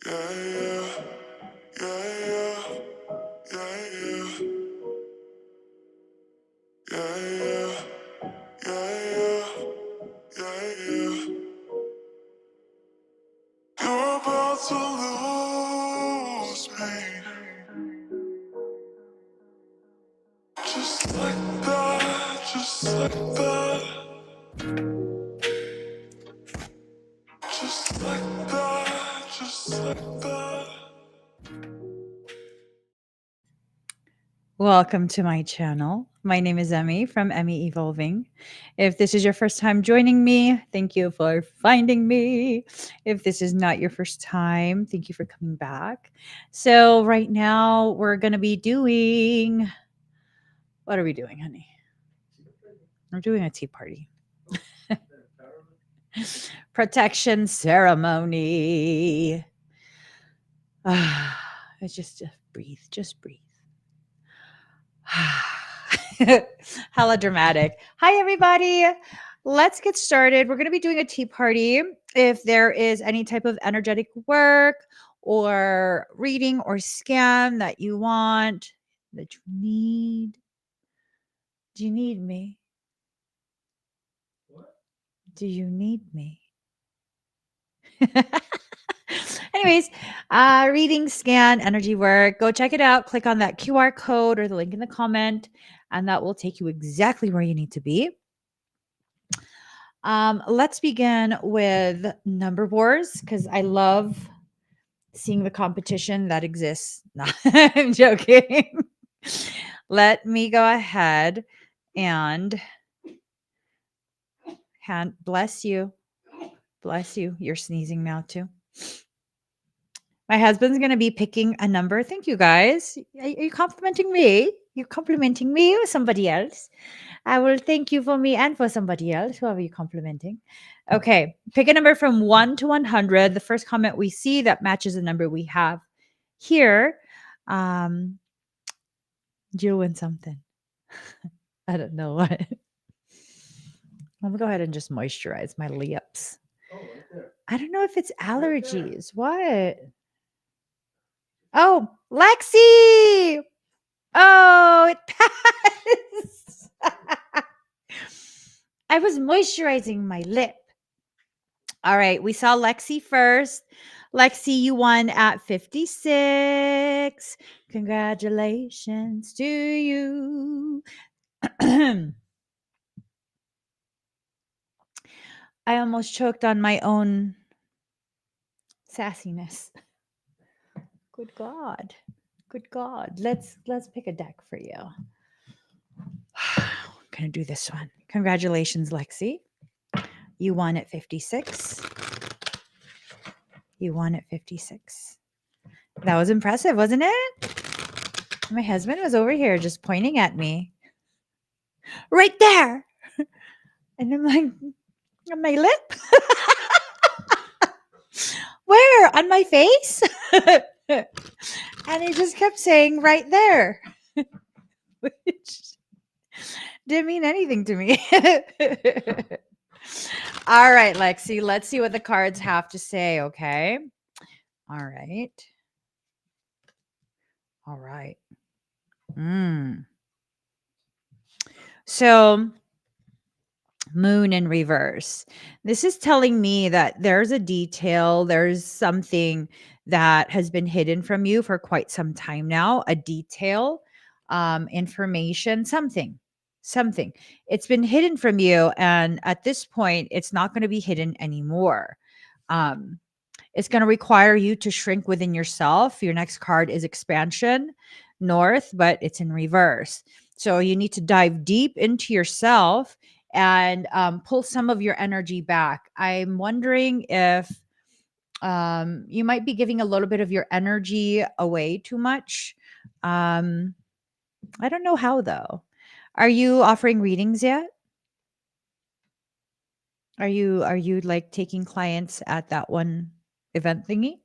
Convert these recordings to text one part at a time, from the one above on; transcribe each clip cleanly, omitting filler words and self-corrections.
You're about to lose me. Just like that, just like that. Just like that, just like that. Welcome to my channel. My name is Emmy from Emmy Evolving. If this is your first time joining me, thank you for finding me. If this is not your first time, thank you for coming back. So right now we're going to be doing, what are we doing, honey? We're doing a tea party. Protection ceremony. It's just breathe, just breathe. Hella dramatic. Hi, everybody. Let's get started. We're going to be doing a tea party. If there is any type of energetic work or reading or scan that you want, that you need, do you need me? What? Do you need me? Anyways, reading, scan, energy work. Go check it out. Click on that QR code or the link in the comment, and that will take you exactly where you need to be. Let's begin with number wars because I love seeing the competition that exists. No, I'm joking. Let me go ahead and bless you. Bless you. You're sneezing now too. My husband's going to be picking a number. Thank you, guys. Are you complimenting me? You're complimenting me or somebody else? I will thank you for me and for somebody else. Whoever you're complimenting. Okay. Pick a number from 1 to 100. The first comment we see that matches the number we have here. You'll win something. I don't know what. Let me go ahead and just moisturize my lips. Oh, right there. I don't know if it's allergies. Right. What? Oh, Lexi! Oh, it passed. I was moisturizing my lip. All right, we saw Lexi first. Lexi, you won at 56. Congratulations to you. I almost choked on my own sassiness. Good God. Good God. Let's pick a deck for you. I'm going to do this one. Congratulations, Lexi. You won at 56. You won at 56. That was impressive, wasn't it? My husband was over here just pointing at me. Right there. And I'm like, on my lip? Where? On my face? And he just kept saying right there. Which didn't mean anything to me. All right, Lexi, let's see what the cards have to say, okay? All right. All right. So, moon in reverse. This is telling me that there's a detail, there's something that has been hidden from you for quite some time now, a detail, information, something. It's been hidden from you, and at this point, it's not going to be hidden anymore. It's going to require you to shrink within yourself. Your next card is expansion, north, but it's in reverse. So you need to dive deep into yourself and pull some of your energy back. I'm wondering if you might be giving a little bit of your energy away too much. I don't know how though. Are you offering readings yet? Are you like taking clients at that one event thingy?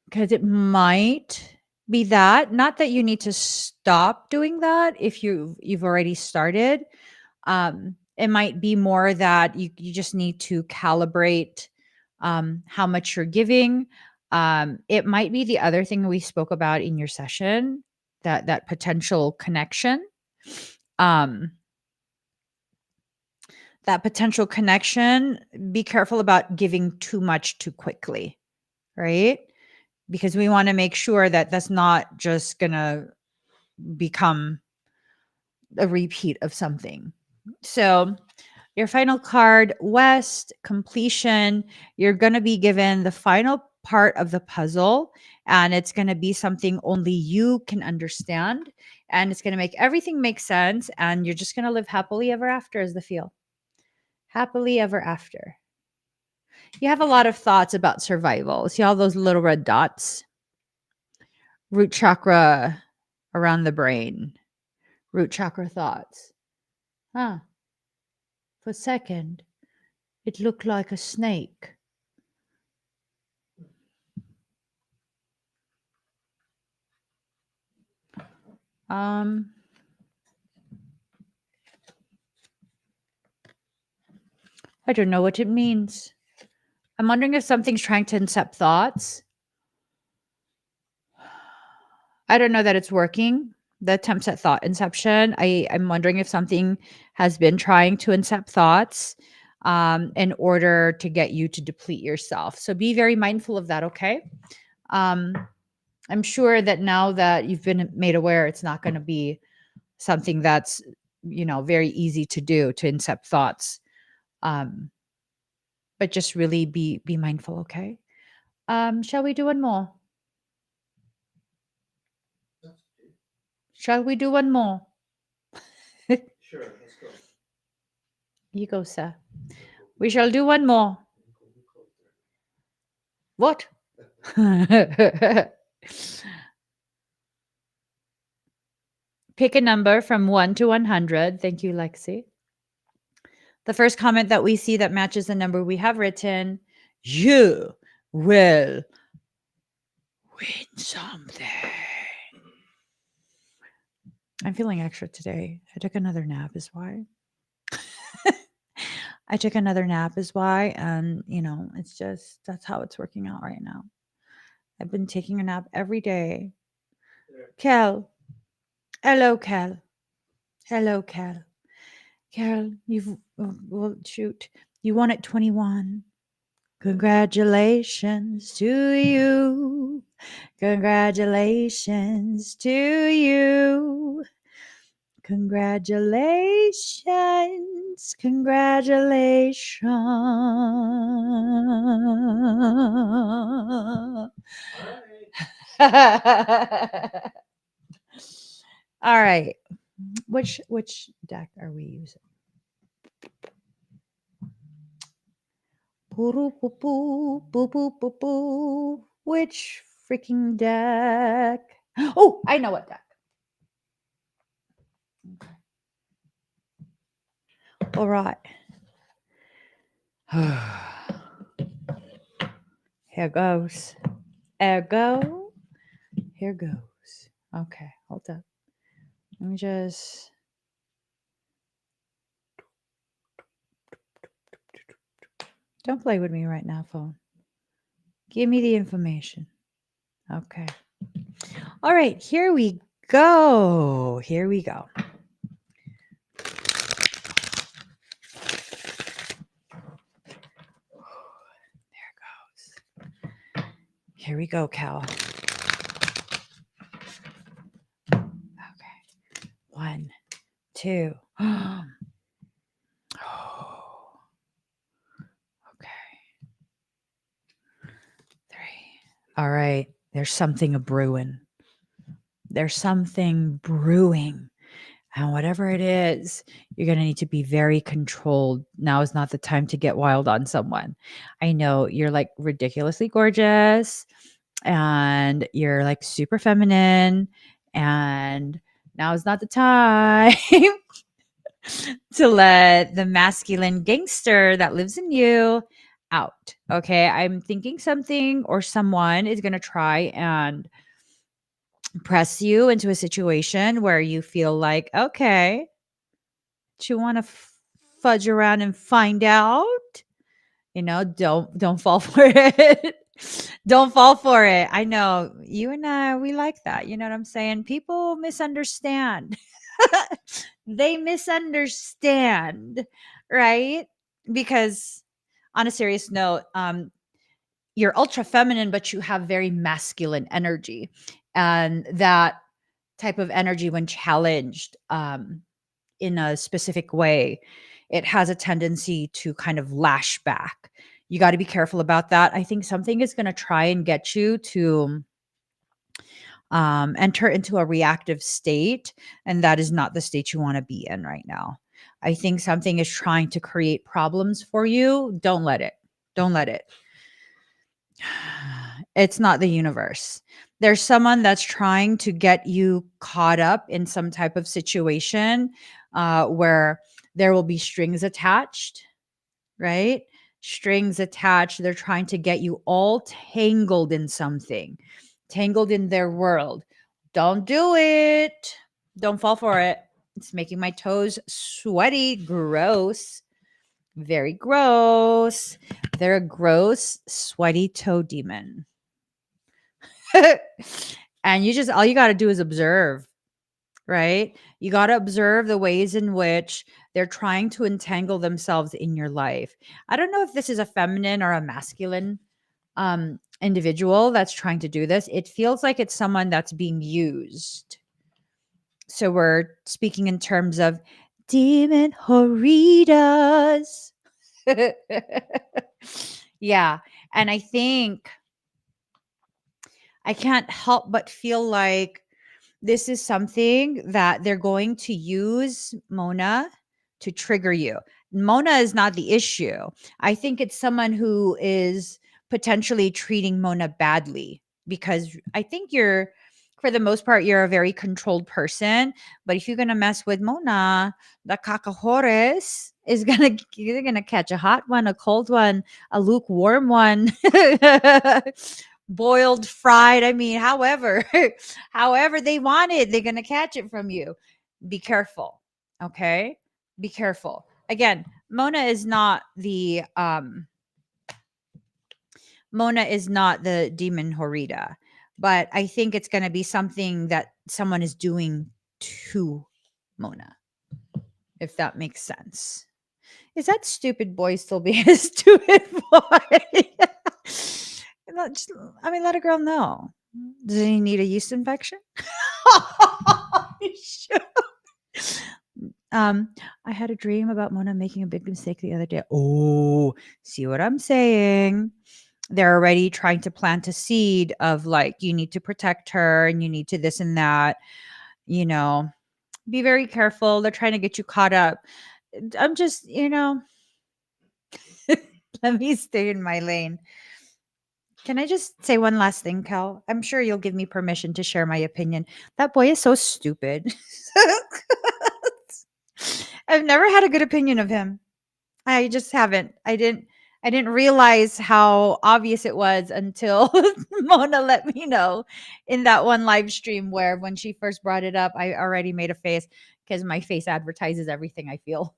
Because it might be that, not that you need to stop doing that if you've already started. It might be more that you just need to calibrate how much you're giving. It might be the other thing we spoke about in your session, that potential connection. Um, that potential connection, be careful about giving too much too quickly, right? Because we want to make sure that that's not just going to become a repeat of something. So, your final card, West, completion. You're going to be given the final part of the puzzle, and it's going to be something only you can understand. And it's going to make everything make sense. And you're just going to live happily ever after, is the feel. Happily ever after. You have a lot of thoughts about survival. See all those little red dots? Root chakra around the brain. Root chakra thoughts. Huh. For a second, it looked like a snake. Um, I don't know what it means. I'm wondering if something's trying to incept thoughts. I don't know that it's working. The attempts at thought inception. I'm wondering if something has been trying to incept thoughts in order to get you to deplete yourself. So be very mindful of that, okay? Um, I'm sure that now that you've been made aware, it's not going to be something that's, very easy to do, to incept thoughts. But just really be mindful, okay? Shall we do one more? Shall we do one more? Sure, let's go. You go, sir. We shall do one more. What? Pick a number from 1 to 100. Thank you, Lexi. The first comment that we see that matches the number we have written, you will win something. I'm feeling extra today. I took another nap, is why. I took another nap, is why. And, it's just, that's how it's working out right now. I've been taking a nap every day. Kel. Hello, Kel. Hello, Kel. Carol, well, shoot. You won at 21. Congratulations to you. Congratulations to you. Congratulations. Congratulations. All right. All right. Which deck are we using? Which freaking deck? Oh, I know what deck. Okay. All right. Here goes. Ergo. Here goes. Okay, hold up. Let me just. Don't play with me right now, phone. Give me the information. Okay. All right, here we go. Here we go. There goes. Here we go, Cal. Okay. 1, 2. Oh. Okay. 3. All right. There's something brewing. There's something brewing. And whatever it is, you're going to need to be very controlled. Now is not the time to get wild on someone. I know you're like ridiculously gorgeous and you're like super feminine, and now is not the time to let the masculine gangster that lives in you out. Okay. I'm thinking something or someone is going to try and press you into a situation where you feel like, okay, do you want to fudge around and find out? Don't fall for it. Don't fall for it. I know you and I, we like that. You know what I'm saying? People misunderstand. They misunderstand, right? Because on a serious note, you're ultra feminine, but you have very masculine energy. And that type of energy, when challenged in a specific way, it has a tendency to kind of lash back. You got to be careful about that. I think something is going to try and get you to enter into a reactive state, and that is not the state you want to be in right now. I think something is trying to create problems for you. Don't let it. Don't let it. It's not the universe. There's someone that's trying to get you caught up in some type of situation where there will be strings attached, right? Strings attached. They're trying to get you all tangled in something, tangled in their world. Don't do it. Don't fall for it. It's making my toes sweaty. Gross. Very gross. They're a gross, sweaty toe demon. And all you got to do is observe, right? You got to observe the ways in which they're trying to entangle themselves in your life. I don't know if this is a feminine or a masculine individual that's trying to do this. It feels like it's someone that's being used. So we're speaking in terms of demon horitas. Yeah. And I think I can't help but feel like this is something that they're going to use, Mona, to trigger you. Mona is not the issue. I think it's someone who is potentially treating Mona badly, because I think for the most part, you're a very controlled person. But if you're going to mess with Mona, the cacajores you're going to catch a hot one, a cold one, a lukewarm one. Boiled, fried. I mean, however they want it, they're going to catch it from you. Be careful. Okay? Be careful. Again, Mona is not the demon Horita, but I think it's going to be something that someone is doing to Mona, if that makes sense. Is that stupid boy still being a stupid boy? Let a girl know. Does he need a yeast infection? Sure. I had a dream about Mona making a big mistake the other day. Oh, see what I'm saying? They're already trying to plant a seed of like, you need to protect her and you need to this and that. Be very careful. They're trying to get you caught up. I'm just, let me stay in my lane. Can I just say one last thing, Cal? I'm sure you'll give me permission to share my opinion. That boy is so stupid. I've never had a good opinion of him. I just haven't. I didn't realize how obvious it was until Mona let me know in that one live stream where when she first brought it up, I already made a face because my face advertises everything I feel.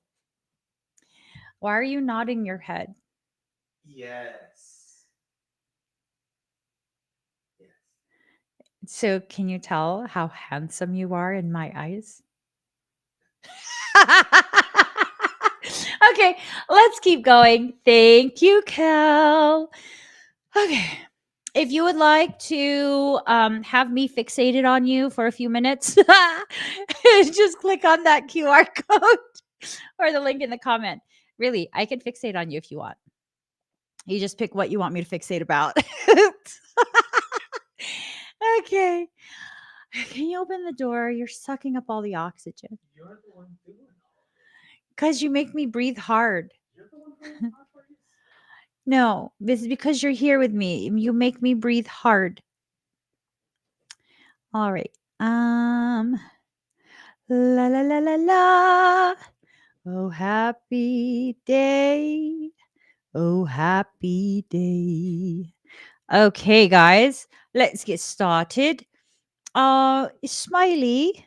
Why are you nodding your head? Yes. Yes. So can you tell how handsome you are in my eyes? Okay, let's keep going. Thank you, Cal. Okay. If you would like to have me fixated on you for a few minutes, just click on that QR code or the link in the comment. Really, I can fixate on you if you want. You just pick what you want me to fixate about. Okay. Can you open the door? You're sucking up all the oxygen. You're the one doing all. Because you make me breathe hard. You're the one doing hard for you. No, this is because you're here with me. You make me breathe hard. All right. La la la la la. Oh, happy day. Oh, happy day. Okay, guys, let's get started. Smiley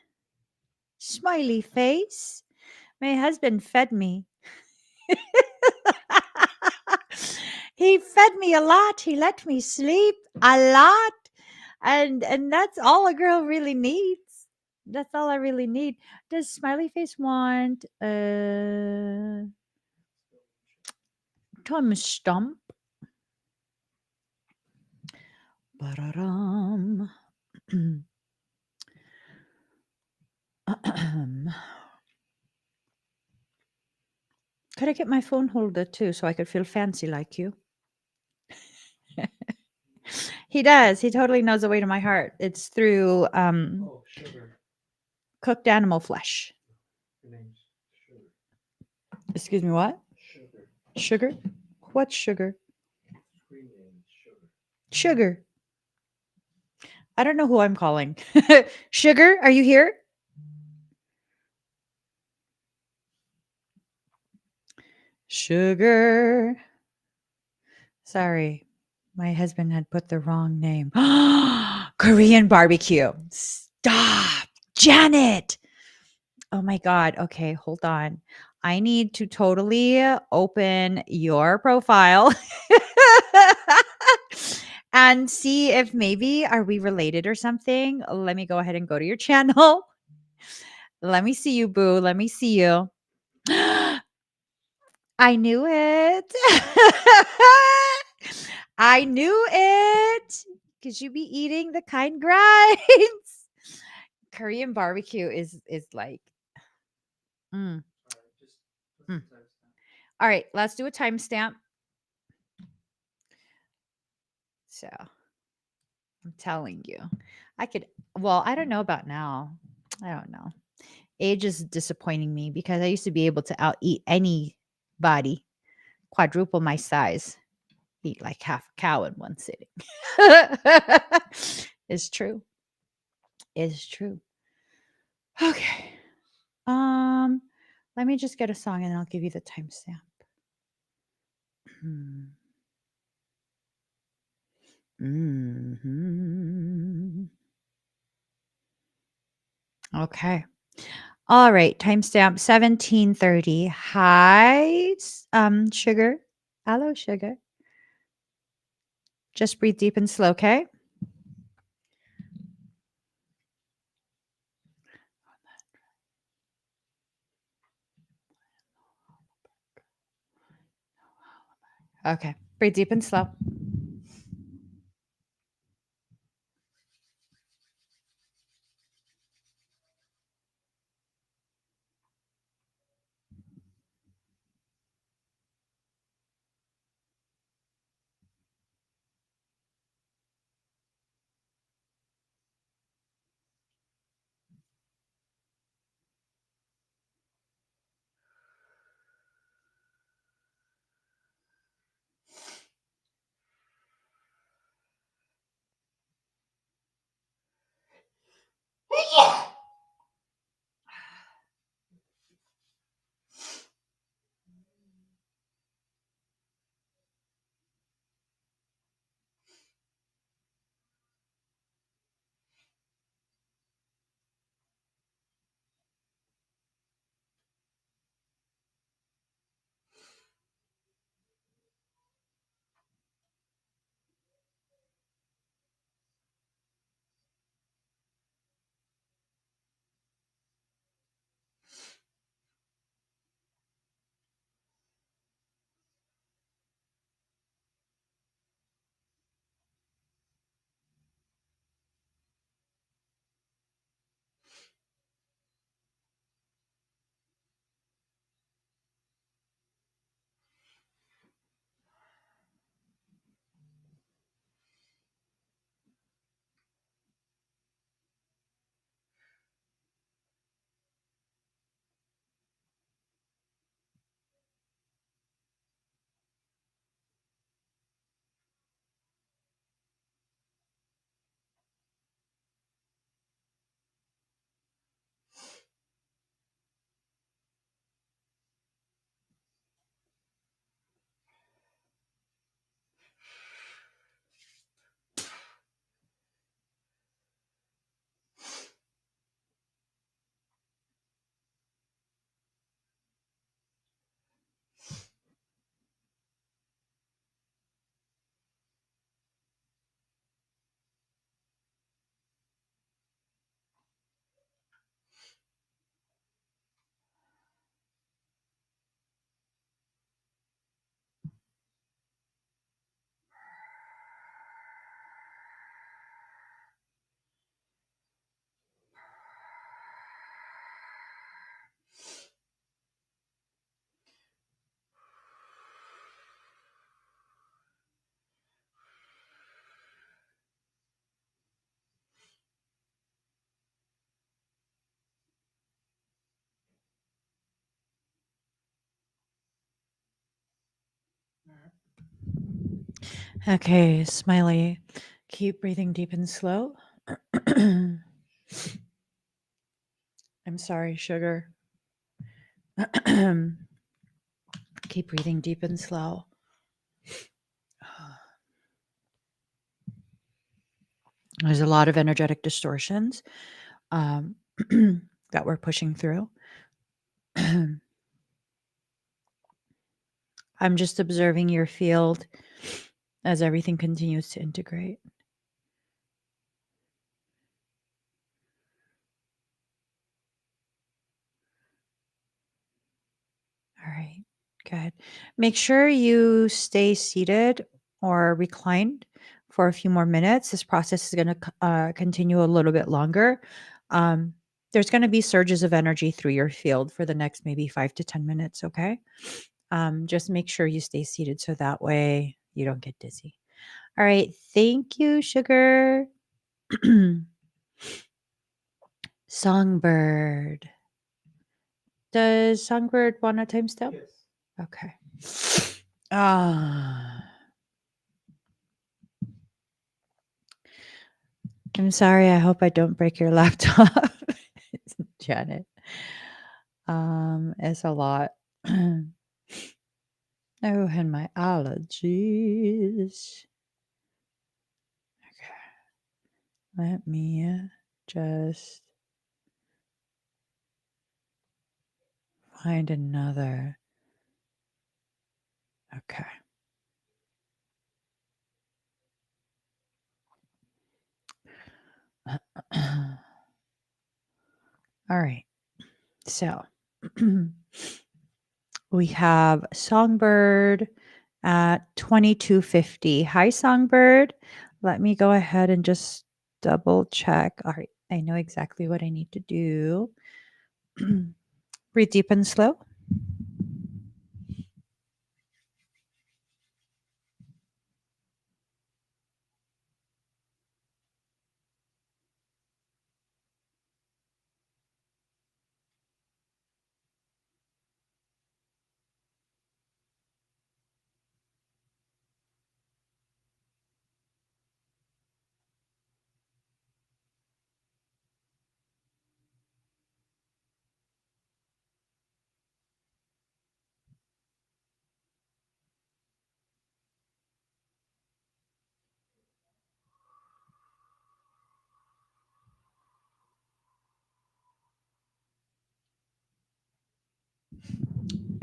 face. My husband fed me. He fed me a lot. He let me sleep a lot. And that's all a girl really needs. That's all I really need. Does smiley face want Tom stump? Ba-da-dum. Could I get my phone holder too so I could feel fancy like you? He does. He totally knows the way to my heart. It's through Oh, sugar. cooked animal flesh. Your name's Sugar. Excuse me, what? Sugar. Sugar? What sugar? Screen name is Sugar. Sugar. I don't know who I'm calling. Sugar, are you here? Sugar. Sorry. My husband had put the wrong name. Korean barbecue. Stop. Janet. Oh my God. Okay, hold on. I need to totally open your profile and see if maybe are we related or something. Let me go ahead and go to your channel. Let me see you, boo. Let me see you. I knew it. I knew it. Because you be eating the kind grinds. Korean barbecue is like, mm, All right, just put mm. some timestamp. All right, let's do a timestamp. So I'm telling you, I could, well, I don't know about now. I don't know. Age is disappointing me because I used to be able to out eat anybody, quadruple my size, eat like half a cow in one sitting. It's true. It's true. Okay. Um, Let me just get a song and I'll give you the timestamp. Mhm. Okay. All right. Timestamp 17:30. Hi, sugar. Hello, sugar. Just breathe deep and slow, okay? Okay. Breathe deep and slow. Okay, Smiley. Keep breathing deep and slow. I'm sorry, sugar. Keep breathing deep and slow. There's a lot of energetic distortions um, that we're pushing through. I'm just observing your field as everything continues to integrate. All right, good. Make sure you stay seated or reclined for a few more minutes. This process is going to continue a little bit longer. Um, there's going to be surges of energy through your field for the next maybe 5 to 10 minutes, okay? Just make sure you stay seated so that way you don't get dizzy. All right, thank you, sugar. Songbird. Does Songbird want a timestamp? Yes. Okay. Ah. I'm sorry. I hope I don't break your laptop. Janet. It's a lot. Oh, and my allergies. Okay. Let me just find another. Okay. All right. So we have Songbird at 2250. Hi, Songbird. Let me go ahead and just double check. All right. I know exactly what I need to do. Breathe deep and slow.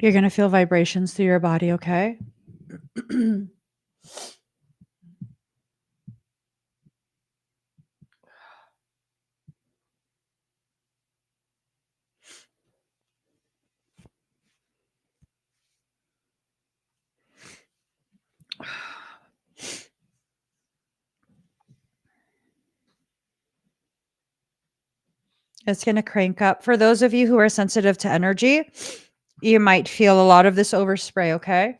You're going to feel vibrations through your body, okay? It's going to crank up. For those of you who are sensitive to energy, you might feel a lot of this overspray, okay?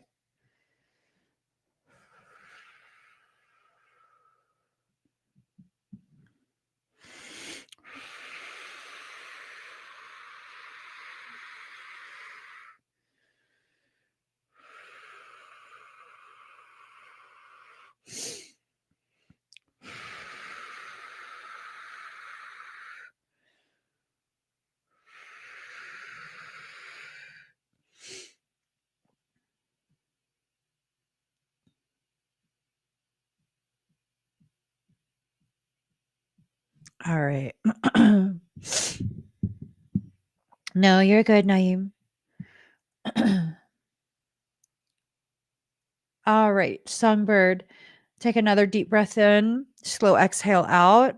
All right. No, you're good, Naeem. All right, Songbird, take another deep breath in, slow exhale out.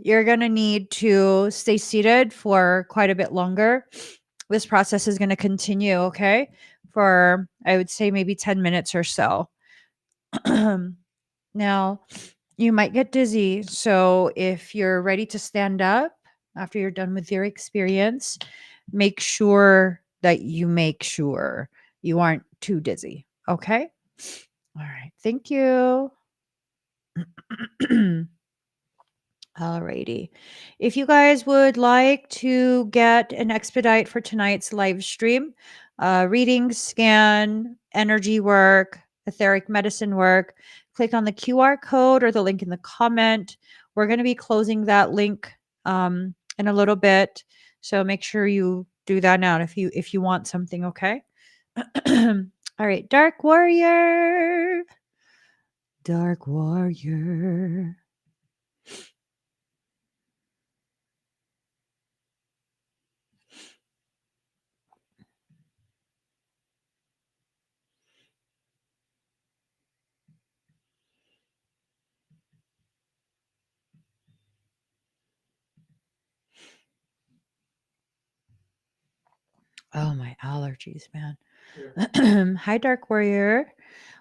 You're going to need to stay seated for quite a bit longer. This process is going to continue, okay, for I would say maybe 10 minutes or so. Now, you might get dizzy. So, if you're ready to stand up after you're done with your experience, make sure that you make sure you aren't too dizzy. Okay. All right. Thank you. Alrighty. If you guys would like to get an expedite for tonight's live stream, reading, scan, energy work, etheric medicine work, click on the QR code or the link in the comment. We're going to be closing that link in a little bit. So make sure you do that now if you want something, okay? All right, Dark Warrior. Dark Warrior. Oh, my allergies, man. Here. Hi, Dark Warrior.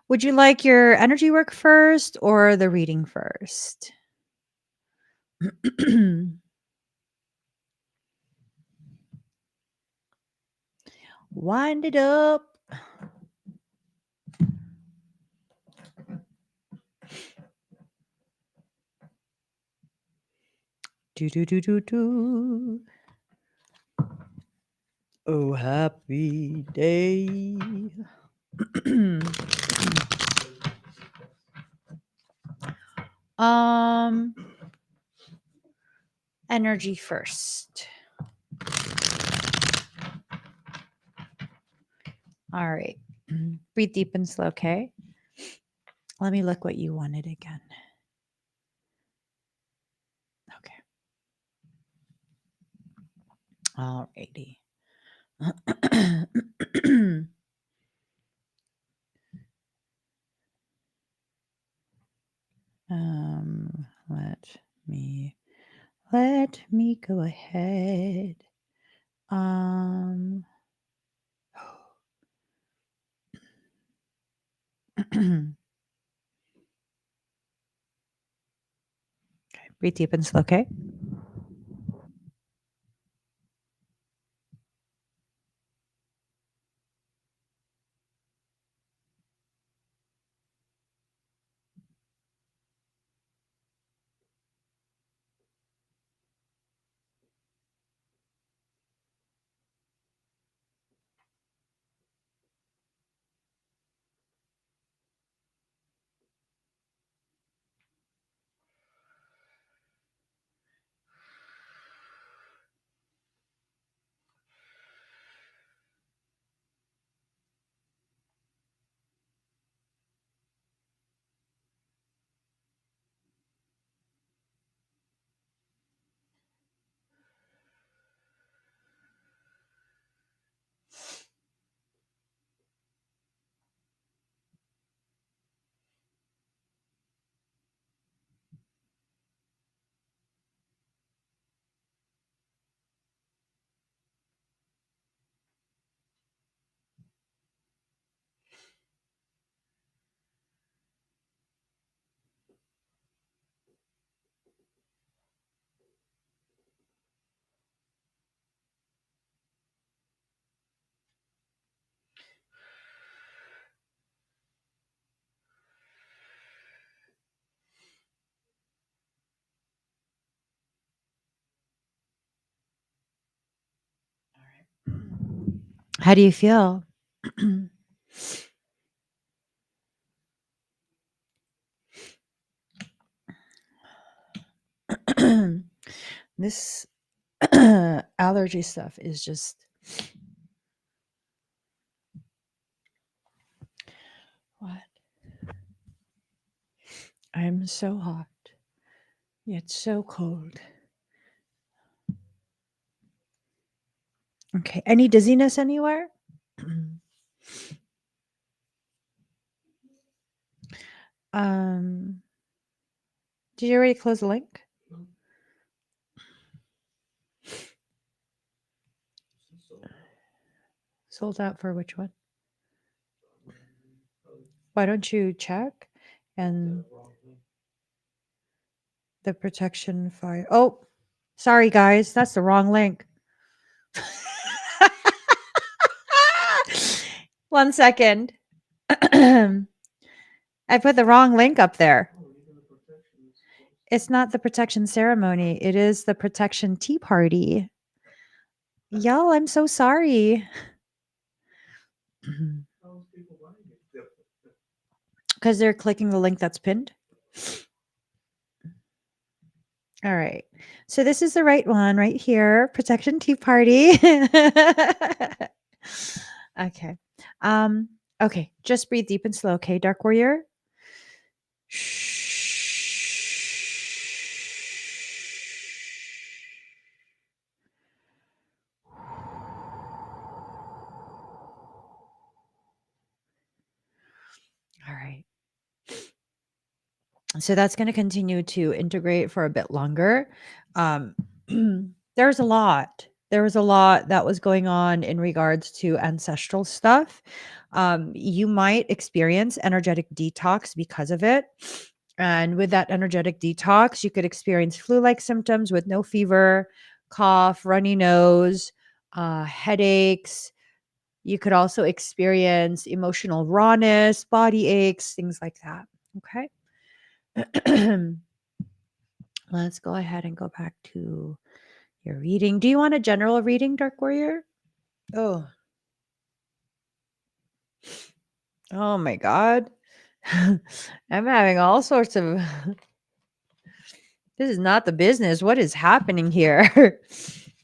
Would you like your energy work first or the reading first? Wind it up. Do do do do do. Oh, happy day. um, energy first. All right. Breathe deep and slow, okay? Let me look what you wanted again. Okay. All righty. um, let me go ahead. Okay, breathe deep and slow, okay? How do you feel? This allergy stuff is just what? I'm so hot, yet so cold. Okay. Any dizziness anywhere? um, did you already close the link? No. Sold out for which one? Probably Why don't you check and the wrong thing. the protection fire? Oh, sorry guys, that's the wrong link. 1 second. I put the wrong link up there. Oh, even the protection is close. It's not the protection ceremony. It is the protection tea party. Y'all, I'm so sorry. How is people buying it? because they're clicking the link that's pinned. All right. So this is the right one right here. Protection Tea Party. Okay. Um, okay. Just breathe deep and slow. Okay, Dark Warrior. All right. So that's going to continue to integrate for a bit longer. Um, there's a lot. There was a lot that was going on in regards to ancestral stuff. You might experience energetic detox because of it. And with that energetic detox, you could experience flu like symptoms with no fever, cough, runny nose, headaches. You could also experience emotional rawness, body aches, things like that. Okay. Let's go ahead and go back to your reading. Do you want a general reading, Dark Warrior? Oh, oh my God. I'm having all sorts of. This is not the business. What is happening here?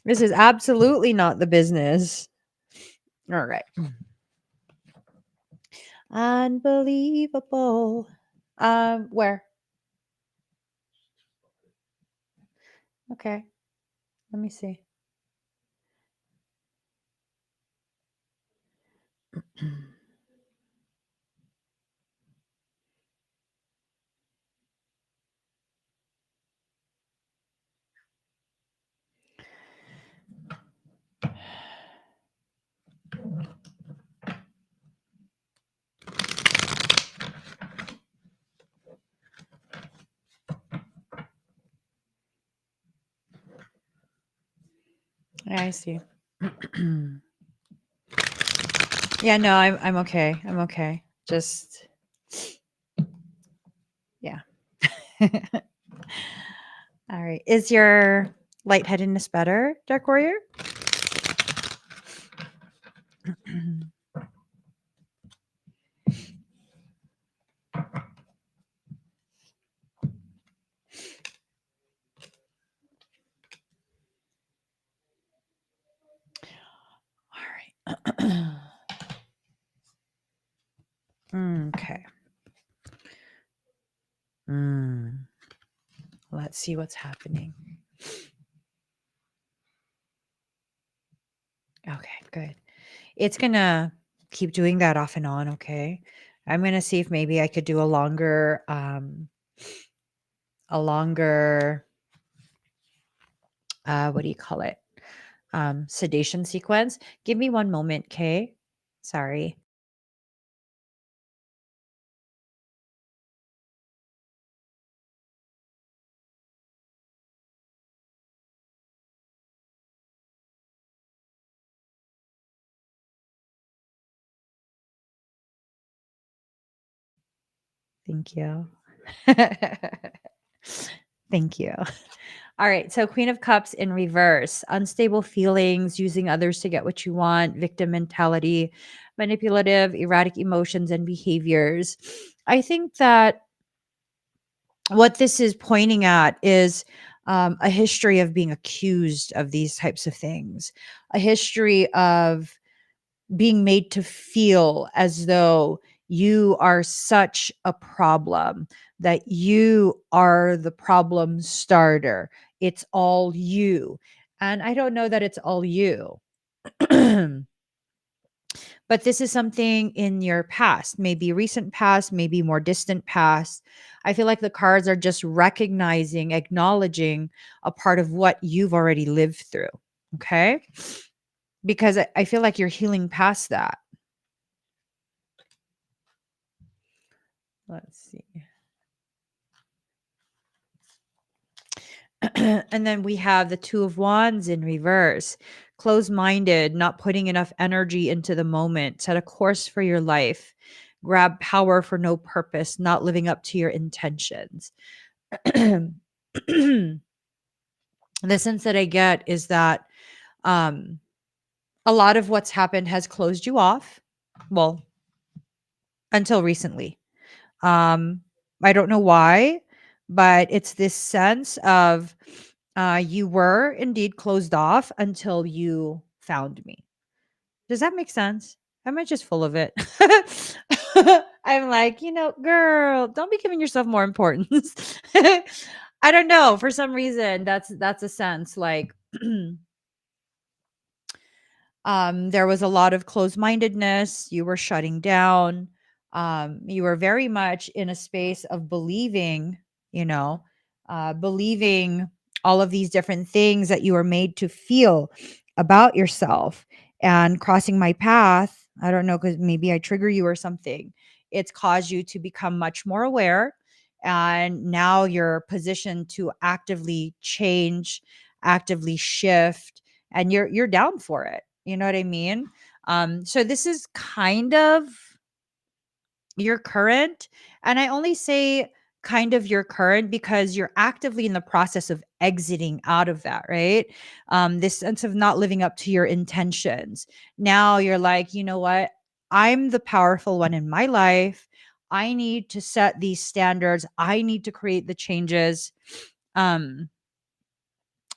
This is absolutely not the business. All right. Unbelievable. Where? Okay. Let me see. Yeah, I see. Yeah, no, I'm okay. I'm okay. Just yeah. All right. Is your lightheadedness better, Dark Warrior? All right. Okay. Let's see what's happening. Okay, good. It's gonna keep doing that off and on, okay? I'm gonna see if maybe I could do a longer what do you call it? Sedation sequence. Give me one moment, okay? Sorry. Thank you. Thank you. All right. So, Queen of Cups in reverse, unstable feelings, using others to get what you want, victim mentality, manipulative, erratic emotions and behaviors. I think that what this is pointing at is a history of being accused of these types of things, a history of being made to feel as though you are such a problem, that you are the problem starter. It's all you. And I don't know that it's all you. But this is something in your past, maybe recent past, maybe more distant past. I feel like the cards are just recognizing, acknowledging a part of what you've already lived through. Okay. Because I feel like you're healing past that. Let's see. And then we have the Two of Wands in reverse. Closed minded, not putting enough energy into the moment. Set a course for your life. Grab power for no purpose, not living up to your intentions. The sense that I get is that um, a lot of what's happened has closed you off. Well, until recently. Um, I don't know why, but it's this sense of you were indeed closed off until you found me. Does that make sense? Am I just full of it? I'm like, girl, don't be giving yourself more importance. I don't know. For some reason, that's a sense like there was a lot of closed-mindedness, you were shutting down, you were very much in a space of believing, you know, believing all of these different things that you were made to feel about yourself. And crossing my path, I don't know, because maybe I trigger you or something. It's caused you to become much more aware. And now you're positioned to actively change, actively shift, and you're down for it. You know what I mean? So this is kind of your current, and I only say kind of your current because you're actively in the process of exiting out of that, right? This sense of not living up to your intentions. Now you're like, you know what? I'm the powerful one in my life. I need to set these standards. I need to create the changes. Um,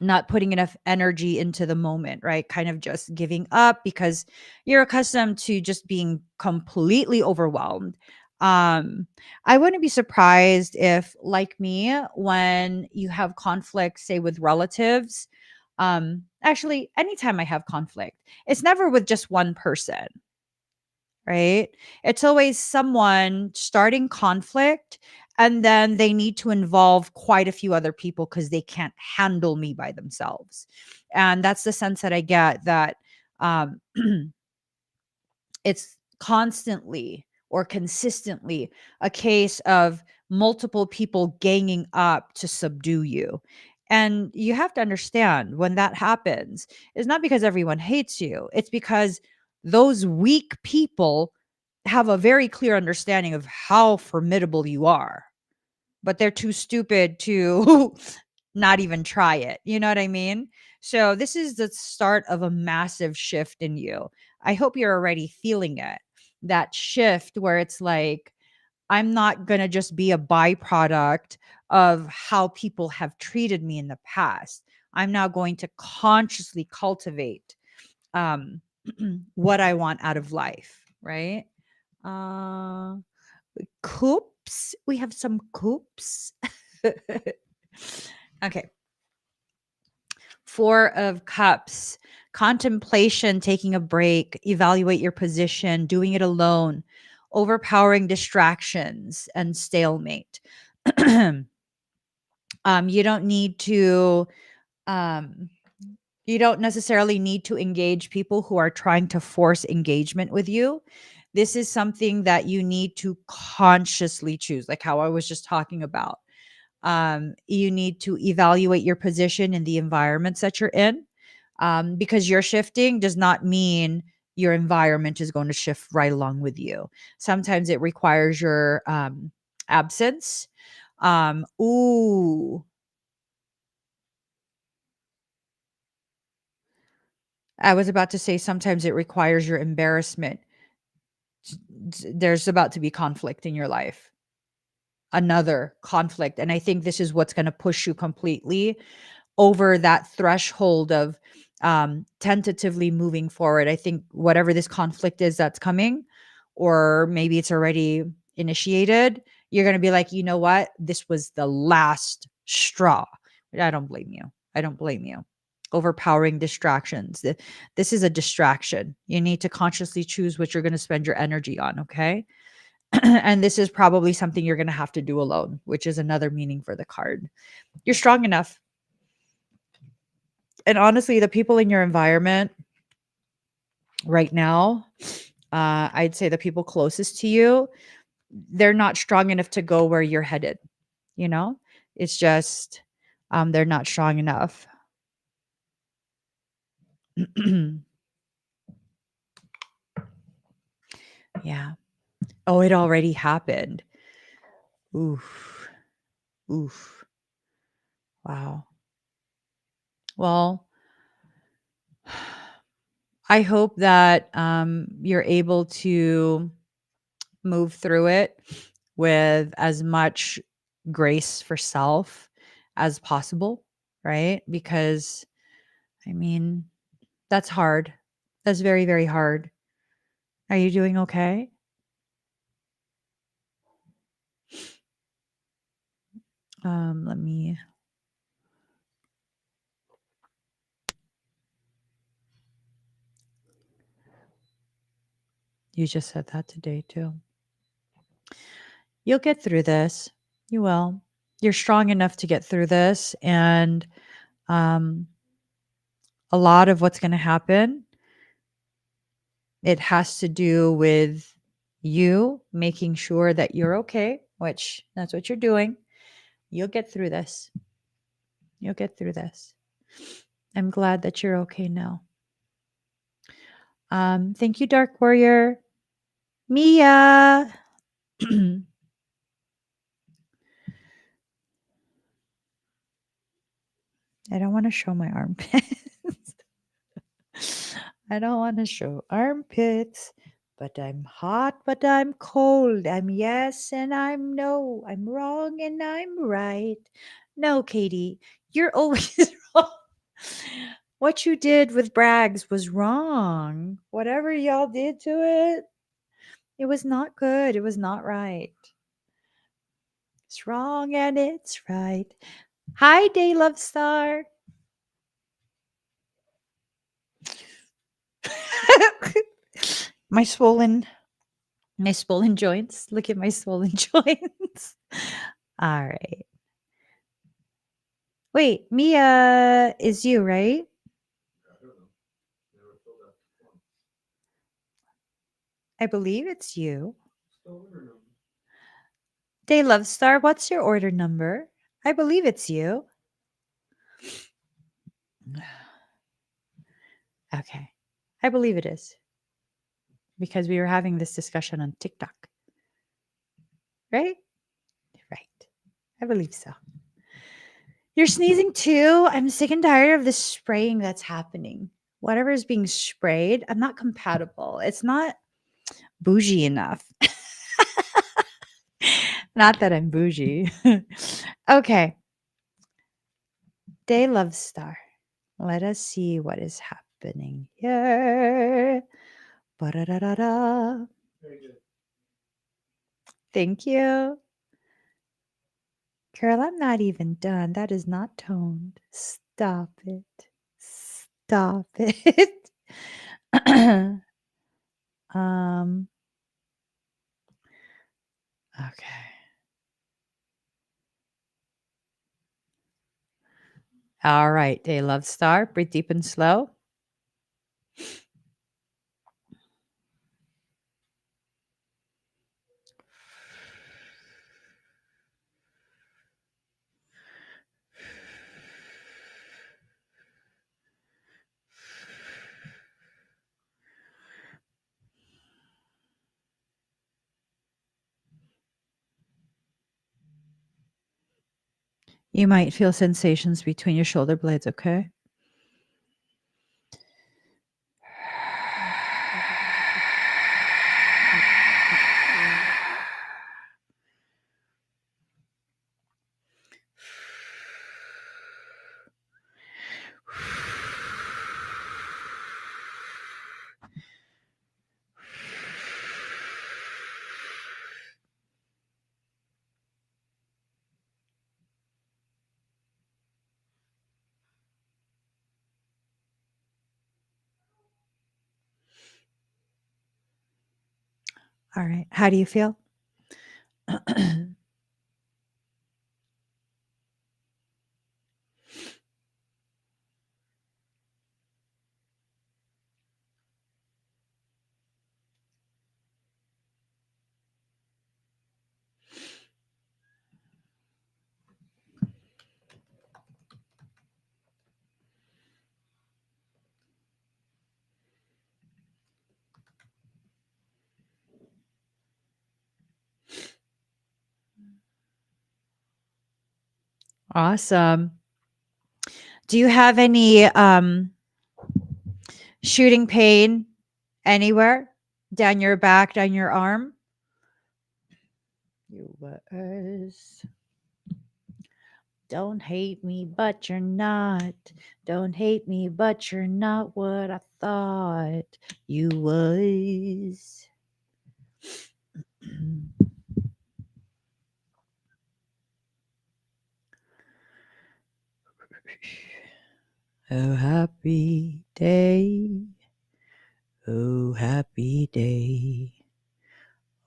not putting enough energy into the moment, right? Kind of just giving up because you're accustomed to just being completely overwhelmed. Um, I wouldn't be surprised if, like me, when you have conflict, say with relatives, actually, anytime I have conflict, it's never with just one person, right? It's always someone starting conflict and then they need to involve quite a few other people because they can't handle me by themselves. And that's the sense that I get that um, it's constantly or consistently a case of multiple people ganging up to subdue you. And you have to understand when that happens, it's not because everyone hates you, it's because those weak people have a very clear understanding of how formidable you are, but they're too stupid to not even try it. You know what I mean? So this is the start of a massive shift in you. I hope you're already feeling it. That shift where it's like, I'm not going to just be a byproduct of how people have treated me in the past. I'm now going to consciously cultivate um, what I want out of life, right? Uh, Coops. We have some coops. Okay. Four of Cups. Contemplation, taking a break, evaluate your position, doing it alone, overpowering distractions, and stalemate. You don't need to um you don't necessarily need to engage people who are trying to force engagement with you. This is something that you need to consciously choose, like how I was just talking about. You need to evaluate your position in the environments that you're in. Because you're shifting does not mean your environment is going to shift right along with you. Sometimes it requires your absence. Ooh, I was about to say sometimes it requires your embarrassment. There's about to be conflict in your life, another conflict. And I think this is what's going to push you completely over that threshold of tentatively moving forward. I think whatever this conflict is that's coming, or maybe it's already initiated, you're going to be like, you know what? This was the last straw. I don't blame you. I don't blame you. Overpowering distractions. This is a distraction. You need to consciously choose what you're going to spend your energy on. Okay. And this is probably something you're going to have to do alone, which is another meaning for the card. You're strong enough. And honestly, the people in your environment right now, I'd say the people closest to you, they're not strong enough to go where you're headed. You know, it's just they're not strong enough. Yeah. Oh, it already happened. Oof. Oof. Wow. Well, I hope that you're able to move through it with as much grace for self as possible, right? Because, I mean, that's hard. That's very, very hard. Are you doing okay? Let me. You just said that today too. You'll get through this. You will. You're strong enough to get through this. And um, a lot of what's going to happen, it has to do with you making sure that you're okay, which that's what you're doing. You'll get through this. You'll get through this. I'm glad that you're okay now. Thank you, Dark Warrior. Mia. I don't want to show my armpits. I don't want to show armpits, but I'm hot, but I'm cold. I'm yes and I'm no. I'm wrong and I'm right. No, Katie, you're always wrong. What you did with Braggs was wrong. Whatever y'all did to it, it was not good. It was not right. It's wrong and it's right. Hi, Day Love Star. my swollen my swollen joints. Look at my swollen joints. All right. Wait, Mia is you, right? I don't know. Never filled out the form. I believe it's you. Still order number. Day Love Star, what's your order number? I believe it's you. Okay. I believe it is. Because we were having this discussion on TikTok. Right? Right. I believe so. You're sneezing too. I'm sick and tired of the spraying that's happening. Whatever is being sprayed, I'm not compatible. It's not bougie enough. Not that I'm bougie. Okay. Day Love Star. Let us see what is happening here. Ba-da-da-da-da. Very good. Thank you. Carol, I'm not even done. That is not toned. Stop it. Stop it. um okay. All right, Day Love Star. Breathe deep and slow. You might feel sensations between your shoulder blades, okay? All right. How do you feel? Awesome. Do you have any shooting pain anywhere? Down your back, down your arm? You was. Don't hate me, but you're not. Don't hate me, but you're not what I thought you was. Oh, happy day. Oh, happy day.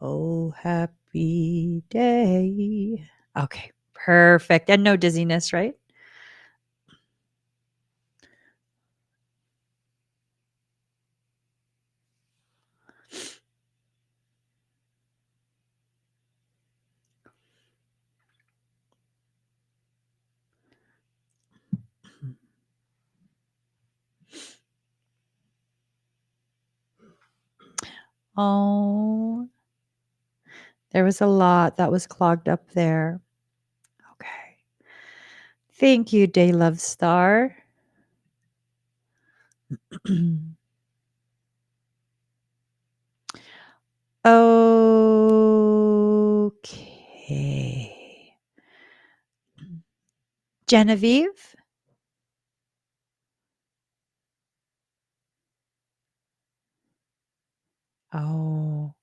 Oh, happy day. Okay, perfect. And no dizziness, right? Oh, there was a lot that was clogged up there. Okay. Thank you, Day Love Star. Okay. Genevieve? Oh,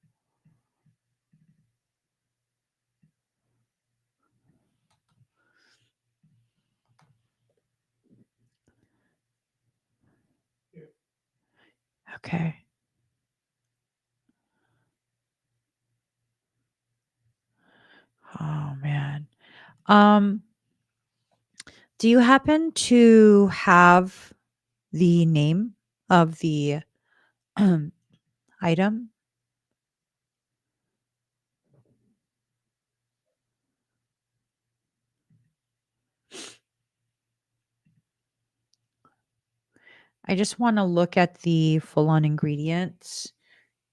okay. Oh, man. Um, do you happen to have the name of the item? I just want to look at the full on ingredients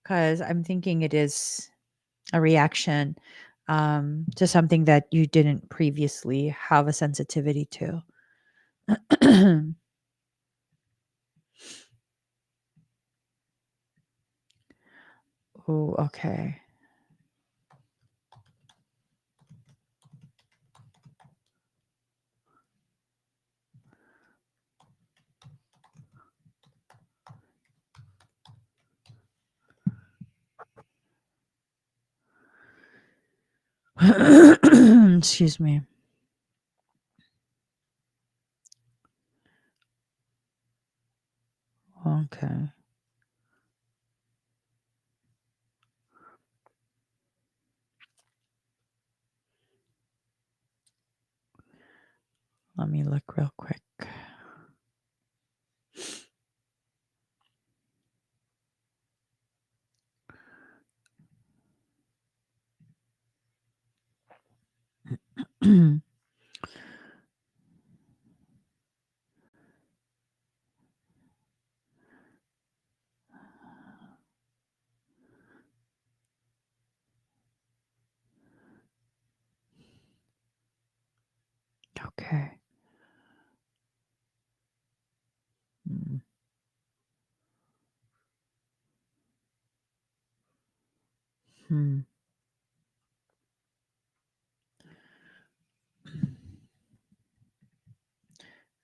because I'm thinking it is a reaction to something that you didn't previously have a sensitivity to. Oh, okay. Excuse me. Okay. Let me look real quick. Okay. Mm, hmm.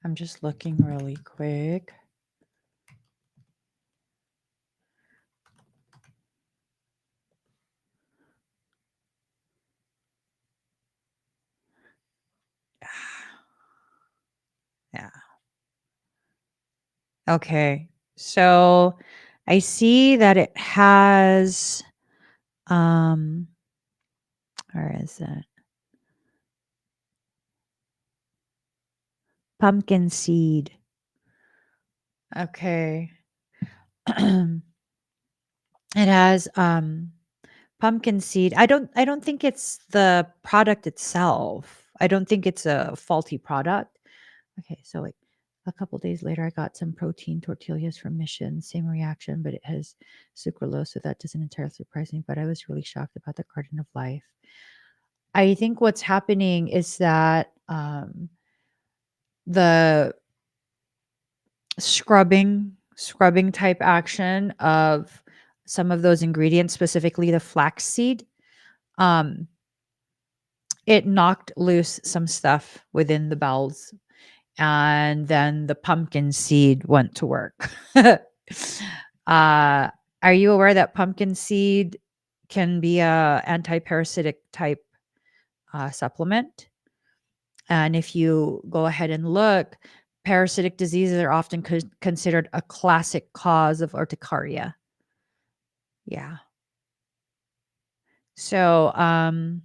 I'm just looking really quick. Yeah. Okay. So I see that it has where is it? Pumpkin seed. Okay. It has pumpkin seed. I don't think it's the product itself. I don't think it's a faulty product. Okay, so like a couple days later I got some protein tortillas from Mission, same reaction, but it has sucralose, so that doesn't entirely surprise me, but I was really shocked about the Garden of Life. I think what's happening is that the scrubbing type action of some of those ingredients, specifically the flaxseed, um it knocked loose some stuff within the bowels, and then the pumpkin seed went to work. Are you aware that pumpkin seed can be a anti-parasitic type supplement? And if you go ahead and look, parasitic diseases are often considered a classic cause of urticaria. Yeah. So, I'm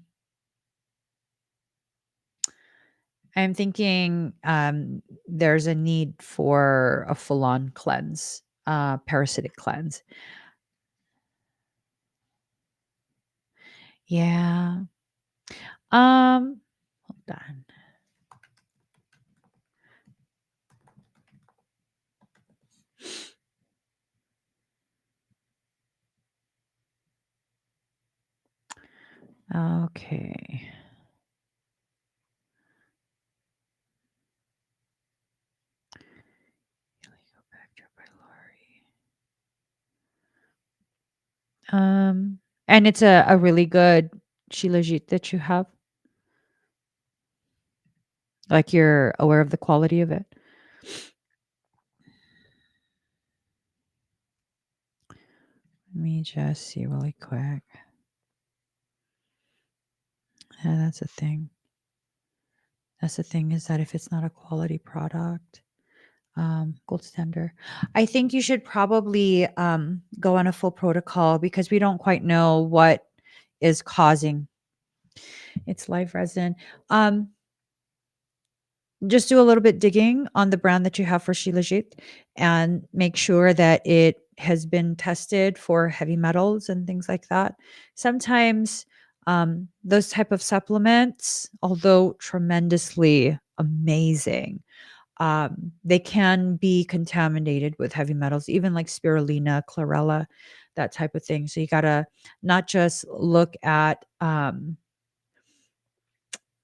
thinking there's a need for a full-on cleanse, parasitic cleanse. Yeah. Hold on. Okay. Helicobacter pylori. And it's a really good Shilajit that you have. Like you're aware of the quality of it. Let me just see really quick. Yeah, that's the thing. That's the thing is that if it's not a quality product, gold standard, I think you should probably go on a full protocol because we don't quite know what is causing it's live resin. Um, just do a little bit digging on the brand that you have for Shilajit and make sure that it has been tested for heavy metals and things like that. Sometimes those type of supplements, although tremendously amazing, they can be contaminated with heavy metals, even like spirulina, chlorella, that type of thing. So you gotta not just look at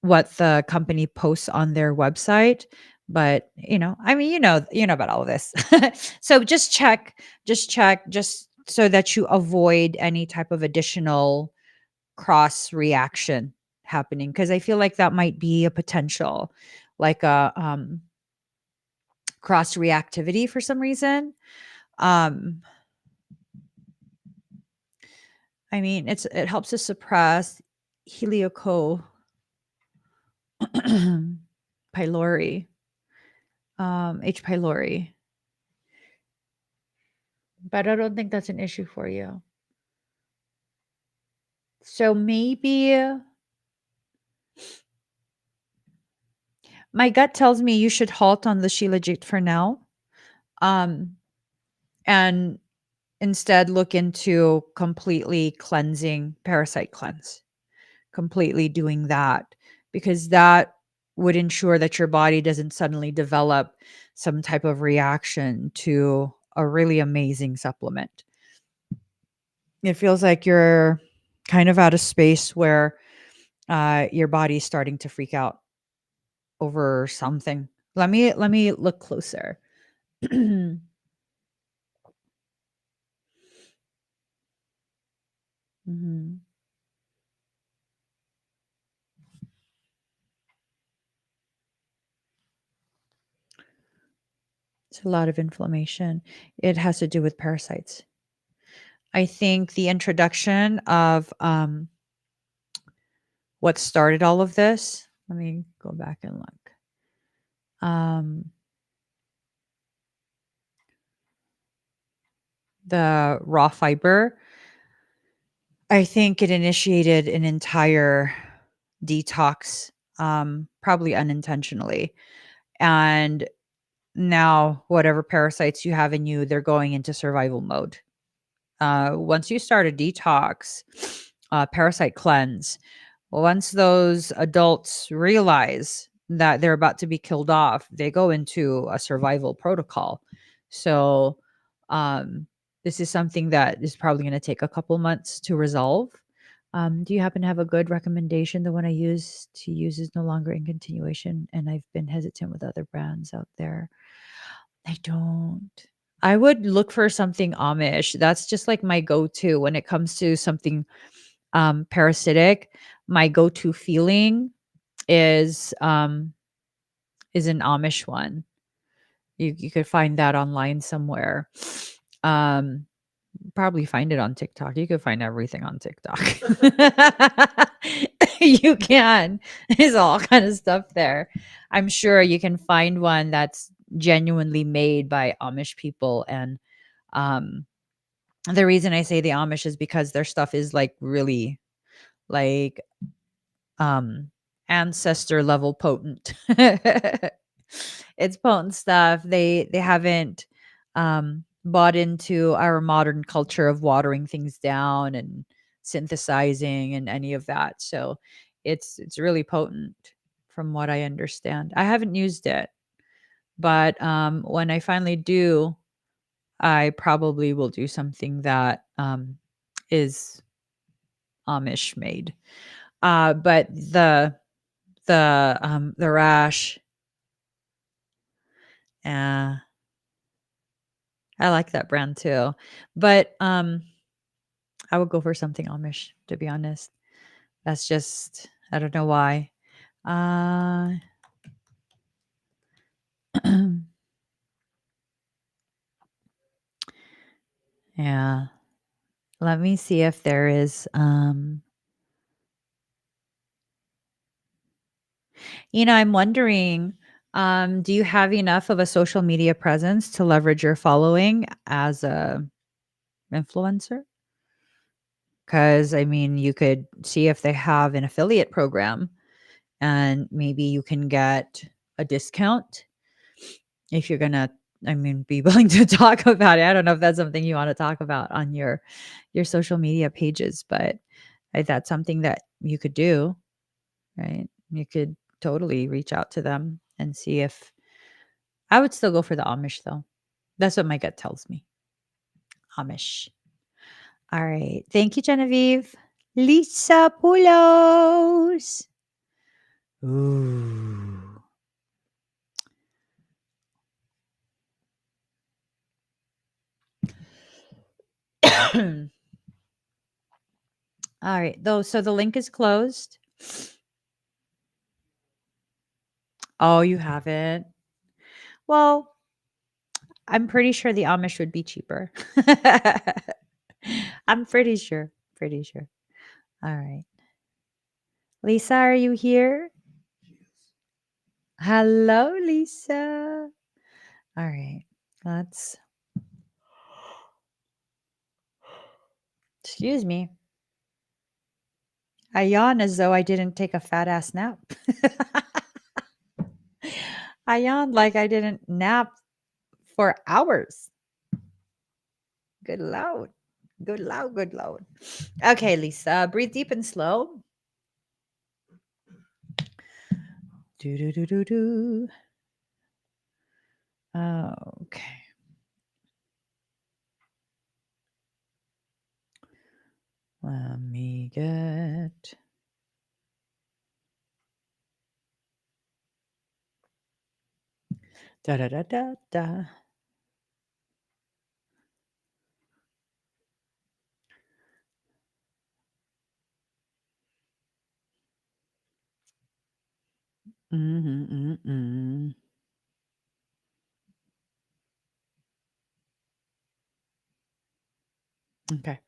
what the company posts on their website, but I mean, you know about all of this. So just check, just so that you avoid any type of additional cross reaction happening. Because I feel like that might be a potential, like a cross reactivity for some reason. Um, I mean, it helps to suppress helioco pylori, H. pylori, but I don't think that's an issue for you. So maybe my gut tells me you should halt on the Shilajit for now, um, and instead look into completely cleansing, parasite cleanse, completely doing that, because that would ensure that your body doesn't suddenly develop some type of reaction to a really amazing supplement. It feels like you're kind of out of space where your body's starting to freak out over something. Let me look closer. Mhm. It's a lot of inflammation. It has to do with parasites. I think the introduction of what started all of this. Let me go back and look. The raw fiber, I think it initiated an entire detox, probably unintentionally. And now, whatever parasites you have in you, they're going into survival mode. Once you start a detox, parasite cleanse, once those adults realize that they're about to be killed off, they go into a survival protocol. So, um, this is something that is probably going to take a couple months to resolve. Do you happen to have a good recommendation? The one I use to use is no longer in continuation, and I've been hesitant with other brands out there. I don't. I would look for something Amish. That's just like my go-to when it comes to something parasitic. my go-to feeling is an Amish one. You could find that online somewhere. Um, Probably find it on TikTok. You could find everything on TikTok. You can. There's all kind of stuff there. I'm sure you can find one that's genuinely made by Amish people. And um, the reason I say the Amish is because their stuff is like really like um ancestor level potent. It's potent stuff. They haven't bought into our modern culture of watering things down and synthesizing and any of that. So it's really potent from what I understand. I haven't used it, but when I finally do, I probably will do something that is Amish made. But the rash, I like that brand too. But I would go for something Amish, to be honest. That's just I don't know why. Uh yeah. Let me see if there is I'm wondering, do you have enough of a social media presence to leverage your following as a influencer? Because I mean, you could see if they have an affiliate program and maybe you can get a discount if you're gonna, I mean, be willing to talk about it. I don't know if that's something you want to talk about on your social media pages, but that's something that you could do, right? You could totally reach out to them and see if I would still go for the Amish though. That's what my gut tells me. Amish. All right. Thank you, Genevieve. Lisa Pulos. Ooh. All right. Though, so the link is closed. Oh, you haven't? Well, I'm pretty sure the Amish would be cheaper. I'm pretty sure. Pretty sure. All right. Lisa, are you here? Hello, Lisa. All right. Let's, excuse me. I yawn as though I didn't take a fat ass nap. I yawned like I didn't nap for hours. Good loud. Good loud, good loud. Okay, Lisa, breathe deep and slow. Do do do do do. Okay. Let me get da da da da da. Mm-hmm. Okay.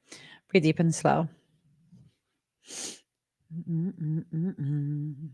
Breathe deep and slow. Mm-mm-mm-mm.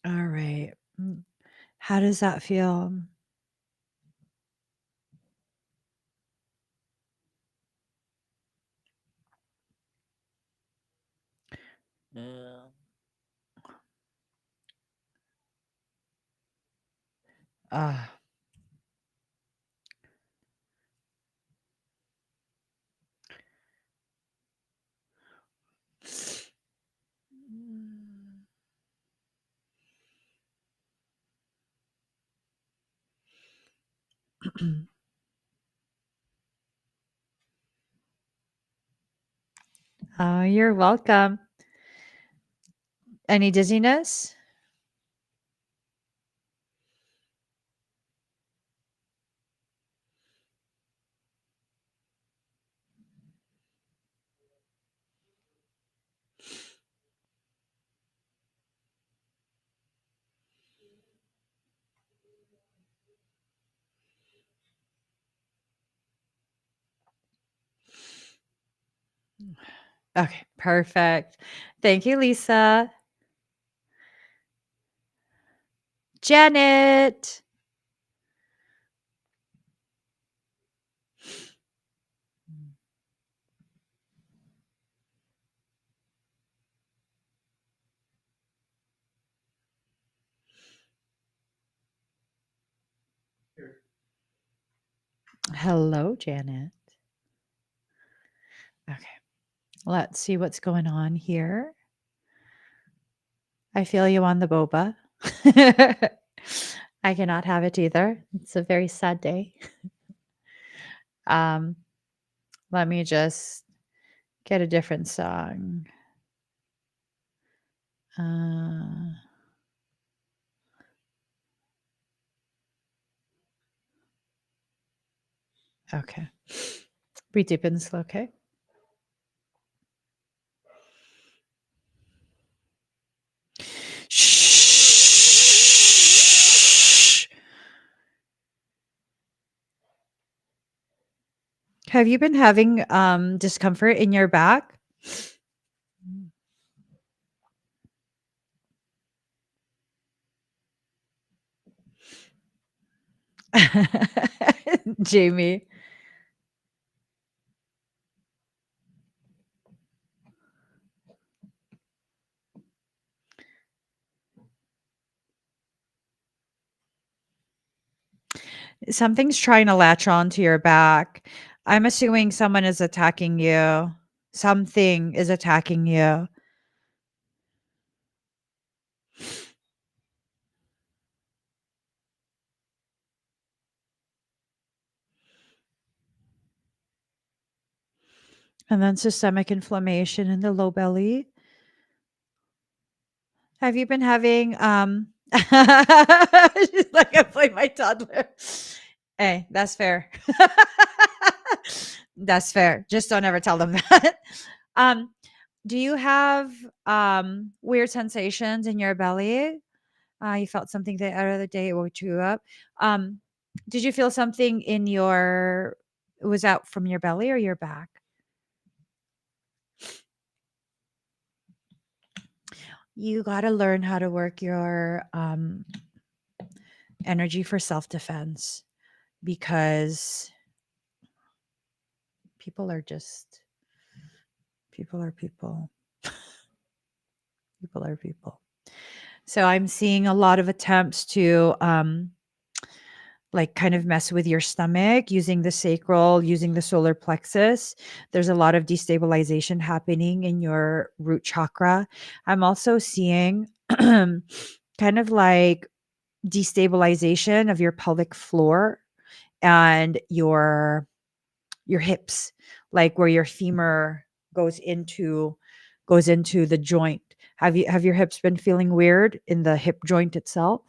All right. How does that feel? Yeah. Ah. Oh, you're welcome. Any dizziness? Okay, perfect. Thank you, Lisa. Janet. Here. Hello, Janet. Okay, let's see what's going on here. I feel you on the boba. I cannot have it either. It's a very sad day. Um, let me just get a different song. Uh, okay. Breathe deep and slow, okay? Shh. Have you been having discomfort in your back? Jamie. Something's trying to latch on to your back. I'm assuming someone is attacking you. Something is attacking you. And then systemic inflammation in the low belly. Have you been having she's like I play my toddler. Hey, that's fair. That's fair. Just don't ever tell them that. Um, do you have weird sensations in your belly? You felt something the other day it woke you up. Um, did you feel something in your was out from your belly or your back? You got to learn how to work your energy for self-defense because people are just people are people. People are people. So I'm seeing a lot of attempts to like kind of mess with your stomach using the sacral, using the solar plexus. There's a lot of destabilization happening in your root chakra. I'm also seeing kind of like destabilization of your pelvic floor and your hips, like where your femur goes into the joint. Have your hips been feeling weird in the hip joint itself?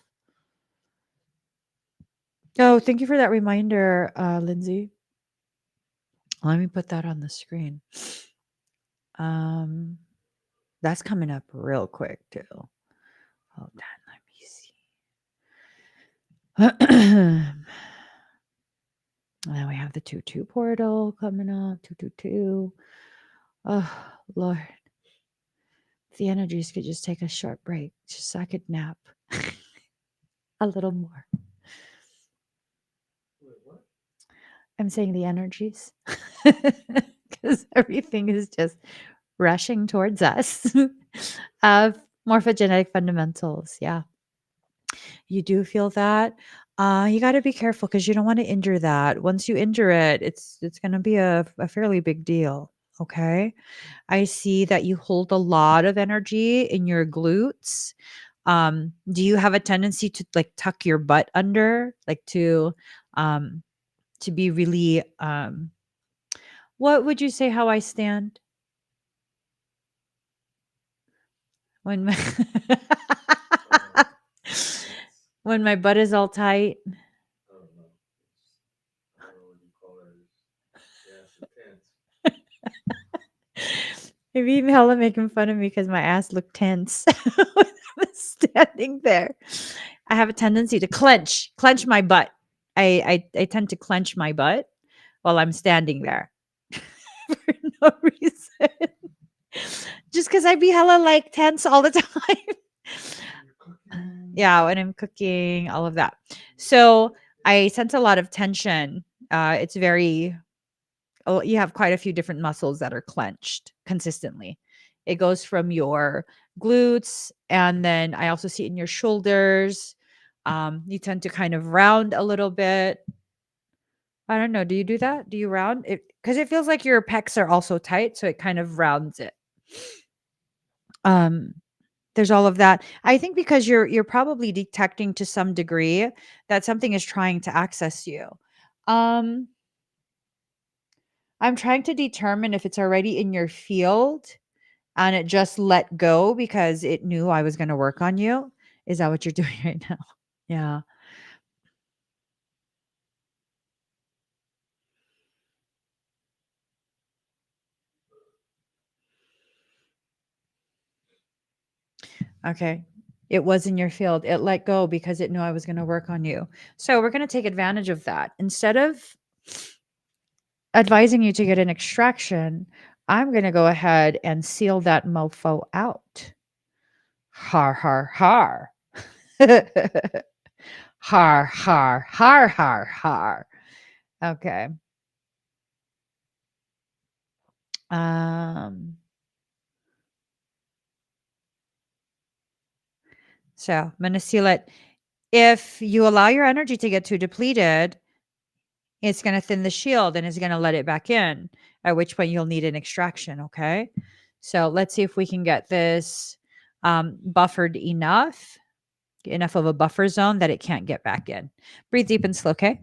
Oh, thank you for that reminder, Lindsay. Let me put that on the screen. Um, that's coming up real quick too. Hold on, let me see. And then we have the 2-2 portal coming up. 222. Oh, Lord. The energies could just take a short break, just so I could nap a little more. Wait, what? I'm saying the energies because everything is just rushing towards us. Morphogenetic fundamentals. Yeah, you do feel that. You got to be careful because you don't want to injure that. Once you injure it, it's going to be a fairly big deal. Okay. I see that you hold a lot of energy in your glutes. Do you have a tendency to like tuck your butt under, like um, to be really, what would you say how I stand when my Tense. when my butt is all tight? I don't know. I don't know what you call it. Yeah, it's intense. Maybe Hella making fun of me because my ass looked tense when I was standing there. I have a tendency to clench my butt. I tend to clench my butt while I'm standing there for no reason. Just because I be hella like tense all the time. You're cooking. Yeah, when I'm cooking, all of that. So I sense a lot of tension. It's very, oh, you have quite a few different muscles that are clenched consistently. It goes from your glutes, and then I also see it in your shoulders. You tend to kind of round a little bit. I don't know. Do you do that? Do you round it? Because it feels like your pecs are also tight, so it kind of rounds it. Um, there's all of that. I think because you're probably detecting to some degree that something is trying to access you. Um, I'm trying to determine if it's already in your field and it just let go because it knew I was going to work on you. Is that what you're doing right now? Yeah. Okay. It was in your field. It let go because it knew I was going to work on you. So we're going to take advantage of that. Instead of advising you to get an extraction, I'm going to go ahead and seal that mofo out. Har, har, har. Har, har, har, har, har. Okay. Um, so I'm going to seal it. If you allow your energy to get too depleted, it's going to thin the shield and it's going to let it back in, at which point you'll need an extraction. Okay. So let's see if we can get this buffered enough of a buffer zone that it can't get back in. Breathe deep and slow. Okay.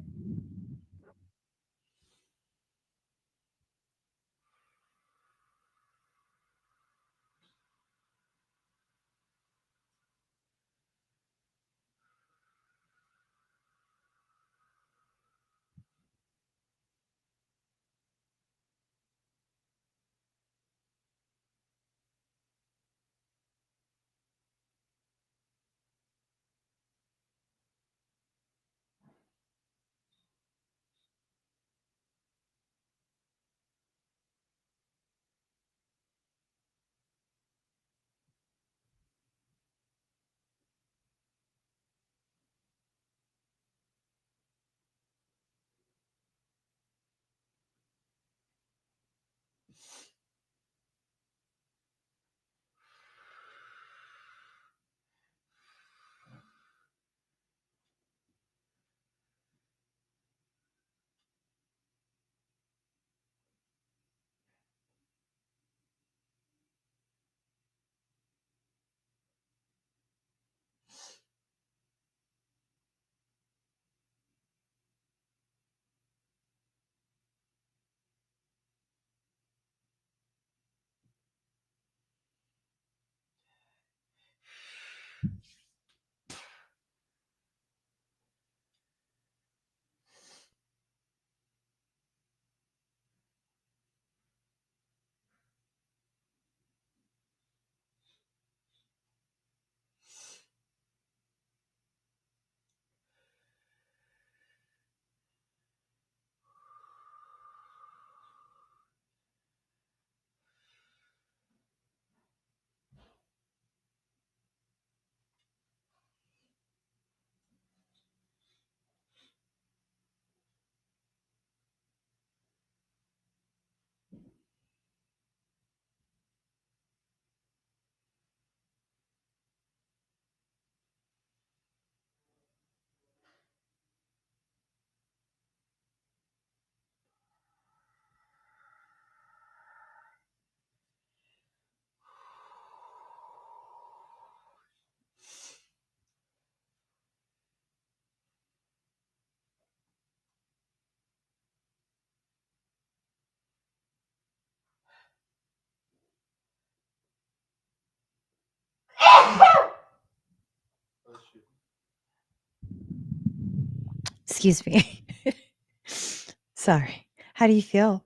Excuse me. Sorry. How do you feel?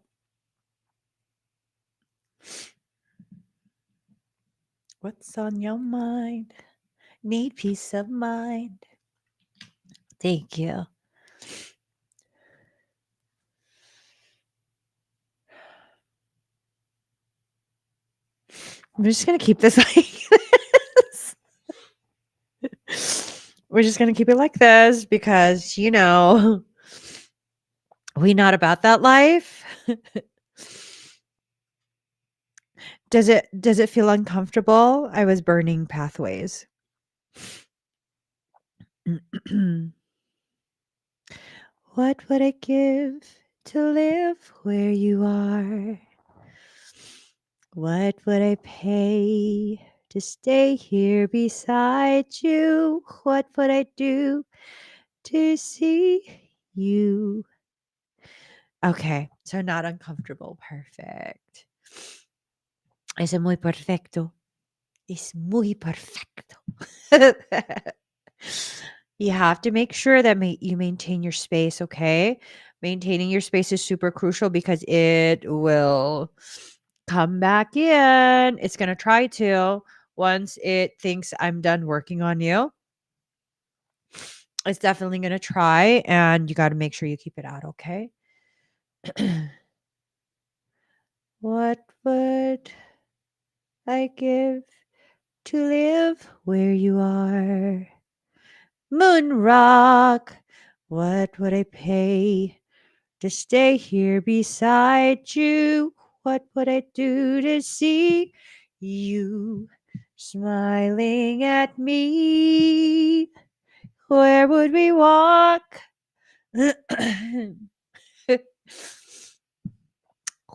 What's on your mind? Need peace of mind. Thank you. I'm just going to keep this like this. We're just going to keep it like this because, we not about that life. Does it feel uncomfortable? I was burning pathways. What would I give to live where you are? What would I pay to stay here beside you? What would I do to see you? Okay, so not uncomfortable. Perfect. Es muy perfecto. Es muy perfecto. You have to make sure that you maintain your space, okay? Maintaining your space is super crucial because it will come back in. It's going to try to once it thinks I'm done working on you. It's definitely going to try, and you got to make sure you keep it out, okay? What would I give to live where you are? Moon rock, what would I pay to stay here beside you? What would I do to see you smiling at me? Where would we walk?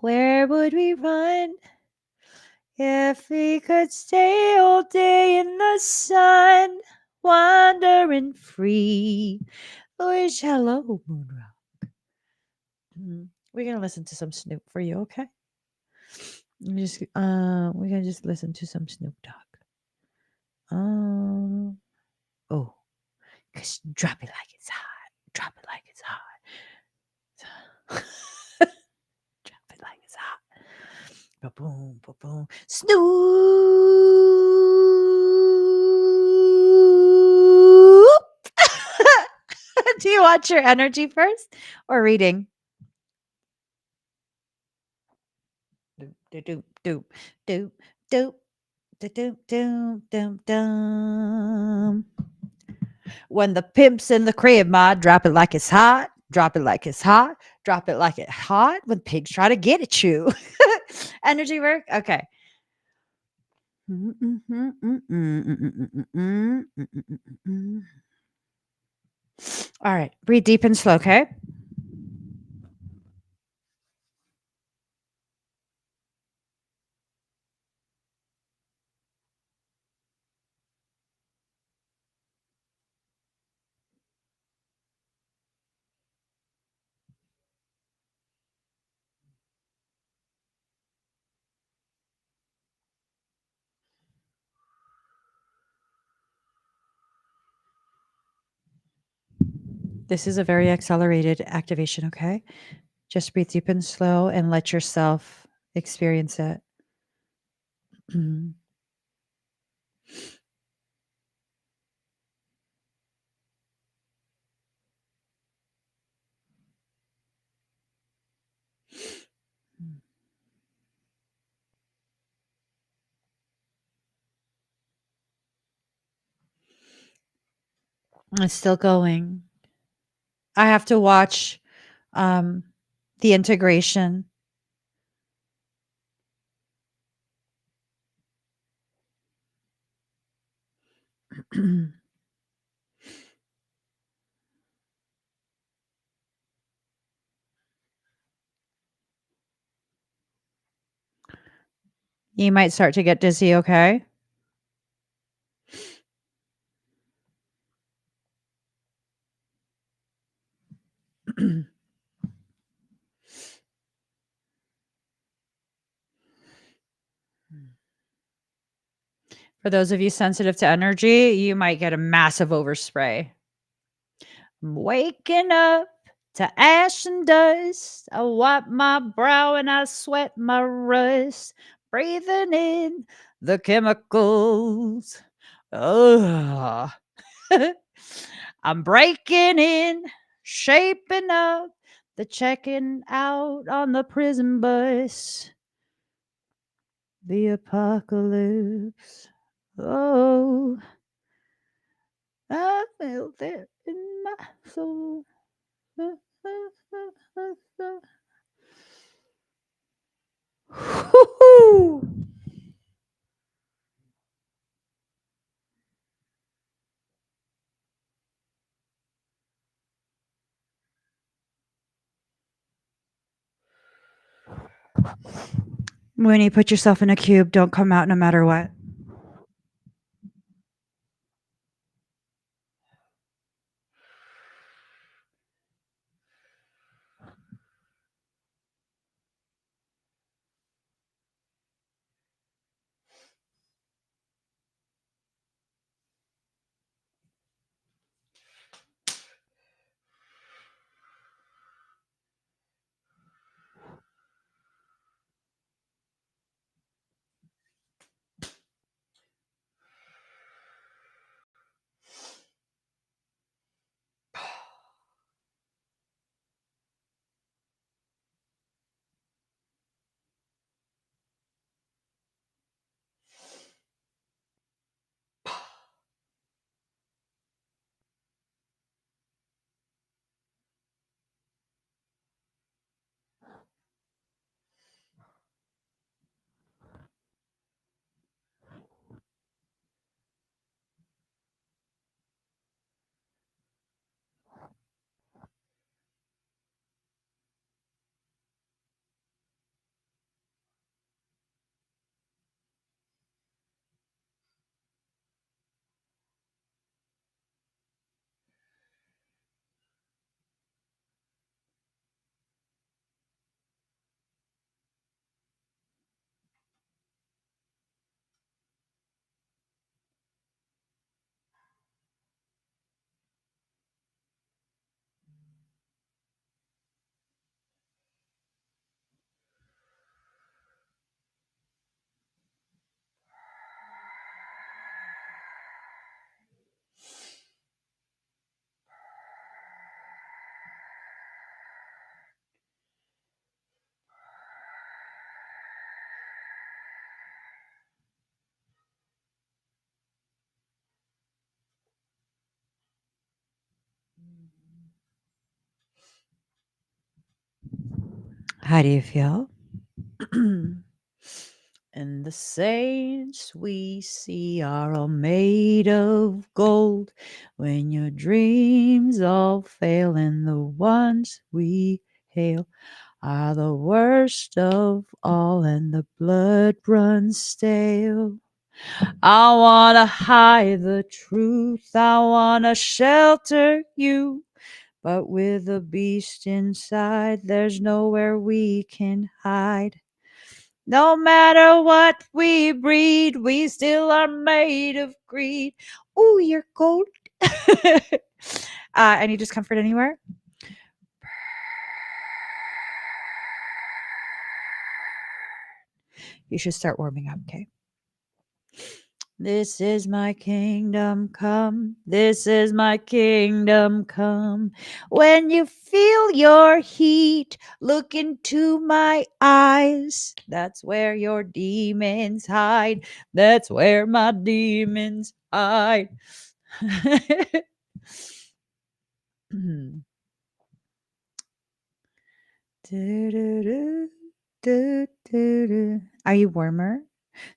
Where would we run? If we could stay all day in the sun, wandering free. Wish hello, moon rock. We're gonna listen to some Snoop for you, okay? We're gonna just listen to some Snoop Dogg. Oh, cause drop it like it's hot. Drop it like it's hot. Drop it like it's hot. Ba-boom, ba-boom. Snoop. Do you want your energy first or reading? Doop, doop, doop, doop, doop, doop, doop, doop, doop. When the pimp's in the crib, ma, drop it like it's hot. Drop it like it's hot. Drop it like it's hot. When pigs try to get at you. Energy work? Okay. All right. Breathe deep and slow, okay? This is a very accelerated activation, okay? Just breathe deep and slow and let yourself experience it. It's still going. I have to watch the integration. You might start to get dizzy, okay? For those of you sensitive to energy, you might get a massive overspray. I'm waking up to ash and dust. I wipe my brow and I sweat my rust, breathing in the chemicals. Ugh. I'm breaking in, shaping up, the checking out on the prison bus. The apocalypse. Oh, I felt it in my soul. Woo-hoo. When you put yourself in a cube, don't come out no matter what. How do you feel? And the saints we see are all made of gold. When your dreams all fail, and the ones we hail are the worst of all, and the blood runs stale. I wanna hide the truth, I wanna shelter you. But with a beast inside, there's nowhere we can hide. No matter what we breed, we still are made of greed. Ooh, you're gold. Any discomfort anywhere? You should start warming up, okay? This is my kingdom come. This is my kingdom come. When you feel your heat, look into my eyes. That's where your demons hide. That's where my demons hide. Are you warmer?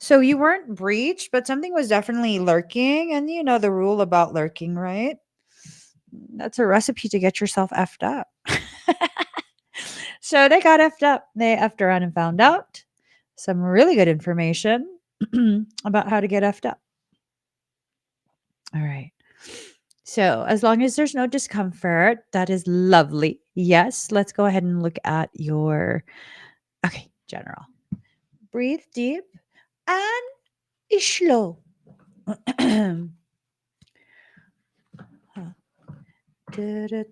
So you weren't breached, but something was definitely lurking. And you know the rule about lurking, right? That's a recipe to get yourself effed up. So they got effed up. They effed around and found out some really good information about how to get effed up. All right. So as long as there's no discomfort, that is lovely. Yes, let's go ahead and look at your, okay, general. Breathe deep and slow. Dum, dum,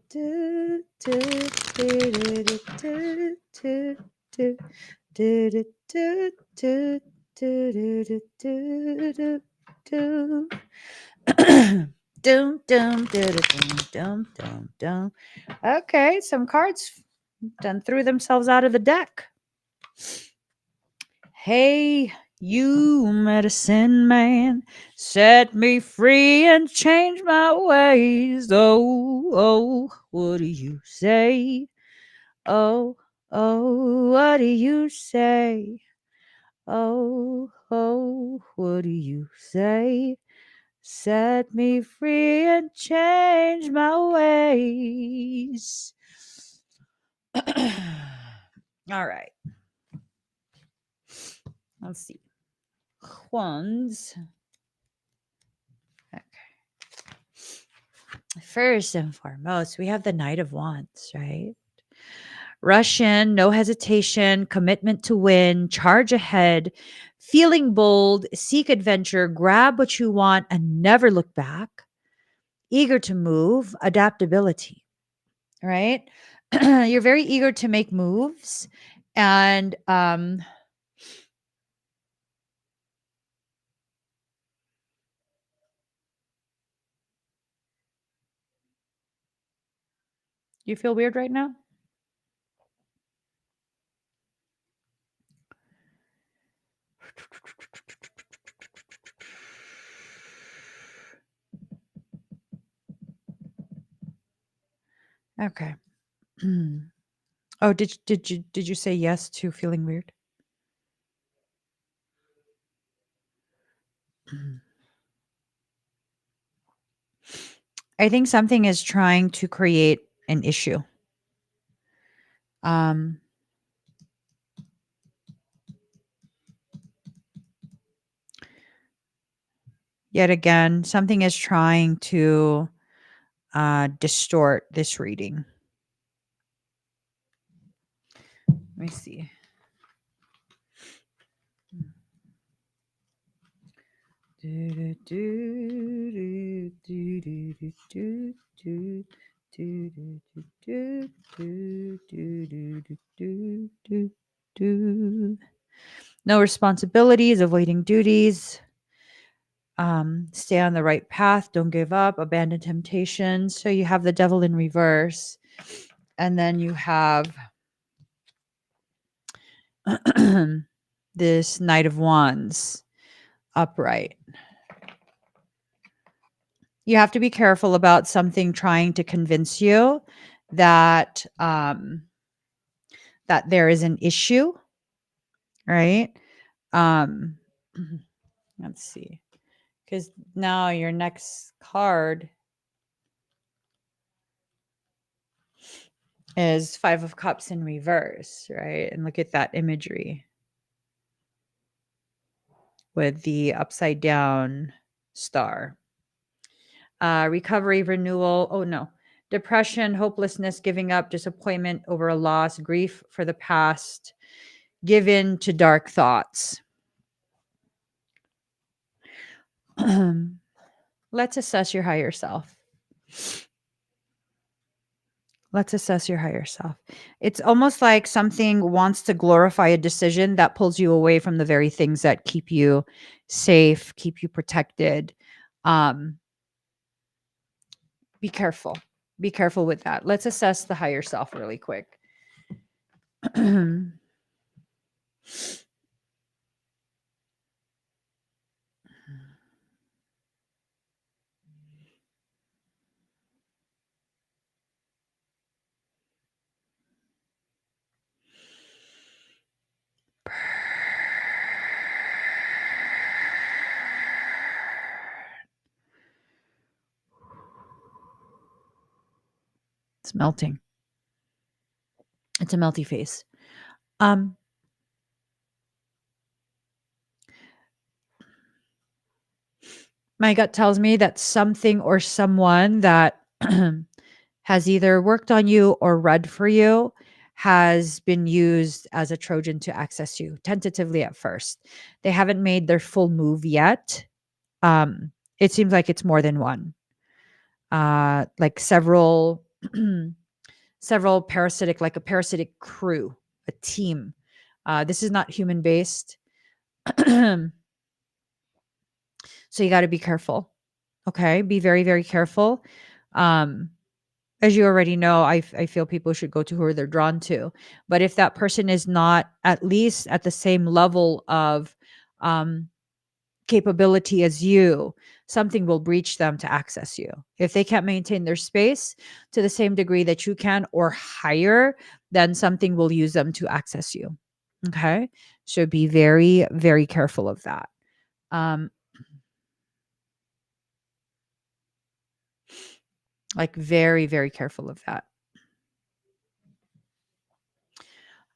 dum, dum, dum, dum. Okay, some cards done threw themselves out of the deck. Hey, you medicine man, set me free and change my ways. Oh, oh, what do you say? Oh, oh, what do you say? Oh, oh, what do you say? Set me free and change my ways. All right. Let's see. Wands. Okay. First and foremost, we have the Knight of Wands, right? Rush in, no hesitation, commitment to win, charge ahead, feeling bold, seek adventure, grab what you want and never look back, eager to move, adaptability, right? You're very eager to make moves and you feel weird right now? Okay. Oh, did you say yes to feeling weird? I think something is trying to create an issue. Um, Yet again, something is trying to distort this reading. Let me see. No responsibilities, avoiding duties. Stay on the right path, don't give up, abandon temptation. So you have the devil in reverse, and then you have this Knight of Wands upright. You have to be careful about something trying to convince you that that there is an issue, right? Um, let's see, because now your next card is Five of Cups in reverse, right? And look at that imagery with the upside down star. Recovery, renewal. Oh, no. Depression, hopelessness, giving up, disappointment over a loss, grief for the past, give in to dark thoughts. Let's assess your higher self. Let's assess your higher self. It's almost like something wants to glorify a decision that pulls you away from the very things that keep you safe, keep you protected. Be careful. Be careful with that. Let's assess the higher self really quick. It's melting. It's a melty face. My gut tells me that something or someone that has either worked on you or read for you has been used as a Trojan to access you tentatively at first. They haven't made their full move yet. It seems like it's more than one. like several several parasitic, like a parasitic crew, a team. This is not human based. So you got to be careful. Okay. Be very, very careful. Um, as you already know, I feel people should go to who they're drawn to. But if that person is not at least at the same level of um, capability as you, something will breach them to access you. If they can't maintain their space to the same degree that you can or higher, then something will use them to access you. Okay. So be very, very careful of that. Um, like very, very careful of that.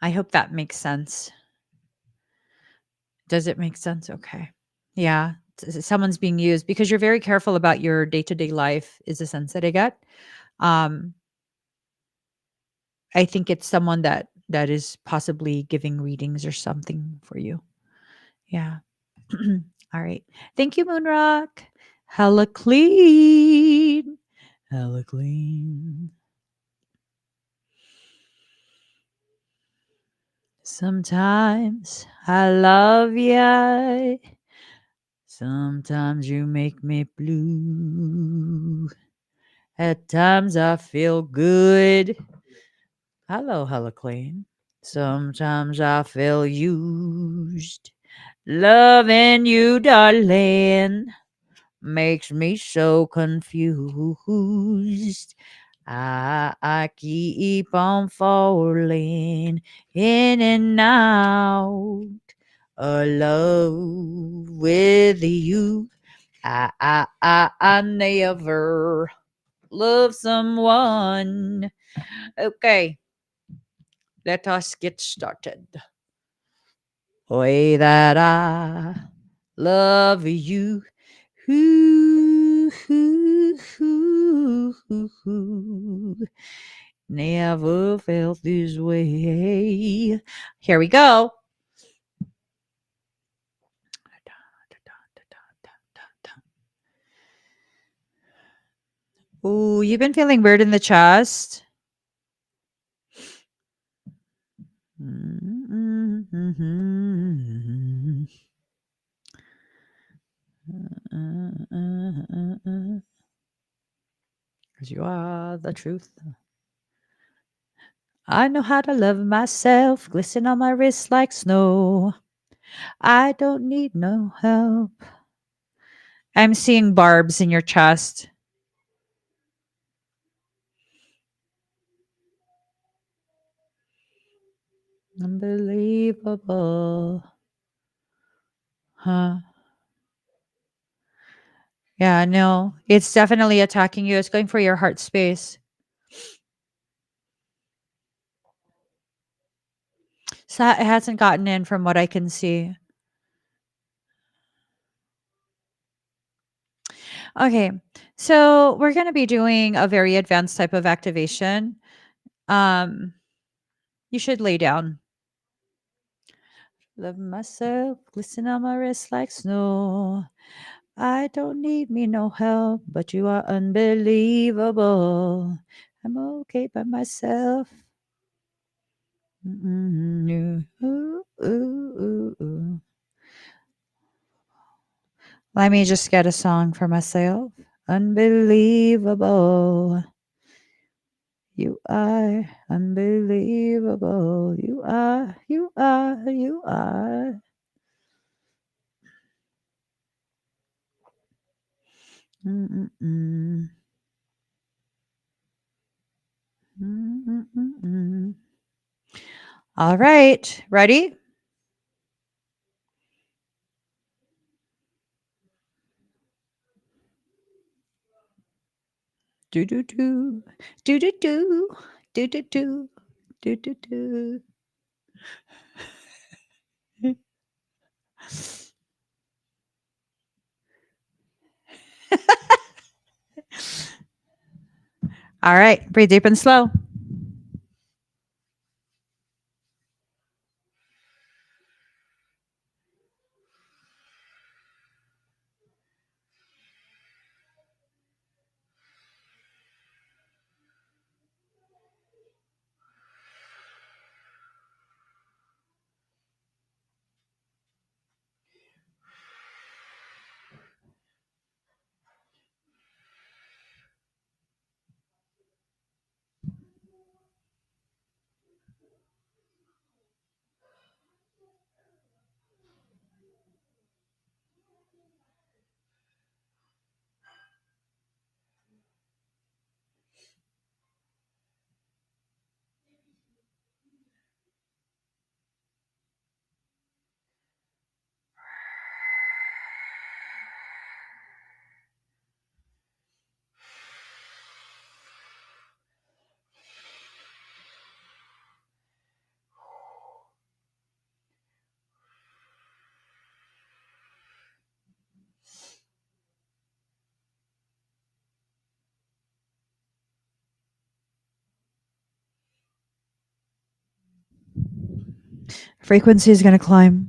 I hope that makes sense. Does it make sense? Okay. Yeah. Someone's being used because you're very careful about your day-to-day life is the sense that I get. Um, I think it's someone that is possibly giving readings or something for you. Yeah. All right. Thank you, Moonrock. Hella clean. Hella clean. Sometimes I love ya. Sometimes you make me blue. At times I feel good. Hello, hella clean. Sometimes I feel used. Loving you, darling, makes me so confused. I keep on falling in and out of love with you. I never love someone. Okay, let us get started. Way that I love you. Ooh, ooh, ooh, ooh, ooh. Never felt this way. Here we go. Ooh, you've been feeling weird in the chest. Mm-hmm. Because you are the truth. I know how to love myself, glisten on my wrist like snow. I don't need no help. I'm seeing barbs in your chest. Unbelievable. Huh. Yeah, no. It's definitely attacking you. It's going for your heart space. So it hasn't gotten in from what I can see. Okay. So we're going to be doing a very advanced type of activation. Um, you should lay down. Love myself, glisten on my wrist like snow. I don't need me no help, but you are unbelievable. I'm okay by myself. Ooh, ooh, ooh, ooh. Let me just get a song for myself. Unbelievable. You are unbelievable. You are, you are, you are. Mm-mm-mm. Mm-mm-mm. All right. Ready? Do do do. Do do do. Do do do. Do do do. All right. Breathe deep and slow. Frequency is going to climb.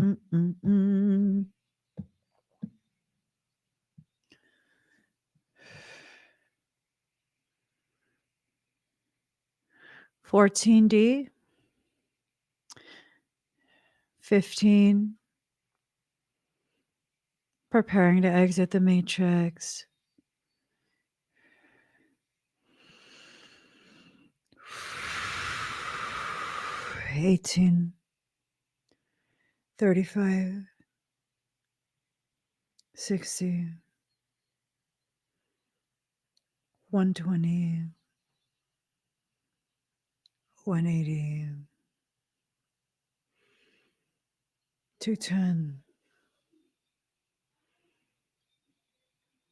Mm-mm-mm. 14D. 15. Preparing to exit the matrix. 18. 35. 60. 120. 180. 210.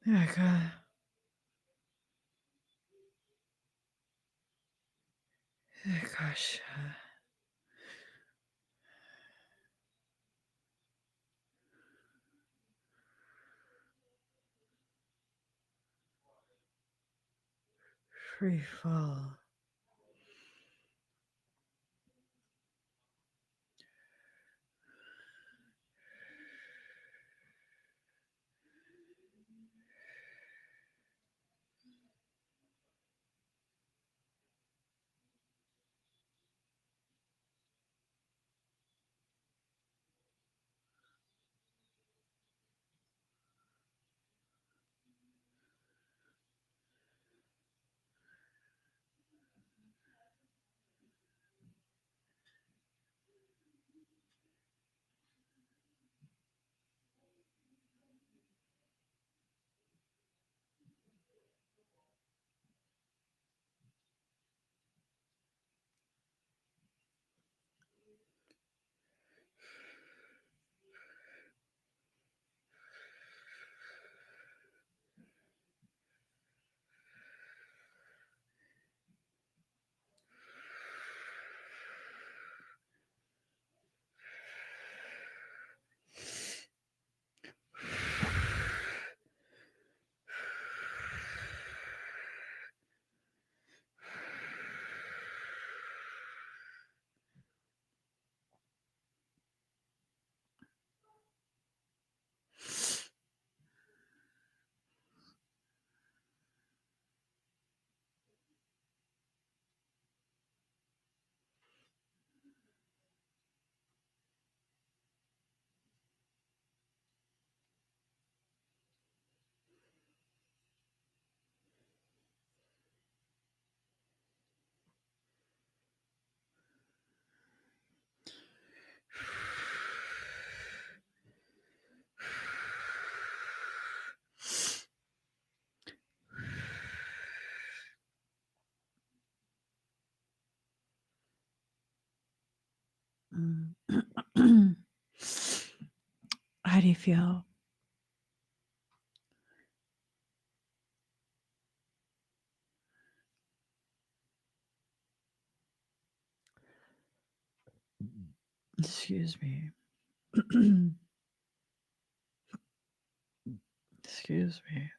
Oh, God. Oh, gosh. Free fall. How do you feel? Excuse me. Excuse me.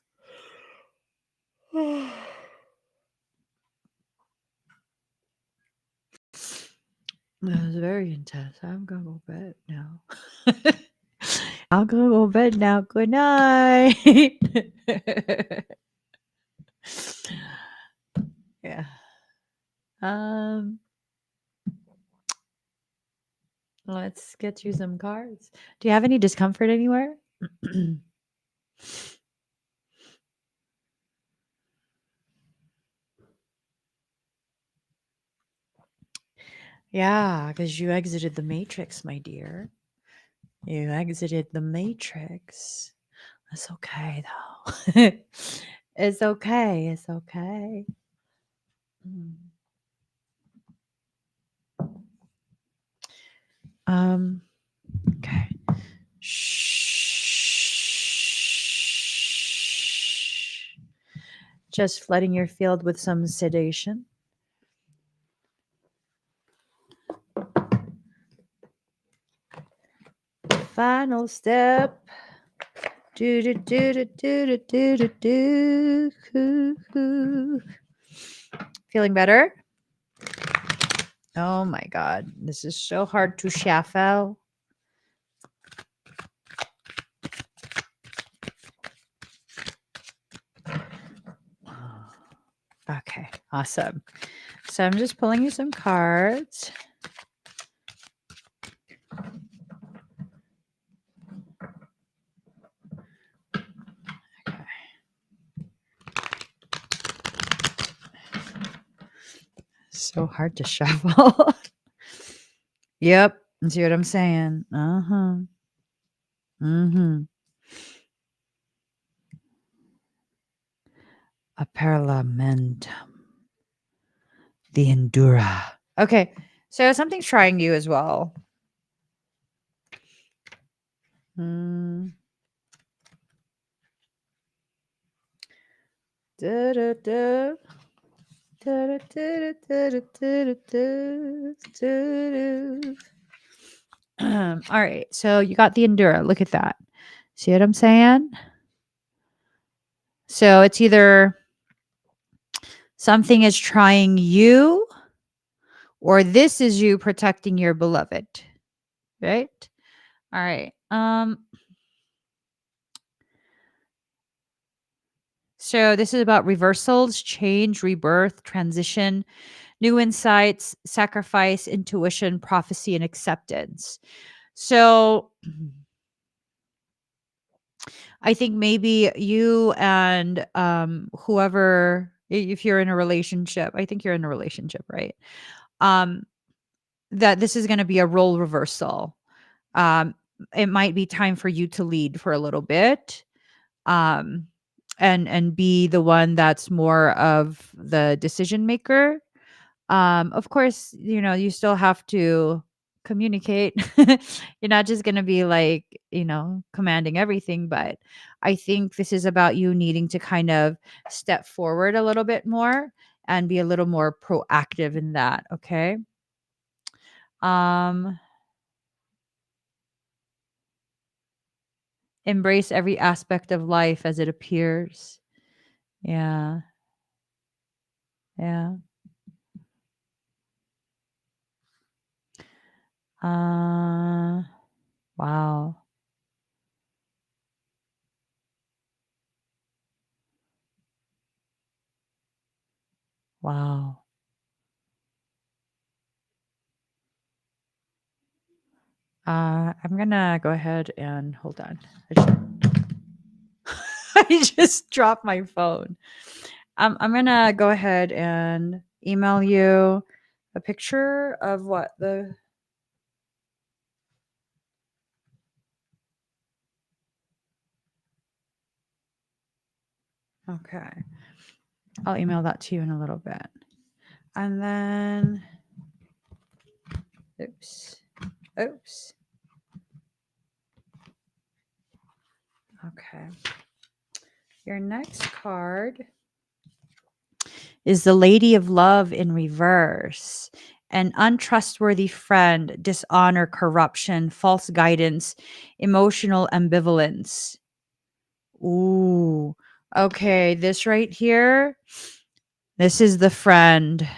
That was very intense. I'm gonna go to bed now. I'm gonna go to bed now. Good night. Yeah. Um, let's get you some cards. Do you have any discomfort anywhere? Yeah, because you exited the matrix, my dear. You exited the matrix. That's okay, though. It's okay. It's okay. Mm. Okay. Shh. Just flooding your field with some sedation. Final step. Do do do do do do do do do. Feeling better? Oh my God. This is so hard to shuffle. Okay, awesome. So I'm just pulling you some cards. Okay. So hard to shuffle. Yep. See what I'm saying? Uh-huh. Mm-hmm. A parallamentum. The Endura. Okay. So something's trying you as well. Mm. Da, da, da. Da, da, da, da, da, da, da, da, da. All right. So you got the Endura. Look at that. See what I'm saying? So it's either something is trying you or this is you protecting your beloved. Right? All right. So this is about reversals, change, rebirth, transition, new insights, sacrifice, intuition, prophecy, and acceptance. So I think maybe you and whoever, if you're in a relationship, I think you're in a relationship, right? Um, that this is going to be a role reversal. Um, it might be time for you to lead for a little bit. Um, and be the one that's more of the decision maker. Of course, you still have to communicate. You're not just going to be like, commanding everything, but I think this is about you needing to kind of step forward a little bit more and be a little more proactive in that, okay? Um Embrace every aspect of life as it appears. Yeah. Yeah. Uh wow. Wow. I'm gonna go ahead and hold on. I just, I just dropped my phone. I'm gonna go ahead and email you a picture of what the. Okay, I'll email that to you in a little bit, and then, oops. Okay, your next card is the Lady of Love in reverse. An untrustworthy friend, dishonor, corruption, false guidance, emotional ambivalence. Ooh. Okay, this right here, this is the friend.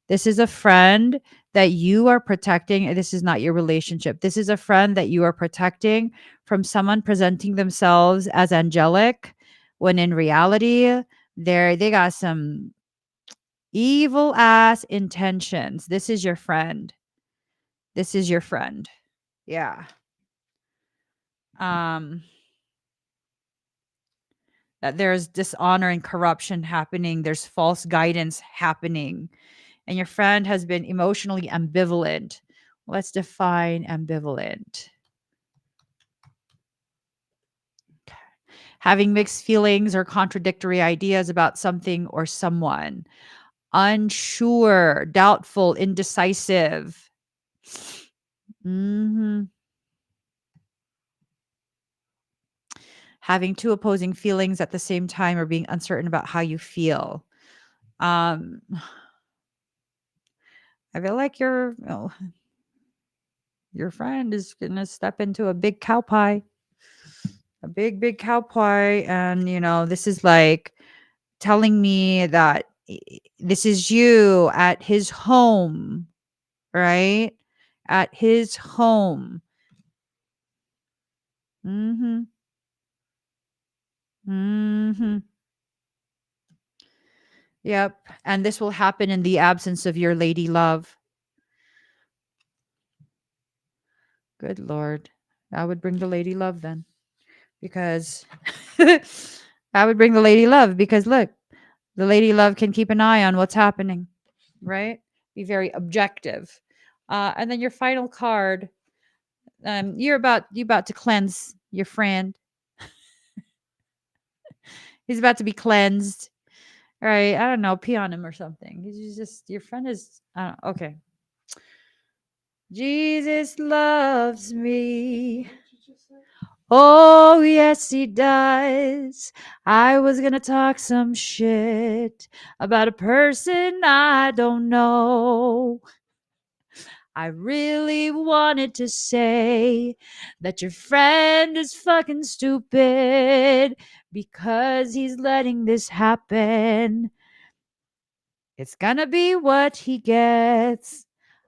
This is a friend that you are protecting. This is not your relationship. This is a friend that you are protecting from someone presenting themselves as angelic when in reality, they got some evil ass intentions. This is your friend. This is your friend. Yeah. Um that there's dishonor and corruption happening. There's false guidance happening. And your friend has been emotionally ambivalent. Let's define ambivalent. Having mixed feelings or contradictory ideas about something or someone. Unsure, doubtful, indecisive. Mhm. Having two opposing feelings at the same time or being uncertain about how you feel. Um, I feel like your friend is gonna step into a big cow pie, a big cow pie, and this is like telling me that This is you at his home, right? At his home. Mhm. Mhm. Yep. And this will happen in the absence of your lady love. Good lord. I would bring the lady love then, because I would bring the lady love because look, the lady love can keep an eye on what's happening, right? Be very objective. And then your final card, you about to cleanse your friend. He's about to be cleansed. Right? I don't know, pee on him or something. He's just your friend is I don't okay. Jesus loves me. What did you just say? Oh, yes, he does. I was going to talk some shit about a person I don't know. I really wanted to say that your friend is fucking stupid because he's letting this happen. It's gonna be what he gets.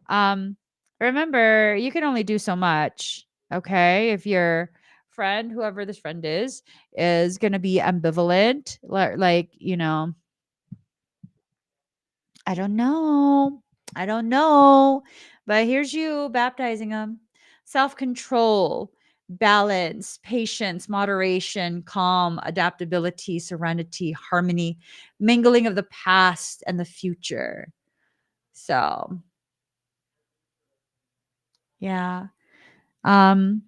Um, Remember, you can only do so much. Okay. If your friend, whoever this friend is gonna be ambivalent, like, I don't know. I don't know. But here's you baptizing them. Self control, balance, patience, moderation, calm, adaptability, serenity, harmony, mingling of the past and the future. So, yeah. Um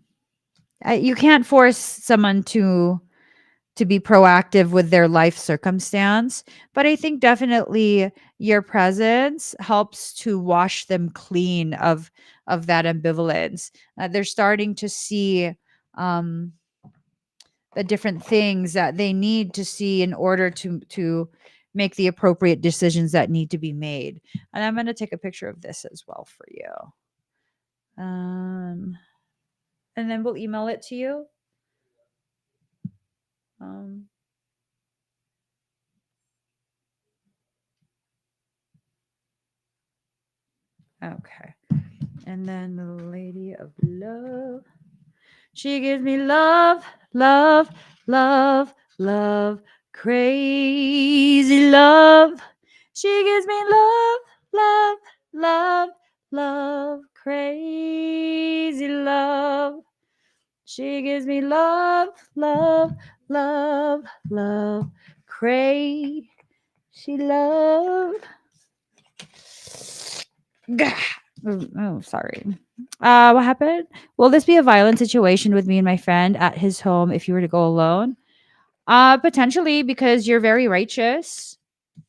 you can't force someone to be proactive with their life circumstance, but I think definitely your presence helps to wash them clean of that ambivalence. They're starting to see um the different things that they need to see in order to make the appropriate decisions that need to be made. And I'm going to take a picture of this as well for you. Um and then we'll email it to you. Um, okay. And then the Lady of Love. She gives me love, love, love, love, crazy love. She gives me love, love, love, love, crazy love. She gives me love, love, love, love, crazy love. Gah. Oh, sorry. What happened? Will this be a violent situation with me and my friend at his home if you were to go alone? Potentially, because you're very righteous.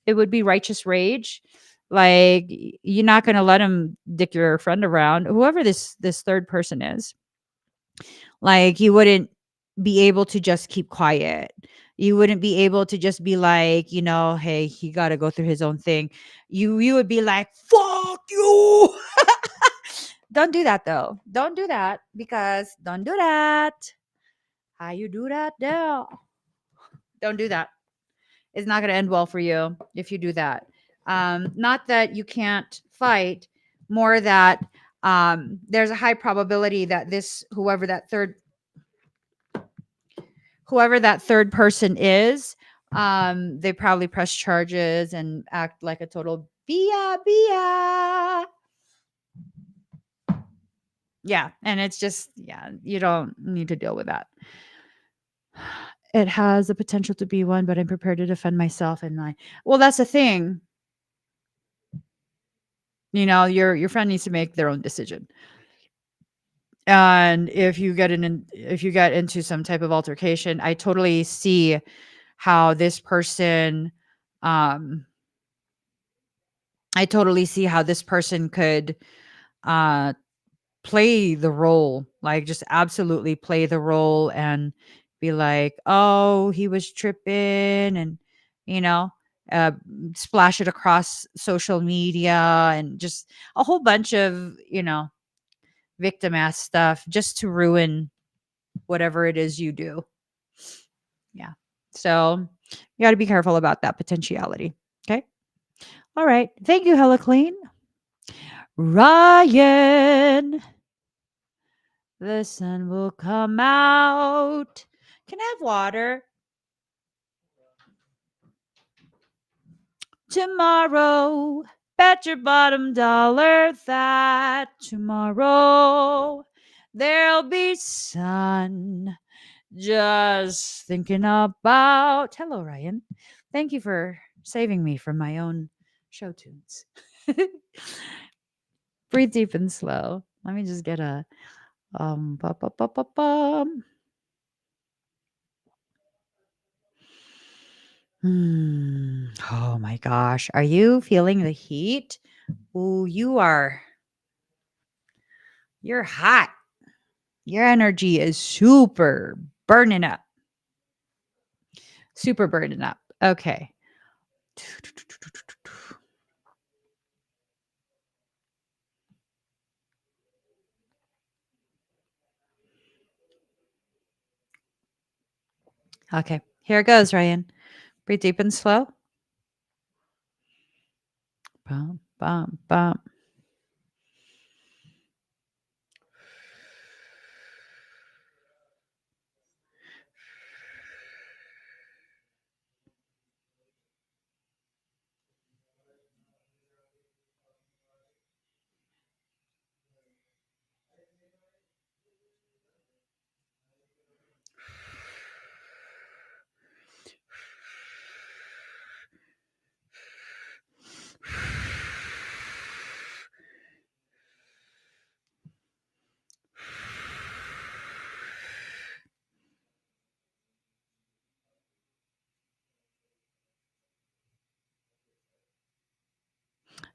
It would be righteous rage. Like you're not gonna let him dick your friend around, whoever this third person is. Like you wouldn't be able to just keep quiet. You wouldn't be able to just be like, hey, he got to go through his own thing. You would be like, fuck you. Don't do that though. Don't do that because don't do that. How you do that there? Don't do that. It's not going to end well for you if you do that. Not that you can't fight, more that there's a high probability that whoever that third person is, they probably press charges and act like a total bia. Yeah, and it's just you don't need to deal with that. It has the potential to be one, but I'm prepared to defend myself and my. Well, that's the thing. Your friend needs to make their own decision. And if you get into some type of altercation, I totally see how this person um I totally see how this person could uh play the role, like just absolutely play the role and be like, "Oh, he was tripping," and you know, uh splash it across social media and just a whole bunch of, victim ass stuff just to ruin whatever it is you do. Yeah. So, you got to be careful about that potentiality. Okay? All right. Thank you, Hella Clean. Ryan, the sun will come out. Can I have water? Tomorrow, bet your bottom dollar that tomorrow there'll be sun. Just thinking about. Hello, Ryan. Thank you for saving me from my own show tunes. Breathe deep and slow. Let me just get a bum. Oh my gosh. Are you feeling the heat? Ooh, you're hot. Your energy is super burning up. Super burning up. Okay. Okay. Here it goes, Ryan. Breathe deep and slow. Bum, bum, bum.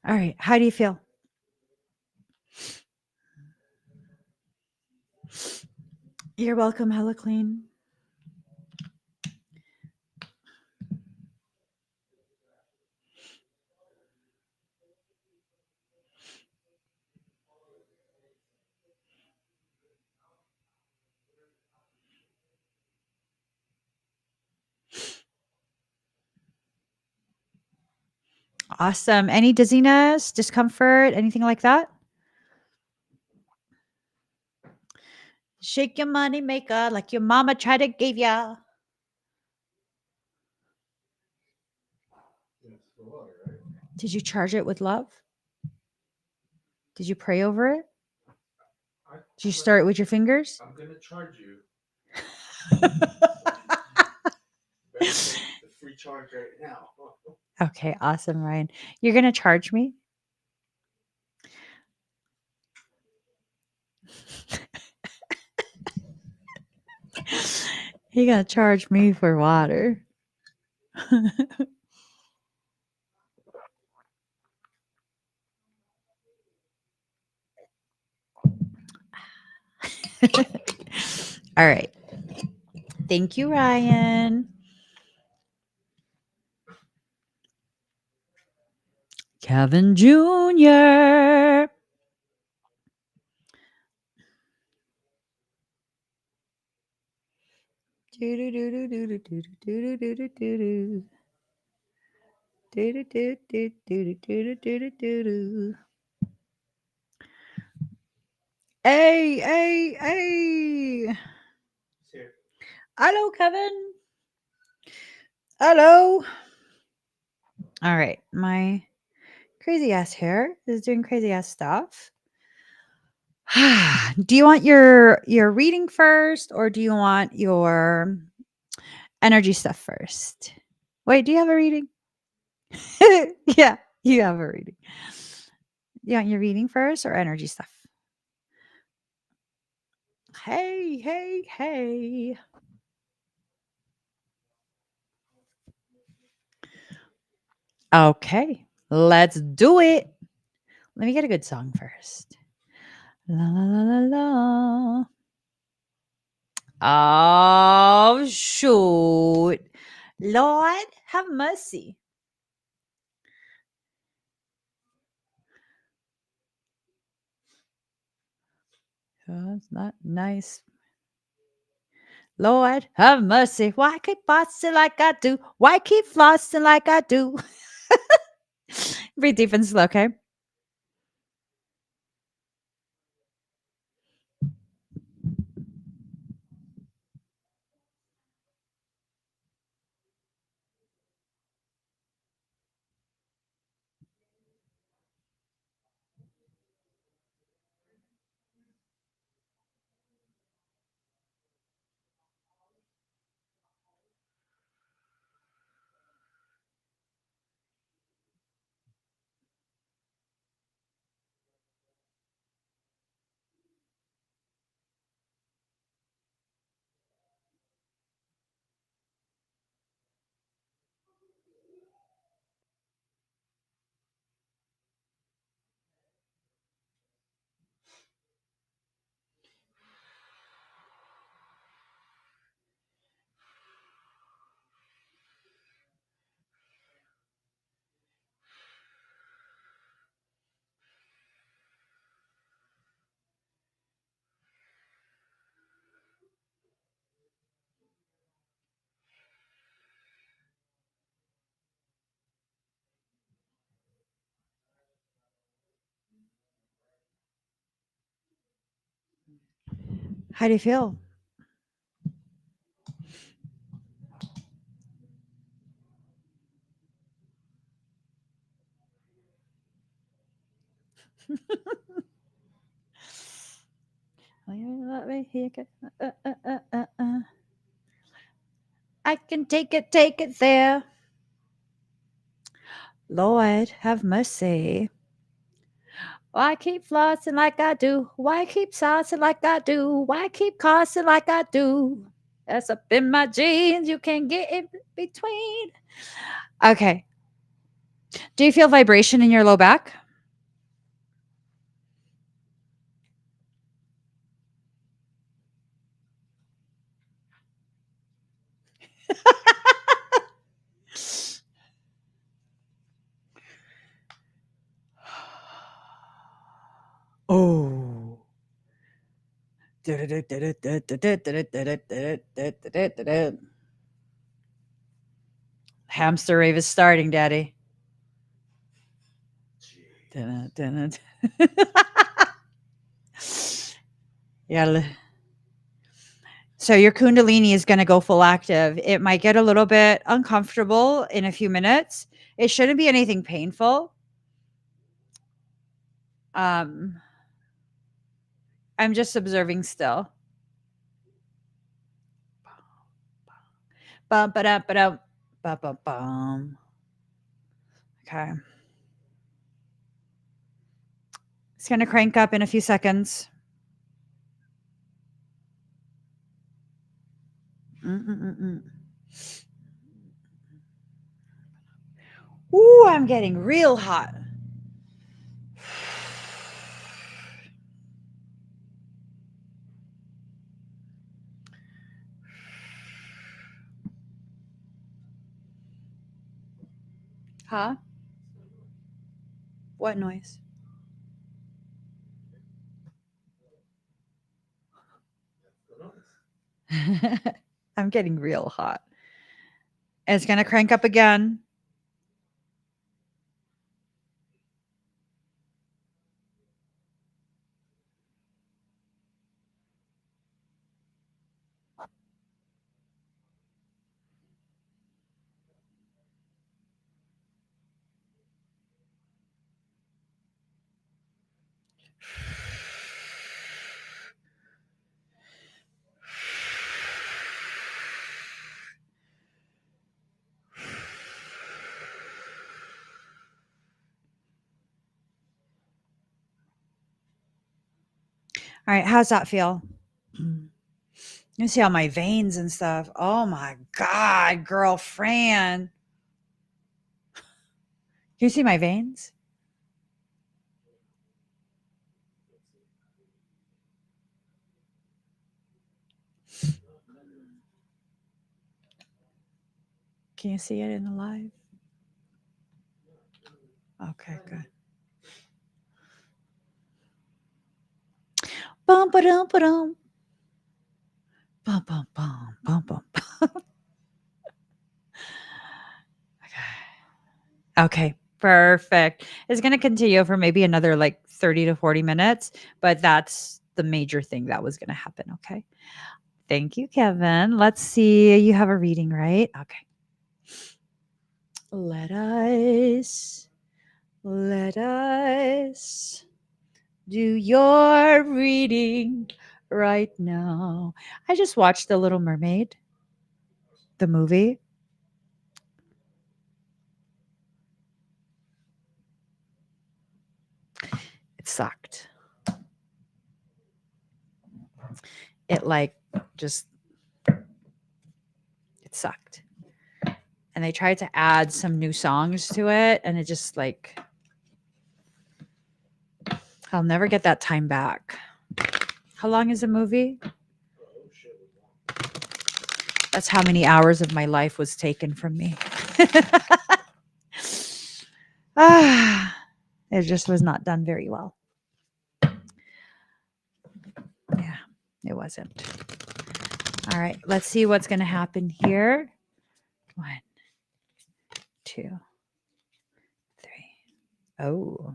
All right. How do you feel? You're welcome, Hella Clean. Awesome. Any dizziness, discomfort, anything like that? Shake your money maker like your mama tried to give ya. Yes, the water, right? Did you charge it with love? Did you pray over it? Did you stir it with your fingers? I'm gonna charge you. Better take the free charge right now. Okay, awesome, Ryan. You're going to charge me? You're going to charge me for water. All right. Thank you, Ryan. Kevin Jr. Hey, hey, hey. Here. Hello, Kevin. Hello. All right. My crazy ass hair is doing crazy ass stuff. Do you want your reading first or do you want your energy stuff first? Wait, do you have a reading? Yeah, you have a reading. You want your reading first or energy stuff? Hey, hey, hey. Okay, let's do it. Let me get a good song first. La la la la la. Oh, shoot. Lord, have mercy. Oh, that's not nice. Lord, have mercy. Why keep bossing like I do? Why keep flossing like I do? Breathe deep and slow, okay? How do you feel? I can take it there. Lord, have mercy. Why keep flossing like I do? Why keep saucing like I do? Why keep cussing like I do? That's up in my jeans. You can't get in between. Okay. Do you feel vibration in your low back? Oh. Hamster rave is starting, Daddy. Jeez. Yeah. So your kundalini is going to go full active. It might get a little bit uncomfortable in a few minutes. It shouldn't be anything painful. Um, I'm just observing still. Bum, ba-dum, ba-dum, bum, bum, bum. Okay. It's going to crank up in a few seconds. Mm-mm-mm-mm. Ooh, I'm getting real hot. Huh? What noise? That's the noise. I'm getting real hot. It's going to crank up again. All right. How's that feel? You see all my veins and stuff. Oh my God, girlfriend. You see my veins? Can you see it in the live? Okay, good. Bum ba dum ba dum. Bum bum bum bum bum. Okay. Okay. Perfect. It's going to continue for maybe another like 30 to 40 minutes, but that's the major thing that was going to happen. Okay. Thank you, Kevin. Let's see. You have a reading, right? Okay. Let us do your reading right now. I just watched The Little Mermaid, the movie. It sucked. It like just, it sucked. And they tried to add some new songs to it, and it just like, I'll never get that time back. How long is the movie? Oh shit, it was long. That's how many hours of my life was taken from me. It just was not done very well. Yeah, it wasn't. All right, let's see what's going to happen here. 1, 2, 3. Oh.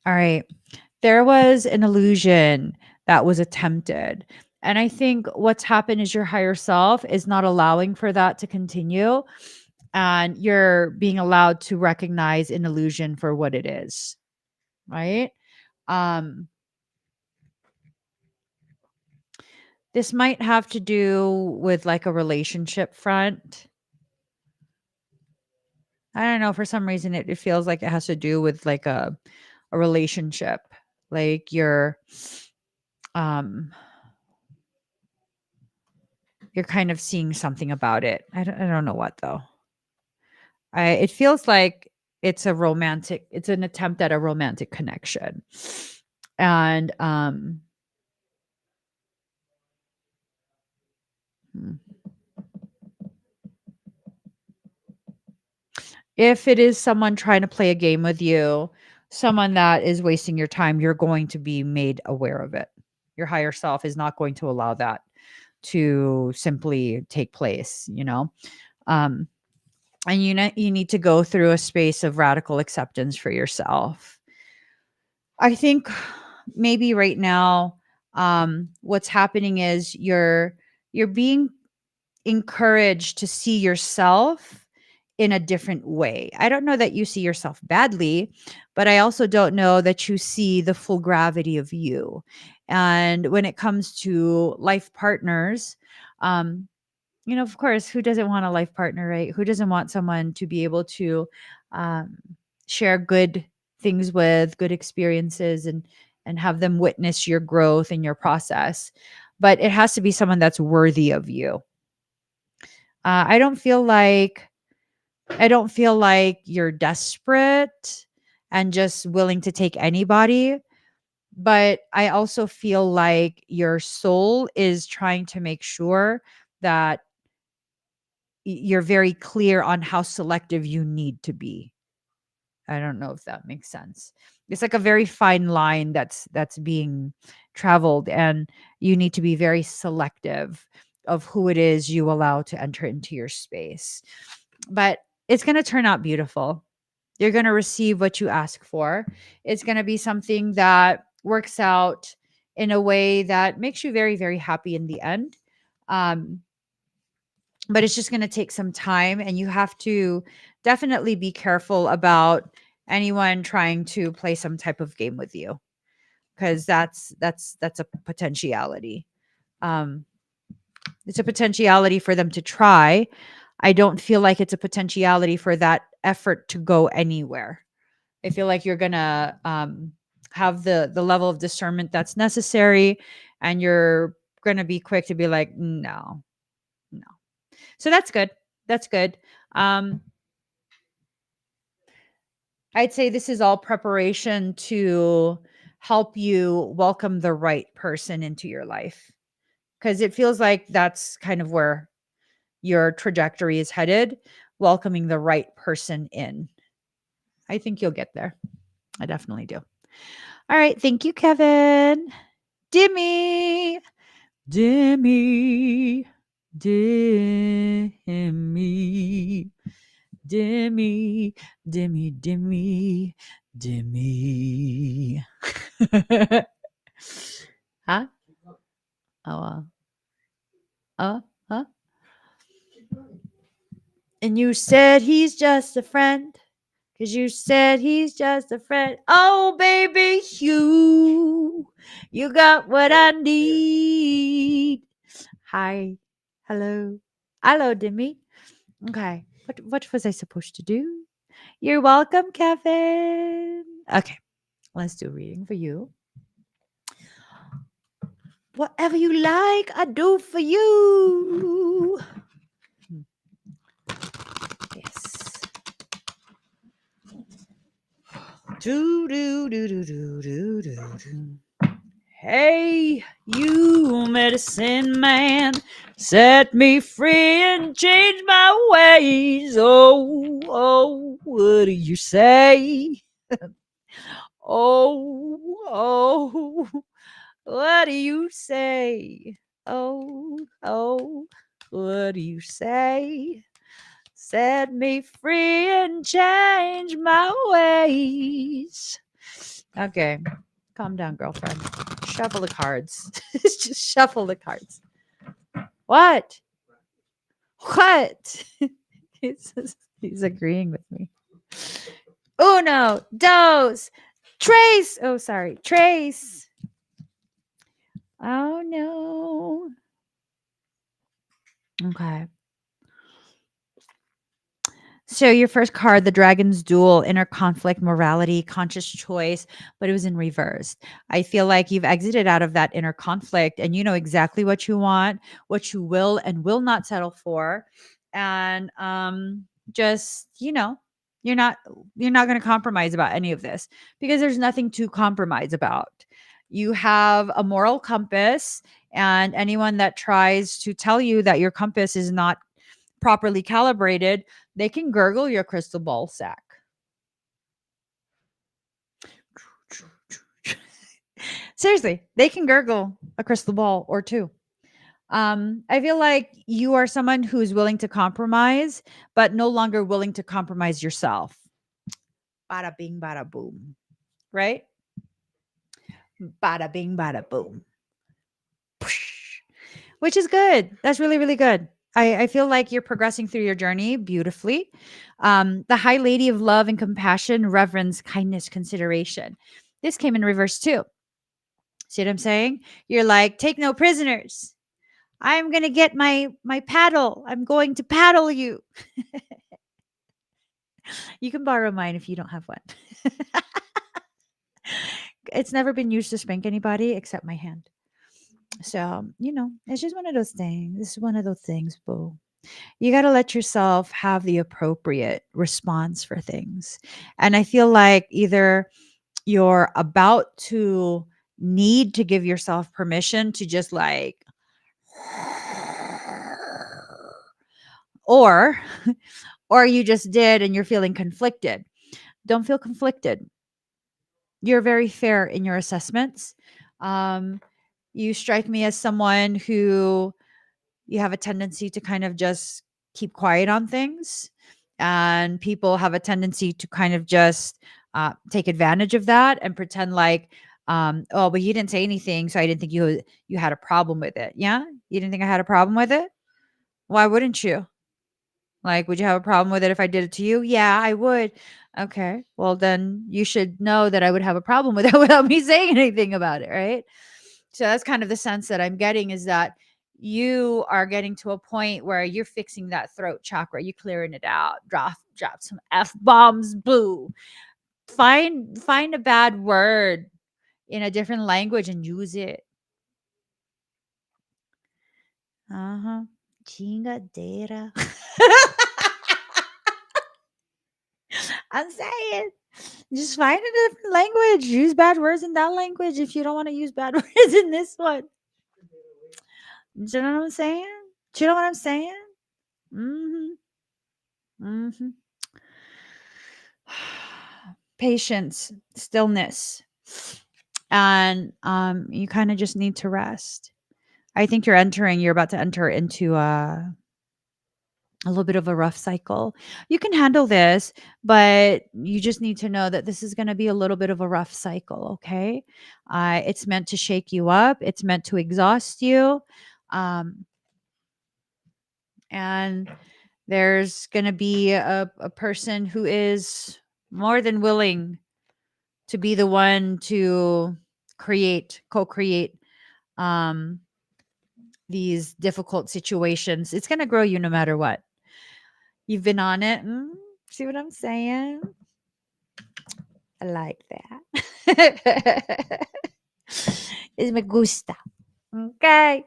All right. There was an illusion that was attempted. And I think what's happened is your higher self is not allowing for that to continue. And you're being allowed to recognize an illusion for what it is. Right? Um, this might have to do with like a relationship front. I don't know. For some reason, it feels like it has to do with like a relationship. Like um, you're kind of seeing something about it. I don't know what though. It feels like it's an attempt at a romantic connection. And hmm. If it is someone trying to play a game with you, someone that is wasting your time, you're going to be made aware of it. Your higher self is not going to allow that to simply take place, you know? Um, and you need to go through a space of radical acceptance for yourself. I think maybe right now, what's happening is you're being encouraged to see yourself in a different way. I don't know that you see yourself badly, but I also don't know that you see the full gravity of you. And when it comes to life partners, um, of course, who doesn't want a life partner, right? Who doesn't want someone to be able to um, share good things with, good experiences, and have them witness your growth and your process? But it has to be someone that's worthy of you. I don't feel like you're desperate and just willing to take anybody, but I also feel like your soul is trying to make sure that you're very clear on how selective you need to be. I don't know if that makes sense. It's like a very fine line that's being traveled, and you need to be very selective of who it is you allow to enter into your space. But it's going to turn out beautiful. You're going to receive what you ask for. It's going to be something that works out in a way that makes you very, very happy in the end. Um, but it's just going to take some time, and you have to definitely be careful about anyone trying to play some type of game with you, because that's a potentiality. um it's a potentiality for them to try. I don't feel like it's a potentiality for that effort to go anywhere. I feel like you're gonna have the level of discernment that's necessary, and you're gonna be quick to be like, no, no. So that's good. That's good. Um, I'd say this is all preparation to help you welcome the right person into your life, because it feels like that's kind of where your trajectory is headed, welcoming the right person in. I think you'll get there. I definitely do. All right. Thank you, Kevin. Dimmy. Dimmy. Dimmy. Dimmy, dimmy, dimmy, dimmy. Huh? Oh, huh? And you said he's just a friend. 'Cause you said he's just a friend. Oh, baby, you got what I need. Hi. Hello. Hello, Dimmy. Okay. What was I supposed to do? You're welcome, Kevin. Okay. Let's do a reading for you. Whatever you like, I do for you. Yes. Do do do do do do do do. Hey, you medicine man, set me free and change my ways. Oh, oh, what do you say? Oh, oh, what do you say? Oh, oh, what do you say? Set me free and change my ways. Okay, calm down, girlfriend. Shuffle the cards. Just shuffle the cards. What? What? He's agreeing with me. Uno, dos, trace. Oh, sorry. Trace. Oh, no. Okay. So your first card, the Dragon's Duel, inner conflict, morality, conscious choice, but it was in reverse. I feel like you've exited out of that inner conflict and you know exactly what you want, what you will and will not settle for. And just, you're not you're not going to compromise about any of this because there's nothing to compromise about. You have a moral compass, and anyone that tries to tell you that your compass is not properly calibrated, they can gurgle your crystal ball sack. Seriously, they can gurgle a crystal ball or two. I feel like you are someone who's willing to compromise, but no longer willing to compromise yourself. Bada bing, bada boom. Right? Bada bing, bada boom. Which is good. That's really, really good. I feel like you're progressing through your journey beautifully. The High Lady of Love and Compassion, Reverence, Kindness, Consideration. This came in reverse too. See what I'm saying? You're like, take no prisoners. I'm gonna get my paddle. I'm going to paddle you. You can borrow mine if you don't have one. It's never been used to spank anybody except my hand. So, it's just one of those things. This is one of those things, boo. You got to let yourself have the appropriate response for things. And I feel like either you're about to need to give yourself permission to just like, or, or you just did and you're feeling conflicted. Don't feel conflicted. You're very fair in your assessments. Um, you strike me as someone who you have a tendency to kind of just keep quiet on things, and people have a tendency to kind of just take advantage of that and pretend like, oh, but you didn't say anything, so I didn't think you had a problem with it. Yeah, you didn't think I had a problem with it. Why wouldn't you? Like, would you have a problem with it if I did it to you? Yeah, I would. Okay, well then you should know that I would have a problem with it without me saying anything about it, right? So that's kind of the sense that I'm getting, is that you are getting to a point where you're fixing that throat chakra, you clearing it out, drop some F bombs, boo. Find a bad word in a different language and use it. Uh-huh. Chingadera. I'm saying, just find a different language. Use bad words in that language if you don't want to use bad words in this one. Do you know what I'm saying? Do you know what I'm saying? Mm-hmm. Mm-hmm. Patience, stillness, and you kind of just need to rest. I think you're about to enter into a little bit of a rough cycle. You can handle this, but you just need to know that this is going to be a little bit of a rough cycle, okay? It's meant to shake you up, it's meant to exhaust you. Um, and there's going to be a person who is more than willing to be the one to co-create um, these difficult situations. It's going to grow you no matter what. You've been on it. See what I'm saying? I like that. It's me gusta. Okay.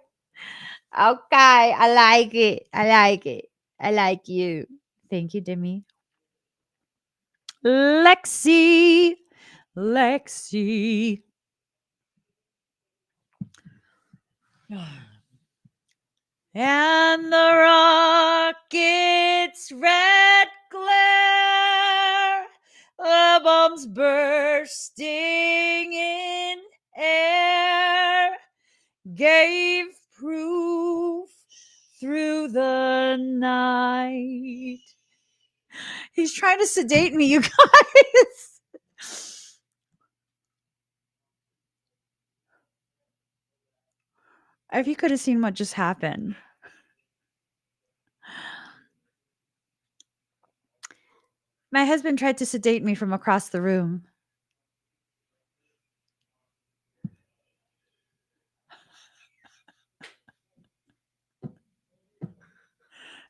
Okay. I like it. I like it. I like you. Thank you, Demi. Lexi. Lexi. And the rocket's red glare, the bombs bursting in air, gave proof through the night. He's trying to sedate me, you guys. If you could have seen what just happened. My husband tried to sedate me from across the room.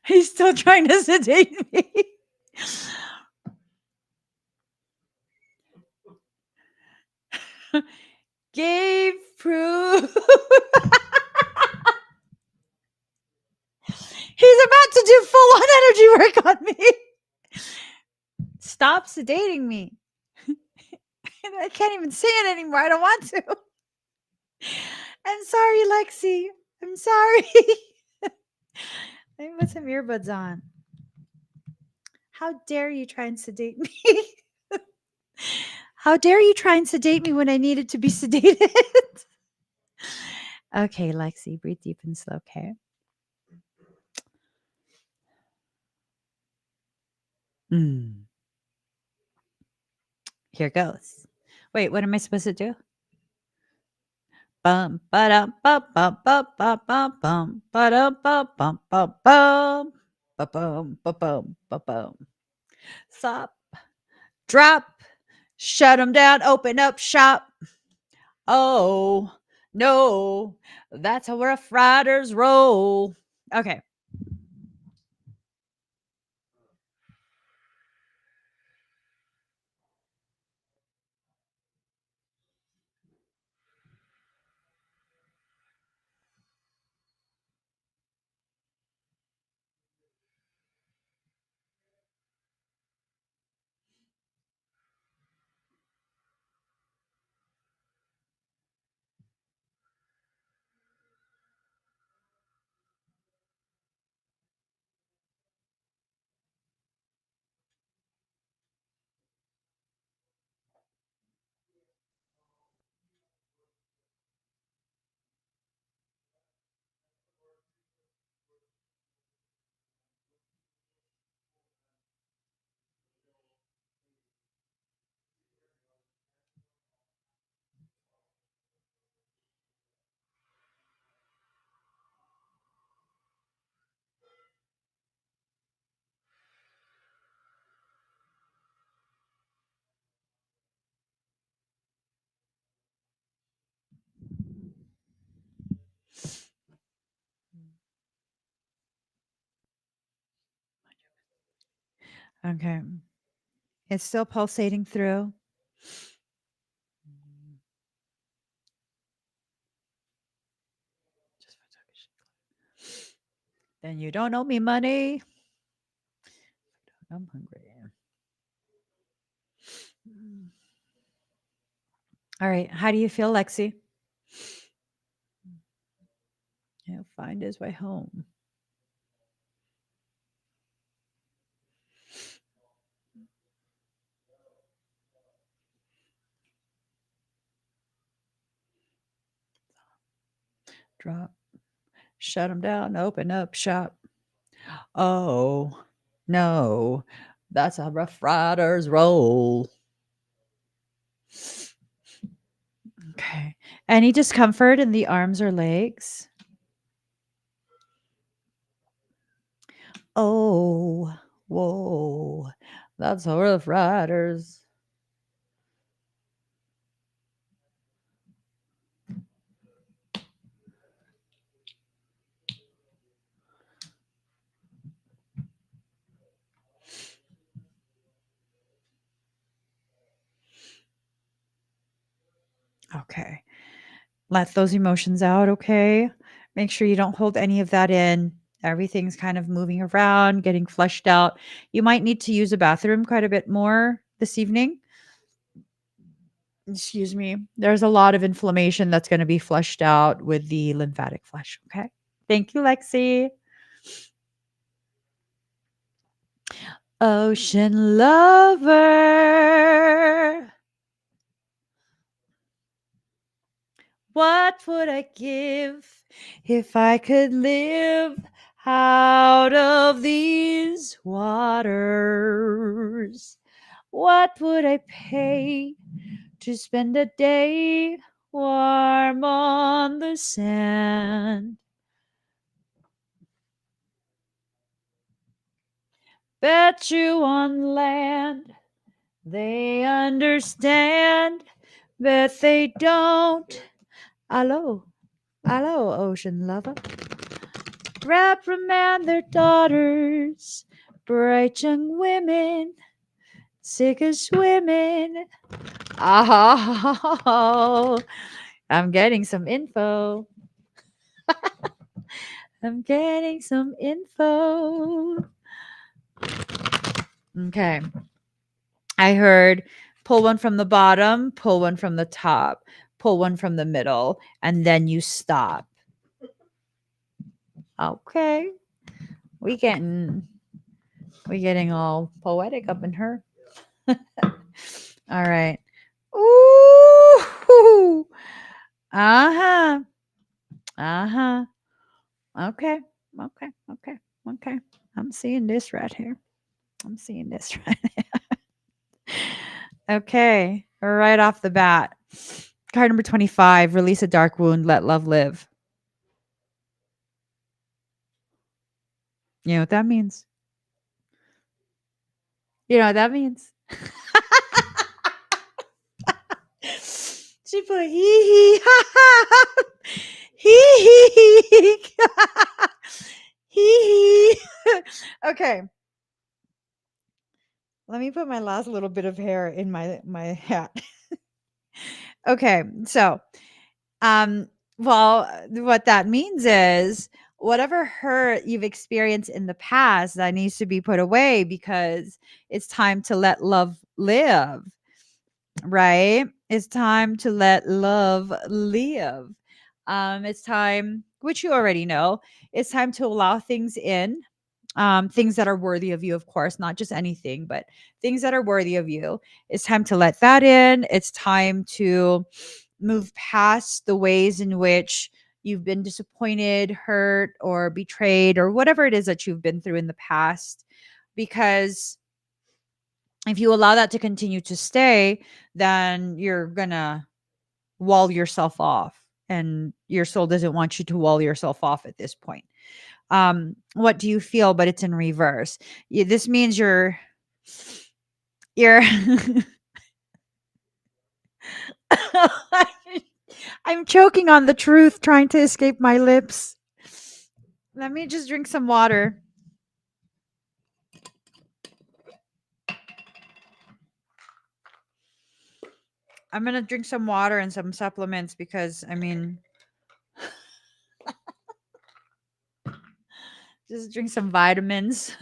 He's still trying to sedate me. Gave proof. He's about to do full on energy work on me. Stop sedating me. I can't even say it anymore. I don't want to. I'm sorry, Lexi. I'm sorry. Let me put some earbuds on. How dare you try and sedate me? How dare you try and sedate me when I needed to be sedated? Okay, Lexi, breathe deep and slow, okay? Here goes. Wait, what am I supposed to do? Bum ba dum bum bum bum bum bum bum ba dum bum bum bum bum ba bum ba bum ba bum. Stop, drop, shut them down, open up shop. Oh no, that's how Rough Riders roll. Okay. Okay. It's still pulsating through. Then you don't owe me money. I'm hungry. All right. How do you feel, Lexi? He'll find his way home. Drop, shut him down, open up shop. Oh, no. That's a Rough Riders roll. Okay. Any discomfort in the arms or legs? Oh, whoa. That's a Rough Riders. Okay. Let those emotions out, okay? Make sure you don't hold any of that in. Everything's kind of moving around, getting flushed out. You might need to use a bathroom quite a bit more this evening. Excuse me. There's a lot of inflammation that's going to be flushed out with the lymphatic flush, okay? Thank you, Lexi. Ocean lover. What would I give if I could live out of these waters? What would I pay to spend a day warm on the sand? Bet you on land they understand, bet they don't. Hello, hello, ocean lover. Reprimand their daughters, bright young women, sick of swimming. Oh, I'm getting some info. I'm getting some info. Okay. I heard pull one from the bottom, pull one from the top, pull one from the middle, and then you stop. Okay. We getting all poetic up in her. All right. Ooh. Uh-huh. Uh-huh. Okay. Okay. Okay. Okay. I'm seeing this right here. I'm seeing this right here. Okay. Right off the bat. Card number 25, release a dark wound, let love live. You know what that means? You know what that means? She put hee hee ha ha hee hee hee hee. Okay. Let me put my last little bit of hair in my hat. Okay. So, um well, what that means is whatever hurt you've experienced in the past that needs to be put away because it's time to let love live. Right? It's time to let love live. It's time, which you already know, it's time to allow things in, things that are worthy of you, of course, not just anything, but things that are worthy of you. It's time to let that in. It's time to move past the ways in which you've been disappointed, hurt, or betrayed, or whatever it is that you've been through in the past. Because if you allow that to continue to stay, then you're gonna wall yourself off. And your soul doesn't want you to wall yourself off at this point. What do you feel? But it's in reverse. This means you're I'm choking on the truth, trying to escape my lips. Let me just drink some water. I'm gonna drink some water and some supplements because I mean, just drink some vitamins.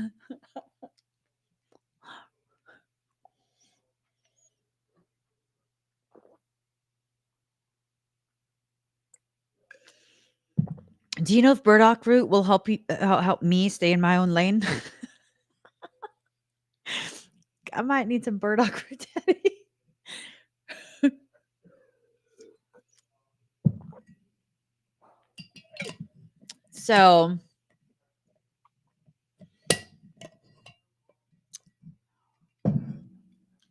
Do you know if burdock root will help you help me stay in my own lane? I might need some burdock root, Daddy. So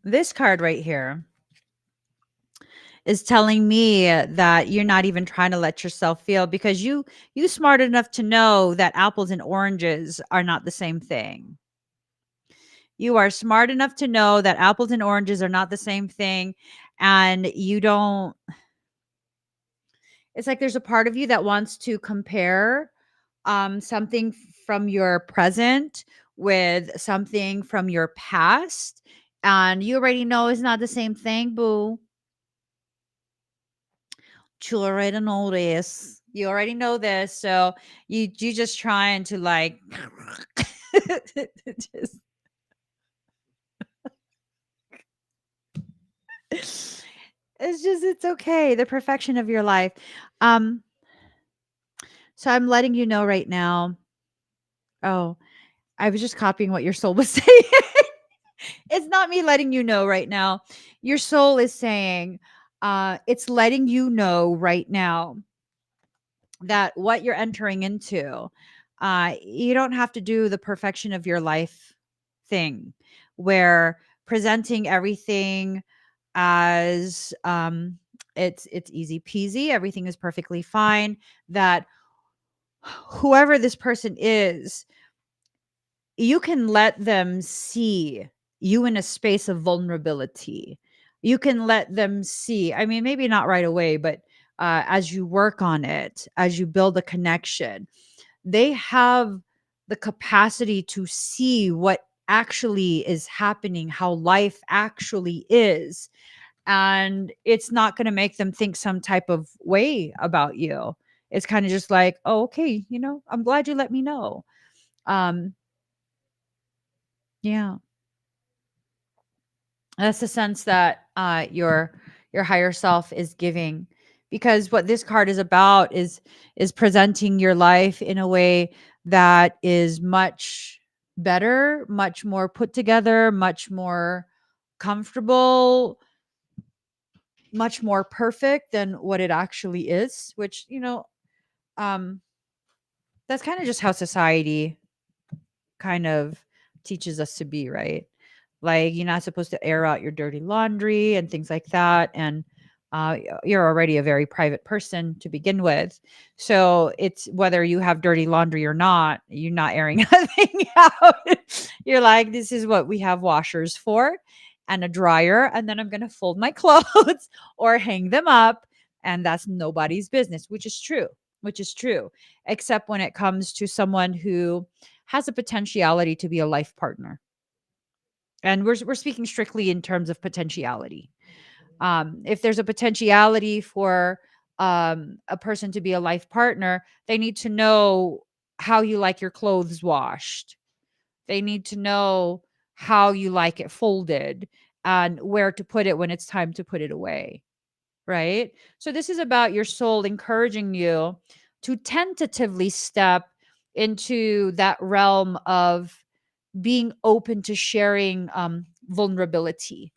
This card right here is telling me that you're not even trying to let yourself feel, because you smart enough to know that apples and oranges are not the same thing. You are smart enough to know that apples and oranges are not the same thing, and you don't, it's like there's a part of you that wants to compare something from your present with something from your past, and you already know it's not the same thing, boo. You already know this. You already know this. So you just trying to like just it's okay. The perfection of your life. Um, so I'm letting you know right now. Oh, I was just copying what your soul was saying. It's not me letting you know right now. Your soul is saying, it's letting you know right now that what you're entering into, you don't have to do the perfection of your life thing where presenting everything as it's easy peasy, everything is perfectly fine, that whoever this person is, you can let them see you in a space of vulnerability. You can let them see, I mean, maybe not right away, but as you work on it, as you build a connection, they have the capacity to see what actually is happening, how life actually is. And it's not going to make them think some type of way about you. It's kind of just like, oh, okay, I'm glad you let me know. Um, yeah. That's the sense that your higher self is giving, because what this card is about is presenting your life in a way that is much better, much more put together, much more comfortable, much more perfect than what it actually is, which um that's kind of just how society kind of teaches us to be, right? Like, you're not supposed to air out your dirty laundry and things like that. And you're already a very private person to begin with. So it's whether you have dirty laundry or not, you're not airing nothing out. You're like, this is what we have washers for and a dryer. And then I'm going to fold my clothes or hang them up. And that's nobody's business, which is true, except when it comes to someone who has a potentiality to be a life partner. And we're speaking strictly in terms of potentiality. If there's a potentiality for a person to be a life partner, they need to know how you like your clothes washed. They need to know how you like it folded and where to put it when it's time to put it away. Right? So this is about your soul encouraging you to tentatively step into that realm of being open to sharing vulnerability.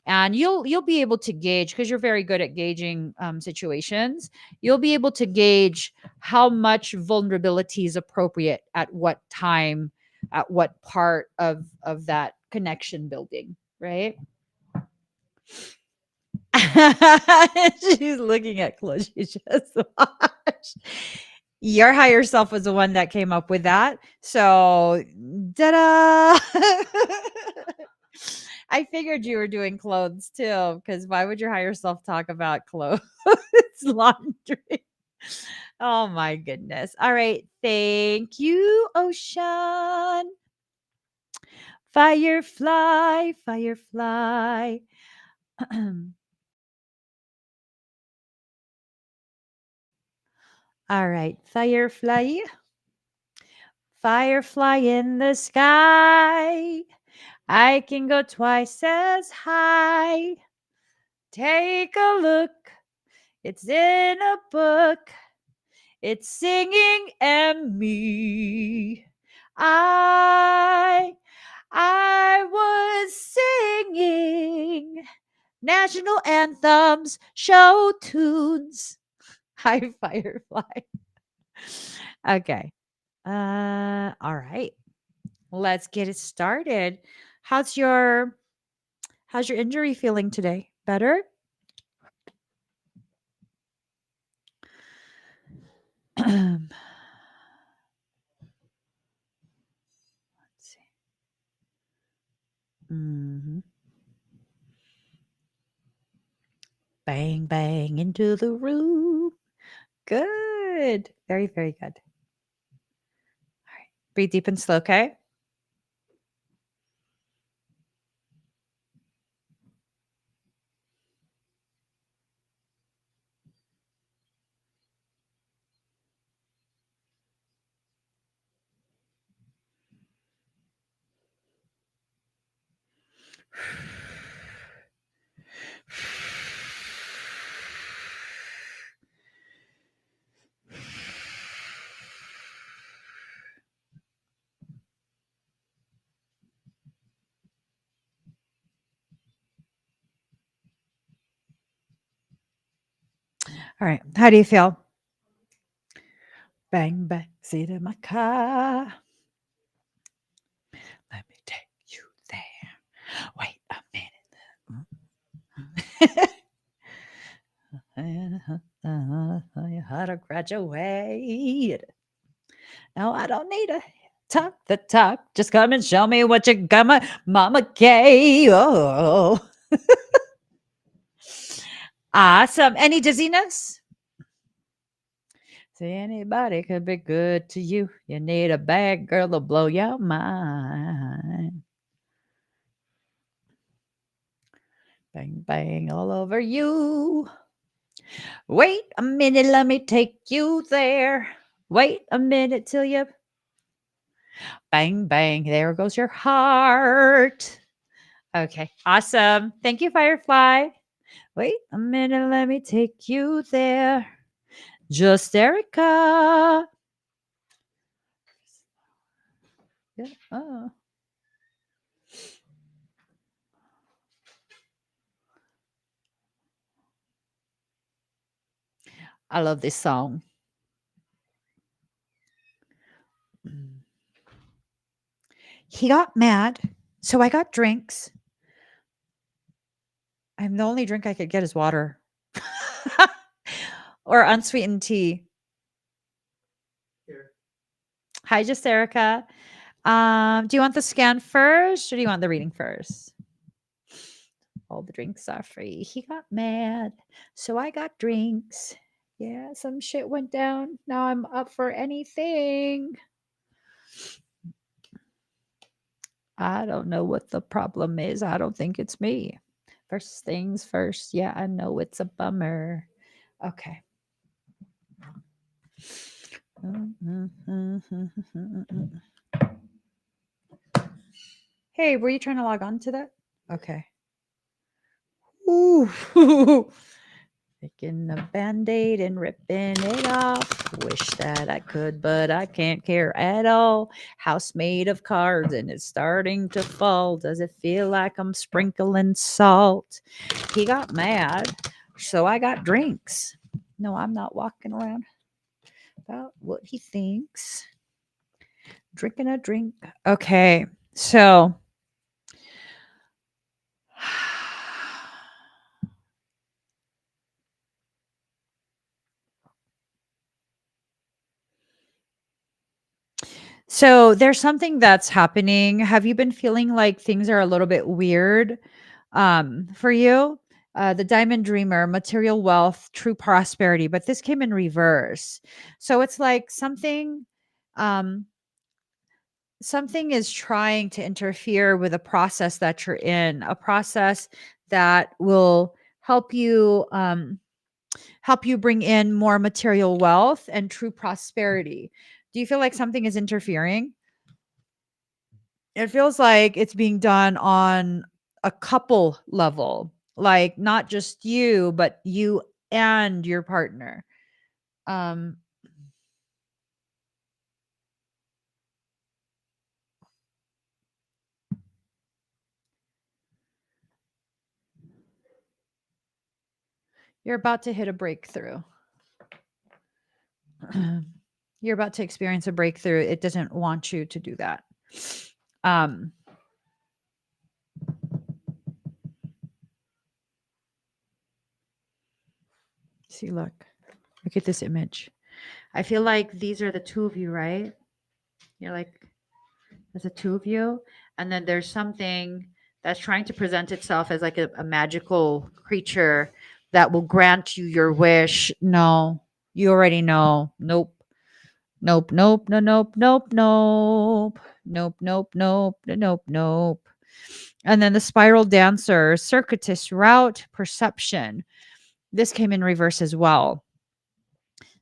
And you'll be able to gauge, because you're very good at gauging situations. You'll be able to gauge how much vulnerability is appropriate at what time, at what part of that connection building, right? She's looking at clothes she just washed. Your higher self was the one that came up with that. So, ta-da! I figured you were doing clothes too, because why would your higher self talk about clothes? Laundry. Oh my goodness. All right. Thank you, Ocean. Firefly, firefly. All right, firefly. Firefly in the sky. I can go twice as high. Take a look. It's in a book. It's singing and me. I I was singing national anthems, show tunes. Hi, Firefly. Okay. All right. Let's get it started. How's your How's your injury feeling today? Better? Let's see. Mhm. Bang, bang into the room. Good. Very, very good. All right. Breathe deep and slow, okay? All right. How do you feel? Bang, bang, seat in my car. Let me take you there. Wait a minute. How to graduate. No, I don't need to talk the talk. Just come and show me what you got, my mama gay. Oh, awesome. Any dizziness? See, anybody could be good to you. You need a bad girl to blow your mind. Bang, bang all over you. Wait a minute, let me take you there. Wait a minute till you bang, bang. There goes your heart. Okay, awesome. Thank you, Firefly. Wait a minute, let me take you there. Just Erica. Yeah. Oh. I love this song. He got mad, so I got drinks. I'm the only drink I could get is water or unsweetened tea. Here. Hi, just Erica. Do you want the scan first or do you want the reading first? All the drinks are free. He got mad, so I got drinks. Yeah, some shit went down. Now I'm up for anything. I don't know what the problem is. I don't think it's me. First things first. Yeah, I know it's a bummer. Okay. Hey, were you trying to log on to that? Okay. Ooh. Taking a band-aid and ripping it off. Wish that I could, but I can't care at all. House made of cards and it's starting to fall. Does it feel like I'm sprinkling salt? He got mad, so I got drinks. No, I'm not walking around about what he thinks. Drinking a drink. Okay, so so there's something that's happening. Have you been feeling like things are a little bit weird for you? The diamond dreamer, material wealth, true prosperity, but this came in reverse. So it's like um, something is trying to interfere with a process that you're in, a process that will help you bring in more material wealth and true prosperity. Do you feel like something is interfering? It feels like it's being done on a couple level, like not just you, but you and your partner. Um, you're about to hit a breakthrough. You're about to experience a breakthrough. It doesn't want you to do that. Um, See, look at this image. I feel like these are the two of you, right? You're like, there's the two of you. And then there's something that's trying to present itself as like a magical creature that will grant you your wish. No, you already know. Nope. Nope, nope, no, nope, nope, nope. Nope, nope, nope, nope, nope. And then the spiral dancer, circuitous route, perception. This came in reverse as well.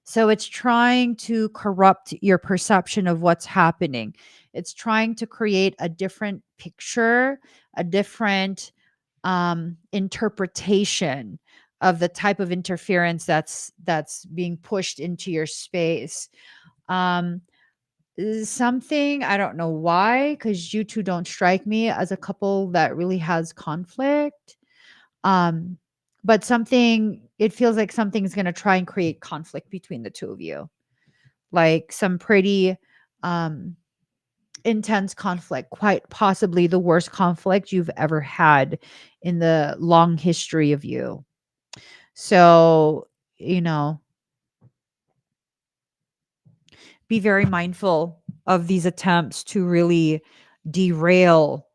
So it's trying to corrupt your perception of what's happening. It's trying to create a different picture, a different interpretation of the type of interference that's being pushed into your space. Um, something I don't know why, because you two don't strike me as a couple that really has conflict. Um, but something it feels like something's going to try and create conflict between the two of you. Like some pretty um intense conflict, quite possibly the worst conflict you've ever had in the long history of you. So, you know, be very mindful of these attempts to really derail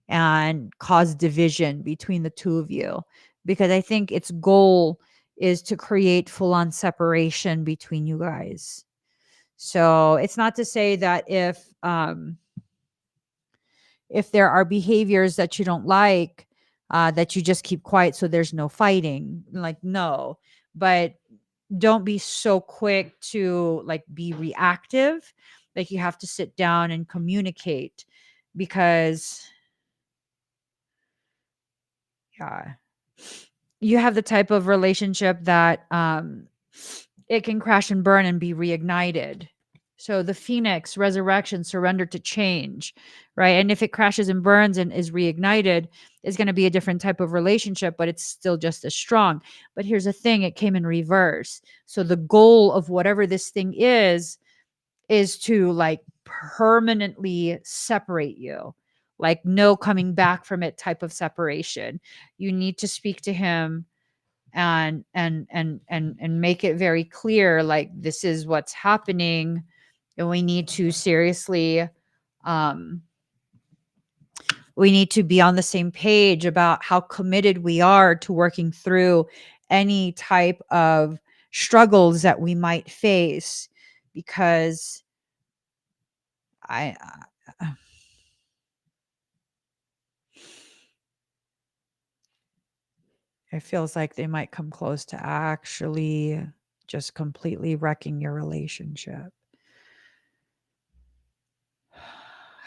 and cause division between the two of you, because I think its goal is to create full on separation between you guys. So it's not to say that if there are behaviors that you don't like, that you just keep quiet so there's no fighting. Like, no, but don't be so quick to like be reactive. Like, you have to sit down and communicate, because yeah, you have the type of relationship that it can crash and burn and be reignited. So the phoenix, resurrection, surrender to change, right? And if it crashes and burns and is reignited, it's going to be a different type of relationship, but it's still just as strong. But here's the thing, it came in reverse. So the goal of whatever this thing is to like permanently separate you. Like no coming back from it type of separation. You need to speak to him and make it very clear, like, this is what's happening, and um we need to be on the same page about how committed we are to working through any type of struggles that we might face, because I it feels like they might come close to actually just completely wrecking your relationship.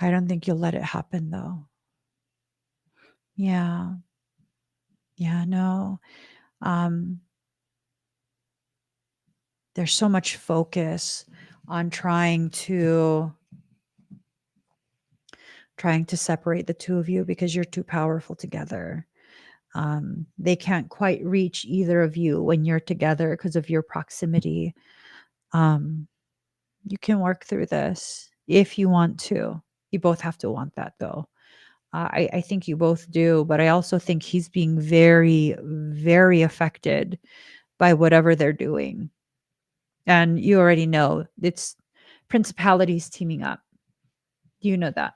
I don't think you'll let it happen though. Yeah. Yeah, no. Um, there's so much focus on trying to separate the two of you because you're too powerful together. They can't quite reach either of you when you're together because of your proximity. Um, you can work through this if you want to. You both have to want that though. I think you both do, but I also think he's being very, very affected by whatever they're doing. And you already know it's principalities teaming up. You know that.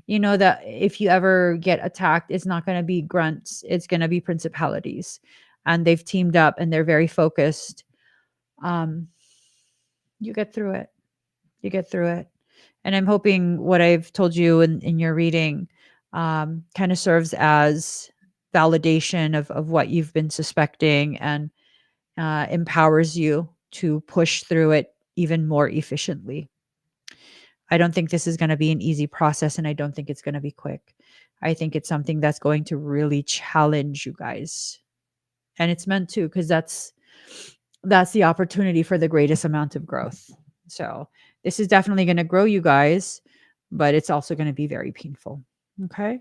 You know that if you ever get attacked, it's not going to be grunts, it's going to be principalities. And they've teamed up and they're very focused. Um, you get through it. You get through it. And I'm hoping what I've told you in your reading kind of serves as validation of what you've been suspecting, and empowers you to push through it even more efficiently. I don't think this is going to be an easy process, and I don't think it's going to be quick. I think it's something that's going to really challenge you guys. And it's meant to, because that's the opportunity for the greatest amount of growth. So this is definitely going to grow you guys, but it's also going to be very painful. Okay.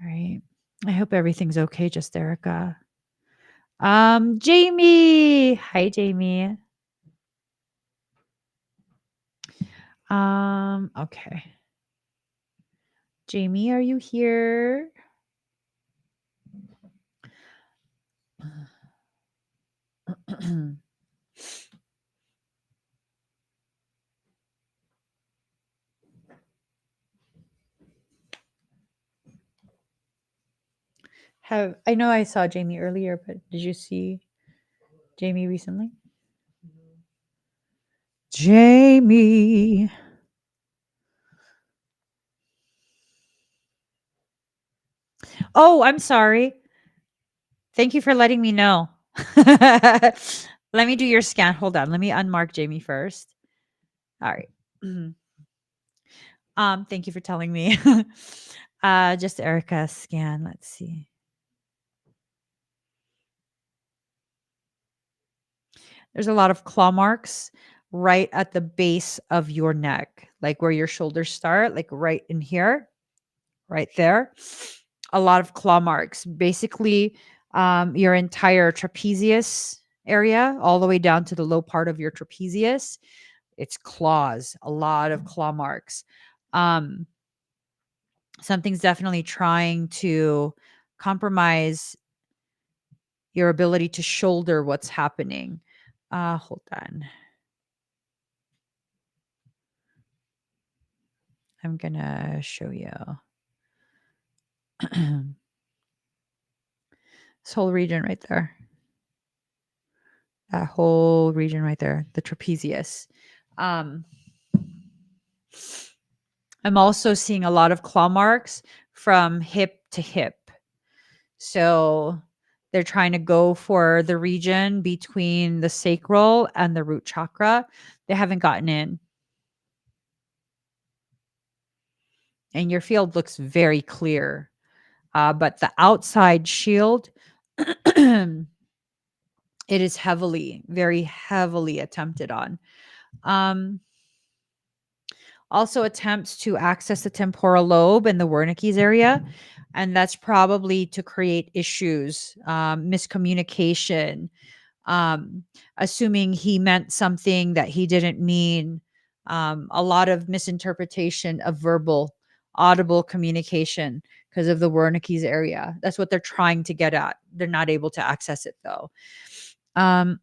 All right. I hope everything's okay, just Erica. Jamie. Hi, Jamie. Okay. Jamie, are you here? I know I saw Jamie earlier, but did you see Jamie recently? Jamie. Oh, I'm sorry. Thank you for letting me know. Let me do your scan. Hold on. Let me unmark Jamie first. All right. Mhm. Thank you for telling me. Just Erica scan. Let's see. There's a lot of claw marks right at the base of your neck, like where your shoulders start, like right in here, right there. A lot of claw marks. Basically, your entire trapezius area, all the way down to the low part of your trapezius, it's claws, a lot of claw marks. Um, Something's definitely trying to compromise your ability to shoulder what's happening. Hold on. I'm gonna show you. This whole region right there. That whole region right there, the trapezius. Um, I'm also seeing a lot of claw marks from hip to hip. So they're trying to go for the region between the sacral and the root chakra. They haven't gotten in. And your field looks very clear. But the outside shield, it is heavily, very heavily attempted on. Um, Also attempts to access the temporal lobe and the Wernicke's area. And that's probably to create issues, miscommunication, um, assuming he meant something that he didn't mean, a lot of misinterpretation of verbal, audible communication because of the Wernicke's area. That's what they're trying to get at. They're not able to access it though. Um,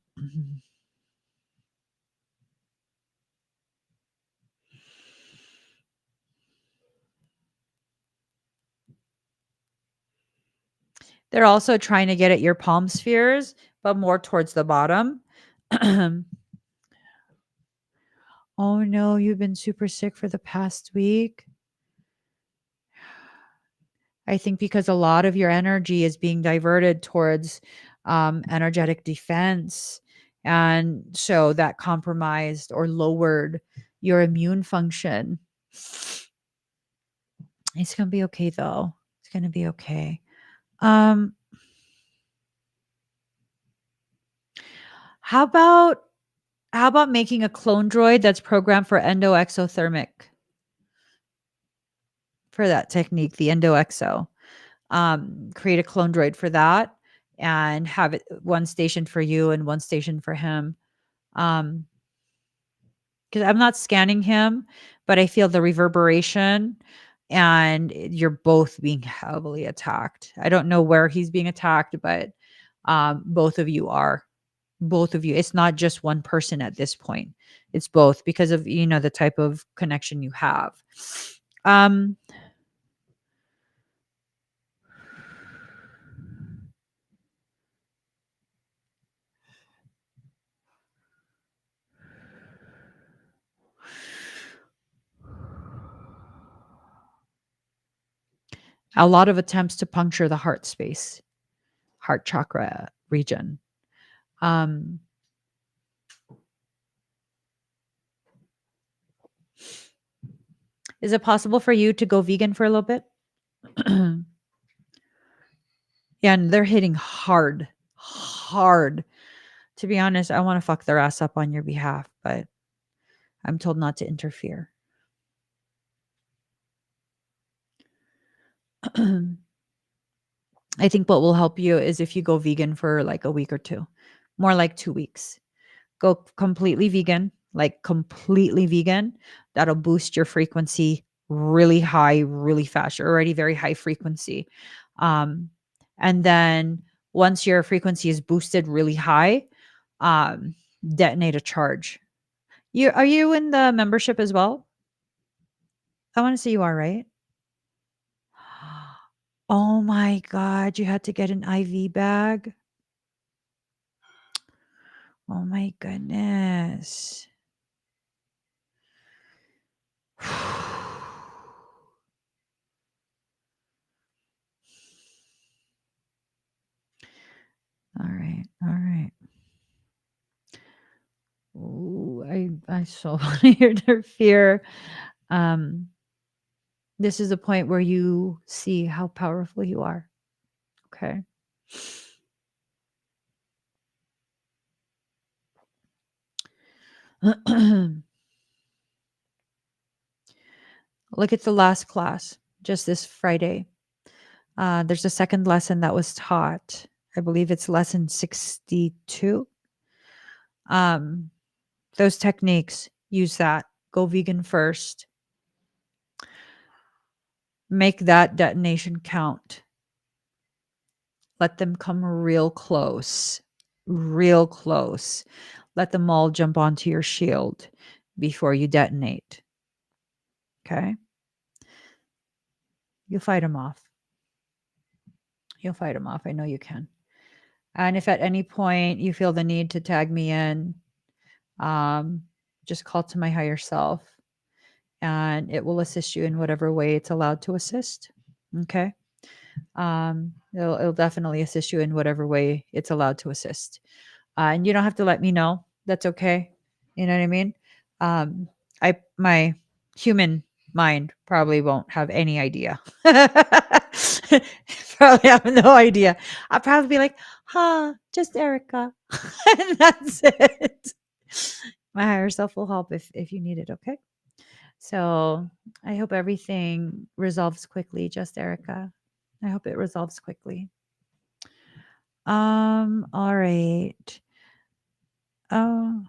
They're also trying to get at your palm spheres, but more towards the bottom. Oh no, you've been super sick for the past week. I think because a lot of your energy is being diverted towards energetic defense. And so that compromised or lowered your immune function. It's going to be okay though. It's going to be okay. Um, how about making a clone droid that's programmed for endoexothermic for that technique, the endoexo? Create a clone droid for that and have it one station for you and one station for him. Because I'm not scanning him, but I feel the reverberation and you're both being heavily attacked. I don't know where he's being attacked, but both of you are. Both of you. It's not just one person at this point. It's both because of the type of connection you have. Um a lot of attempts to puncture the heart space, heart chakra region. Um is it possible for you to go vegan for a little bit? Yeah, and they're hitting hard, hard. To be honest, I want to fuck their ass up on your behalf, but I'm told not to interfere. I think what will help you is if you go vegan for like a week or two, more like 2 weeks. Go completely vegan, like completely vegan. That'll boost your frequency really high, really fast. You're already very high frequency. And then once your frequency is boosted really high, um, detonate a charge. Are you in the membership as well? I want to say you are, right? Oh my god, you had to get an IV bag? Oh my goodness. All right, all right. Ooh, I so want to hear their fear. Um, this is a point where you see how powerful you are. Okay. Look at the last class, just this Friday. There's a second lesson that was taught. I believe it's lesson 62. Um, those techniques, use that. Go vegan first. Make that detonation count. Let them come real close. Real close. Let them all jump onto your shield before you detonate. Okay? You'll fight them off. You'll fight them off. I know you can. And if at any point you feel the need to tag me in, just call to my higher self and it will assist you in whatever way it's allowed to assist. Okay. It'll definitely assist you in whatever way it's allowed to assist. And you don't have to let me know. That's okay. You know what I mean? My human mind probably won't have any idea. Probably have no idea. I'll probably be like, huh, just Erica. And that's it. My higher self will help if you need it, okay? So I hope everything resolves quickly, just Erica. I hope it resolves quickly. All right. Oh,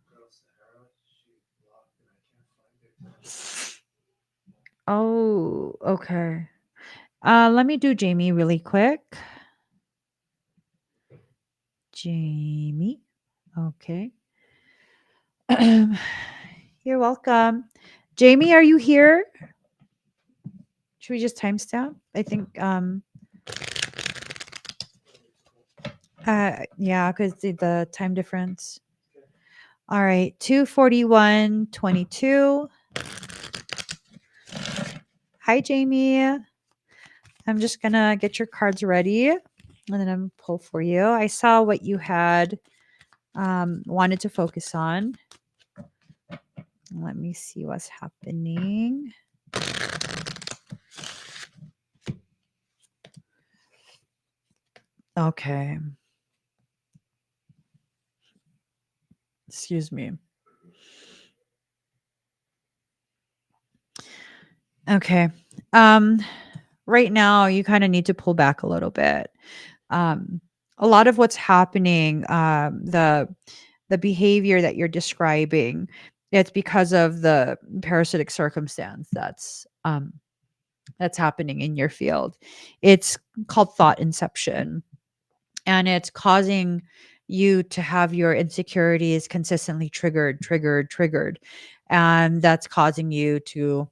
Girl Sahara, she blocked and I can't find it. oh, okay. Let me do Jamie really quick. Jamie. Okay. You're welcome. Jamie, are you here? Should we just timestamp? I think yeah, because the time difference. All right, 2:41:22. Hi, Jamie. I'm just gonna get your cards ready and then I'm gonna pull for you. I saw what you had wanted to focus on. Let me see what's happening. Okay. Excuse me. Okay. Right now you kind of need to pull back a little bit. A lot of what's happening, the behavior that you're describing, it's because of the parasitic circumstance that's happening in your field. It's called thought inception, and it's causing you to have your insecurities consistently triggered, and that's causing you to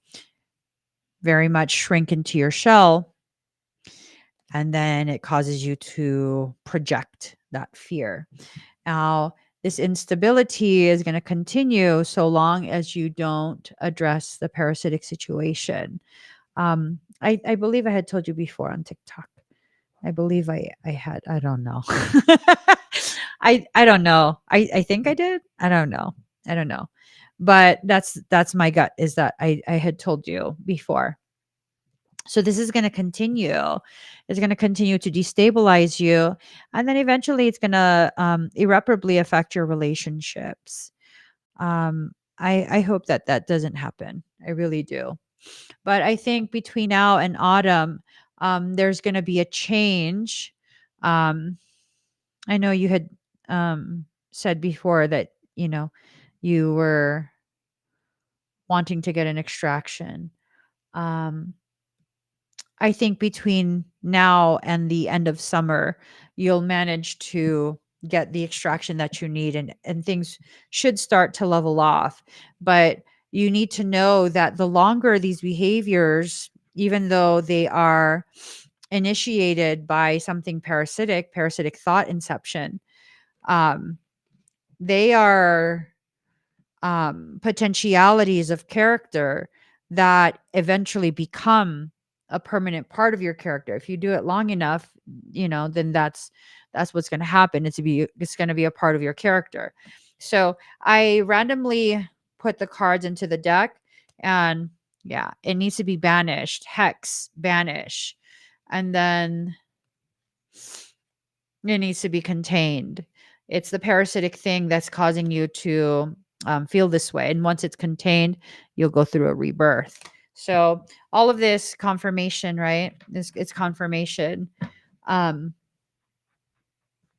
very much shrink into your shell, and then it causes you to project that fear. Now, this instability is going to continue so long as you don't address the parasitic situation. I believe I had told you before on TikTok. I believe I had. I don't know. I don't know. I think I did. I don't know. I don't know. But that's my gut, is that I had told you before. So this is going to continue. It's going to continue to destabilize you, and then eventually it's going to irreparably affect your relationships. I hope that that doesn't happen. I really do. But I think between now and autumn, there's going to be a change. Um, I know you had said before that you were wanting to get an extraction. Um, I think between now and the end of summer, you'll manage to get the extraction that you need, and things should start to level off. But you need to know that the longer these behaviors, even though they are initiated by something parasitic thought inception, um, they are potentialities of character that eventually become a permanent part of your character. If you do it long enough, then that's what's going to happen. It's going to be a part of your character. So I randomly put the cards into the deck, and yeah, it needs to be banished. Hex, banish. And then it needs to be contained. It's the parasitic thing that's causing you to feel this way. And once it's contained, you'll go through a rebirth. So all of this confirmation, right? It's confirmation. Um,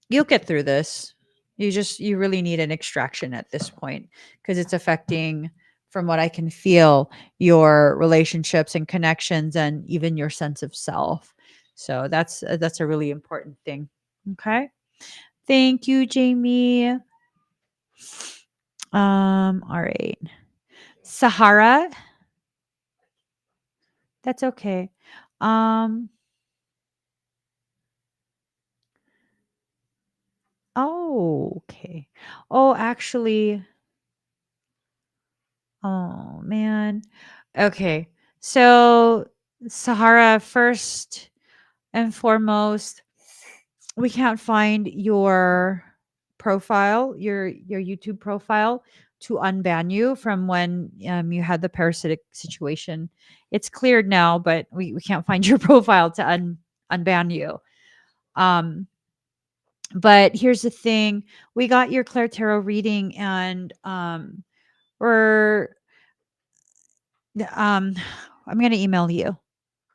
you'll get through this. You really need an extraction at this point, because it's affecting, from what I can feel, your relationships and connections, and even your sense of self. So that's a really important thing. Okay. Thank you, Jamie. All right. Sahara, that's okay. Um, oh, okay. Oh, actually, oh man. Okay. So, Sahara, first and foremost, we can't find your profile, your YouTube profile, to unban you from when you had the parasitic situation. It's cleared now, but we can't find your profile to unban you. Um, but here's the thing: we got your Claire Tarot reading, and we're um, I'm gonna email you.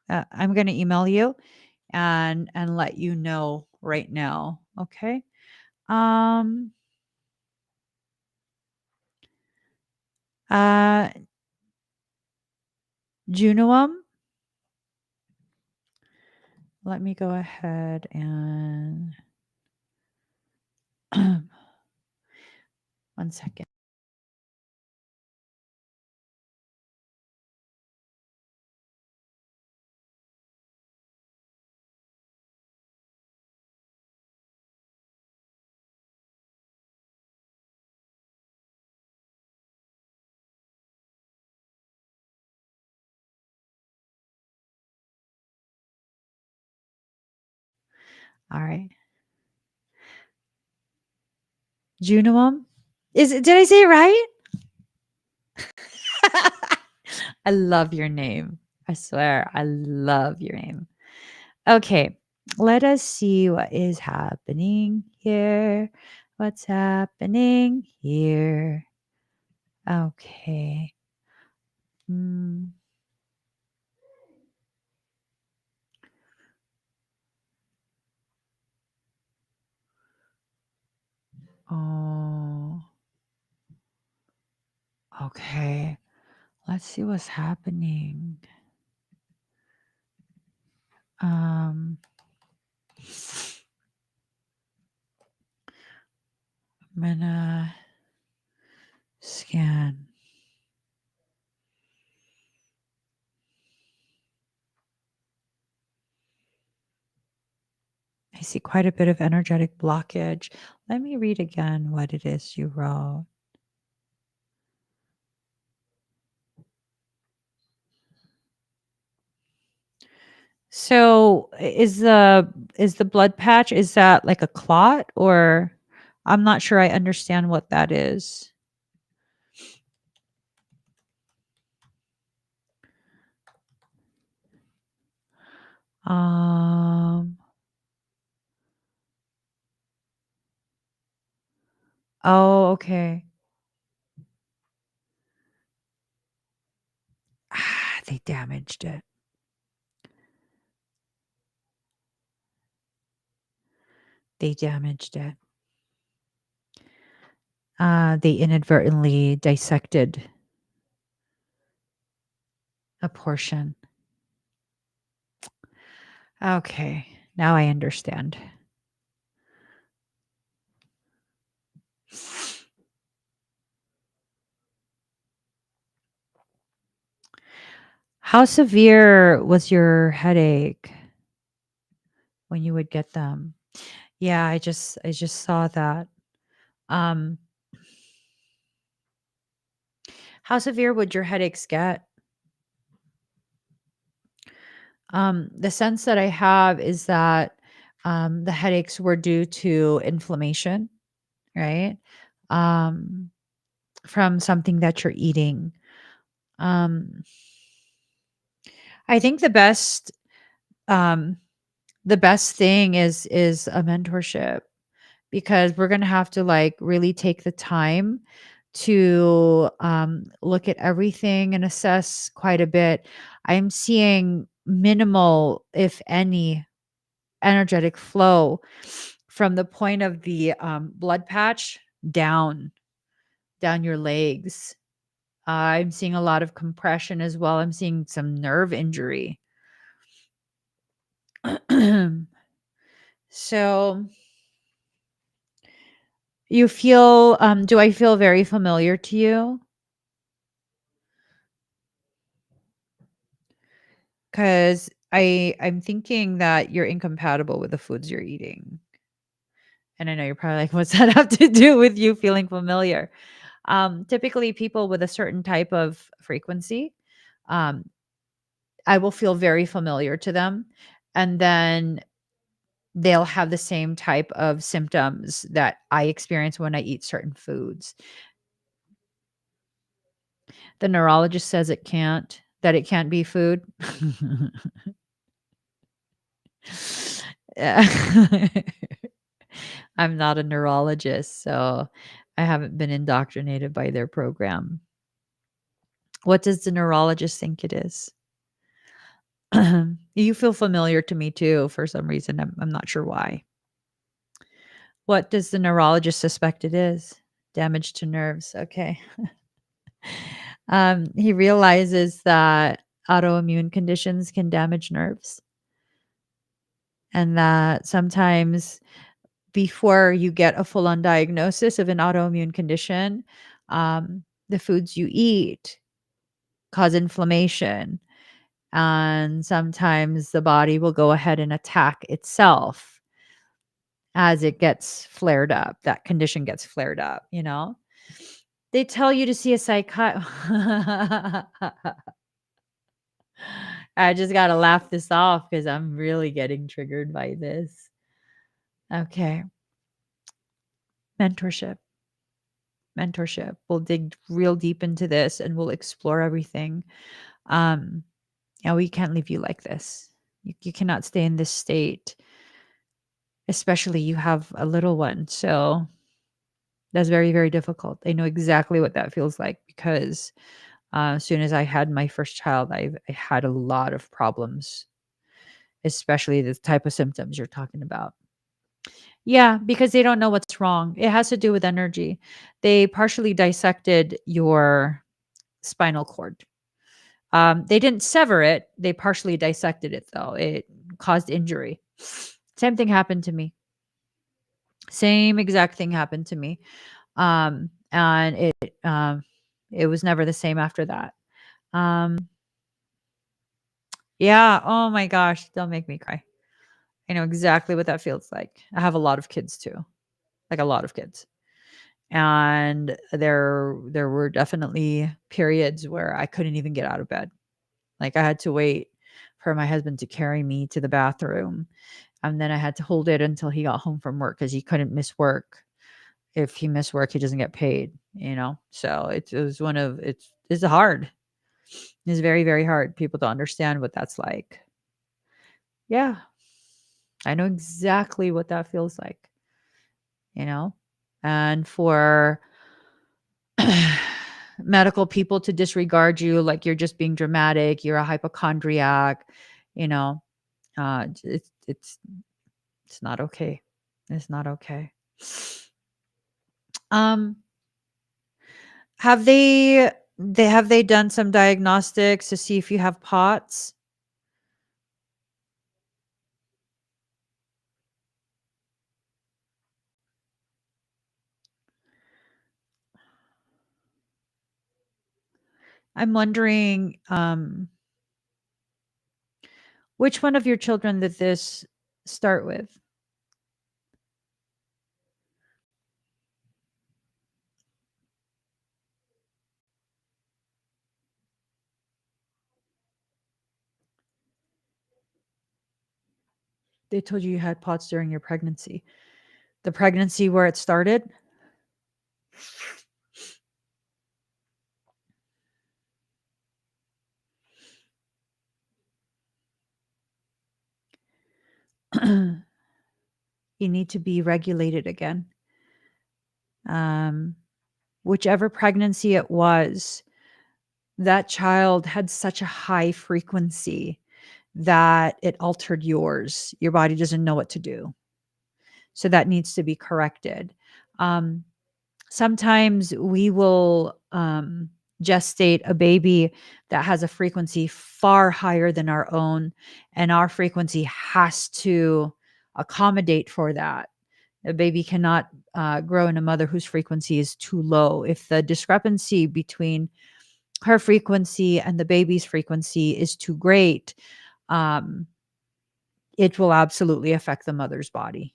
I'm gonna email you and let you know right now. Okay. Um, uh, Junoum, let me go ahead and one second. All right. Junoum. Did I say it right? I love your name. I swear, I love your name. Okay. Let us see what is happening here. What's happening here? Okay. Mm. Oh, okay. Let's see what's happening. Um, I'm gonna scan. I see quite a bit of energetic blockage. Let me read again what it is you wrote. So is the blood patch, is that like a clot, or I'm not sure I understand what that is. Um oh, okay. Ah, they damaged it. They damaged it. They inadvertently dissected a portion. Okay, now I understand. How severe was your headache when you would get them? Yeah, I just saw that. Um, how severe would your headaches get? The sense that I have is that the headaches were due to inflammation, right? Um, from something that you're eating. Um, I think um, the best thing is a mentorship, because we're gonna have to like really take the time to look at everything and assess quite a bit. I'm seeing minimal, if any, energetic flow from the point of the blood patch down your legs. I'm seeing a lot of compression as well. I'm seeing some nerve injury. So you feel do I feel very familiar to you? Because I'm thinking that you're incompatible with the foods you're eating. And I know you're probably like, what's that have to do with you feeling familiar? Typically, people with a certain type of frequency, um, I will feel very familiar to them. And then they'll have the same type of symptoms that I experience when I eat certain foods. The neurologist says that it can't be food. Yeah. I'm not a neurologist, so I haven't been indoctrinated by their program. What does the neurologist think it is? You feel familiar to me too for some reason. I'm not sure why. What does the neurologist suspect it is? Damage to nerves. Okay. He realizes that autoimmune conditions can damage nerves, and that sometimes before you get a full on diagnosis of an autoimmune condition, the foods you eat cause inflammation. And sometimes the body will go ahead and attack itself as it gets flared up. That condition gets flared up, you know? They tell you to see a psychiatrist. I just got to laugh this off because I'm really getting triggered by this. Okay. Mentorship. Mentorship. We'll dig real deep into this and we'll explore everything. Um, and we can't leave you like this. You cannot stay in this state, especially you have a little one. So that's very, very difficult. I know exactly what that feels like because as soon as I had my first child, I had a lot of problems, especially the type of symptoms you're talking about. Yeah, because they don't know what's wrong. It has to do with energy. They partially dissected your spinal cord. They didn't sever it. They partially dissected it, though. It caused injury. Same thing happened to me. Same exact thing happened to me. And it was never the same after that. Um, yeah. Oh my gosh, don't make me cry. I know exactly what that feels like. I have a lot of kids too, like a lot of kids. And there were definitely periods where I couldn't even get out of bed. Like I had to wait for my husband to carry me to the bathroom, and then I had to hold it until he got home from work because he couldn't miss work. If he missed work, he doesn't get paid, you know? So it was it's hard. It's very, very hard. People don't understand what that's like. Yeah, I know exactly what that feels like, you know? And for medical people to disregard you like you're just being dramatic, you're a hypochondriac, you know, it's not okay. It's not okay. Um, have they done some diagnostics to see if you have POTS? I'm wondering, which one of your children did this start with? They told you had POTS during your pregnancy. The pregnancy where it started? You need to be regulated again. Whichever pregnancy it was, that child had such a high frequency that it altered yours. Your body doesn't know what to do. So that needs to be corrected. Um, Sometimes we will gestate a baby that has a frequency far higher than our own, and our frequency has to accommodate for that. A baby cannot grow in a mother whose frequency is too low. If the discrepancy between her frequency and the baby's frequency is too great, um, it will absolutely affect the mother's body.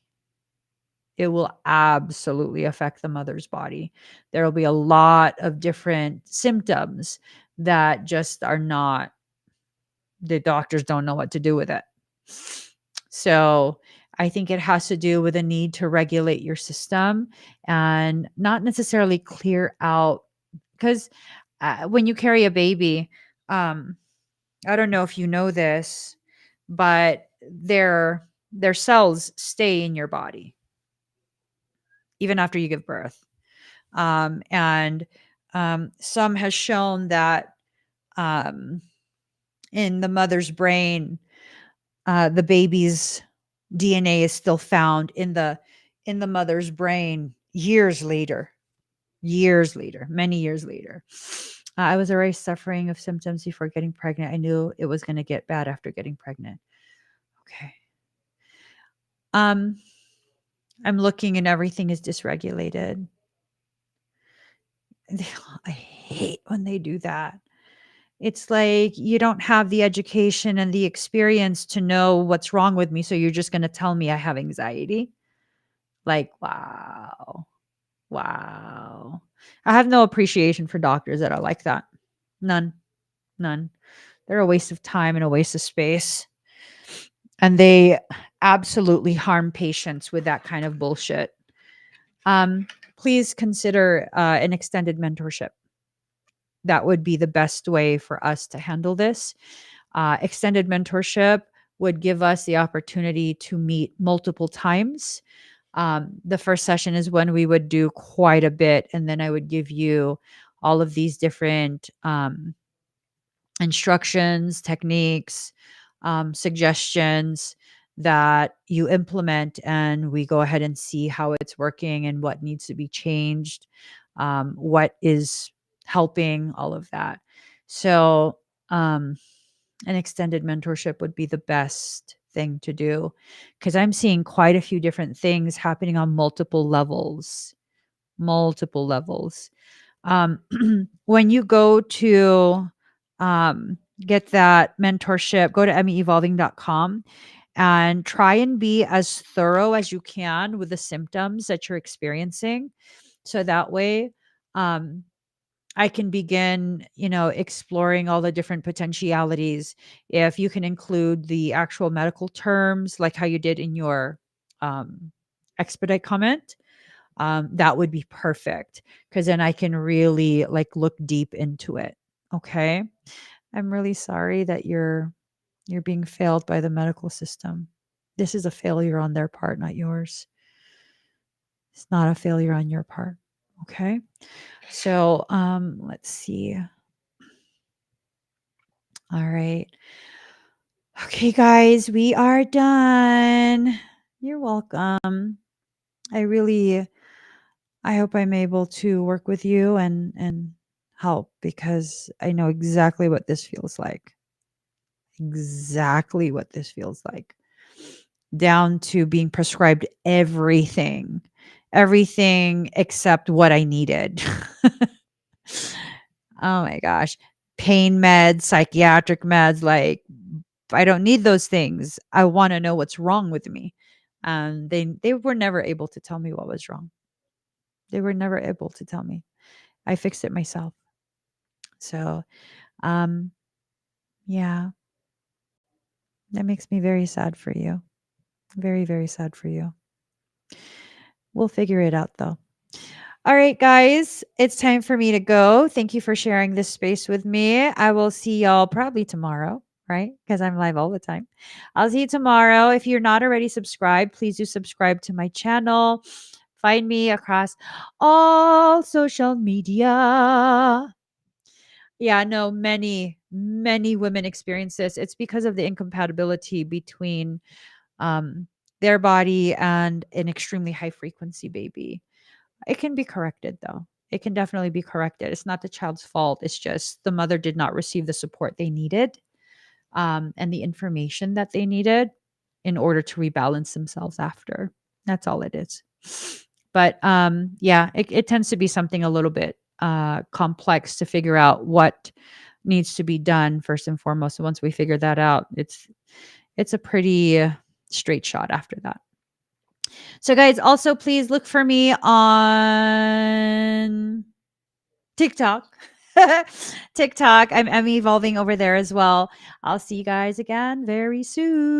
It will absolutely affect the mother's body. There will be a lot of different symptoms that just are not, the doctors don't know what to do with it. So I think it has to do with a need to regulate your system and not necessarily clear out, because when you carry a baby, I don't know if you know this, but their cells stay in your body even after you give birth. And some has shown that um, in the mother's brain, the baby's DNA is still found in the mother's brain years later, many years later. I was already suffering of symptoms before getting pregnant. I knew it was going to get bad after getting pregnant. Okay. Um, I'm looking and everything is dysregulated. I hate when they do that. It's like you don't have the education and the experience to know what's wrong with me, so you're just going to tell me I have anxiety. Like, wow. Wow. I have no appreciation for doctors that are like that. None. None. They're a waste of time and a waste of space. And they absolutely harm patients with that kind of bullshit. Please consider an extended mentorship. That would be the best way for us to handle this. Extended mentorship would give us the opportunity to meet multiple times. The first session is when we would do quite a bit, and then I would give you all of these different instructions, techniques, suggestions that you implement, and we go ahead and see how it's working and what needs to be changed, what is helping, all of that. So, an extended mentorship would be the best thing to do, because I'm seeing quite a few different things happening on multiple levels. Multiple levels. Um, when you go to get that mentorship, go to emmyevolving.com and try and be as thorough as you can with the symptoms that you're experiencing. So that way, um, I can begin, exploring all the different potentialities. If you can include the actual medical terms, like how you did in your um, expedite comment, that would be perfect, because then I can really like look deep into it. Okay. I'm really sorry that you're being failed by the medical system. This is a failure on their part, not yours. It's not a failure on your part. Okay. So let's see. All right. Okay, guys, we are done. You're welcome. I really I hope I'm able to work with you and help, because I know exactly what this feels like. Exactly what this feels like. Down to being prescribed everything. Everything except what I needed. Oh my gosh. pain meds, psychiatric meds. Like, I don't need those things. I want to know what's wrong with me. And they were never able to tell me what was wrong. They were never able to tell me. I fixed it myself. So, um, yeah, that makes me very sad for you. Very, very sad for you. We'll figure it out though. All right, guys, it's time for me to go. Thank you for sharing this space with me. I will see y'all probably tomorrow, right? Because I'm live all the time. I'll see you tomorrow. If you're not already subscribed, please do subscribe to my channel. Find me across all social media. Yeah, no, many women experience this. It's because of the incompatibility between um, their body and an extremely high frequency baby. It can be corrected though. It can definitely be corrected. It's not the child's fault. It's just the mother did not receive the support they needed and the information that they needed in order to rebalance themselves after. That's all it is. But yeah, it tends to be something a little bit complex to figure out what needs to be done first and foremost. And once we figure that out, it's a pretty straight shot after that. So, guys, also please look for me on TikTok. TikTok. I'm evolving over there as well. I'll see you guys again very soon.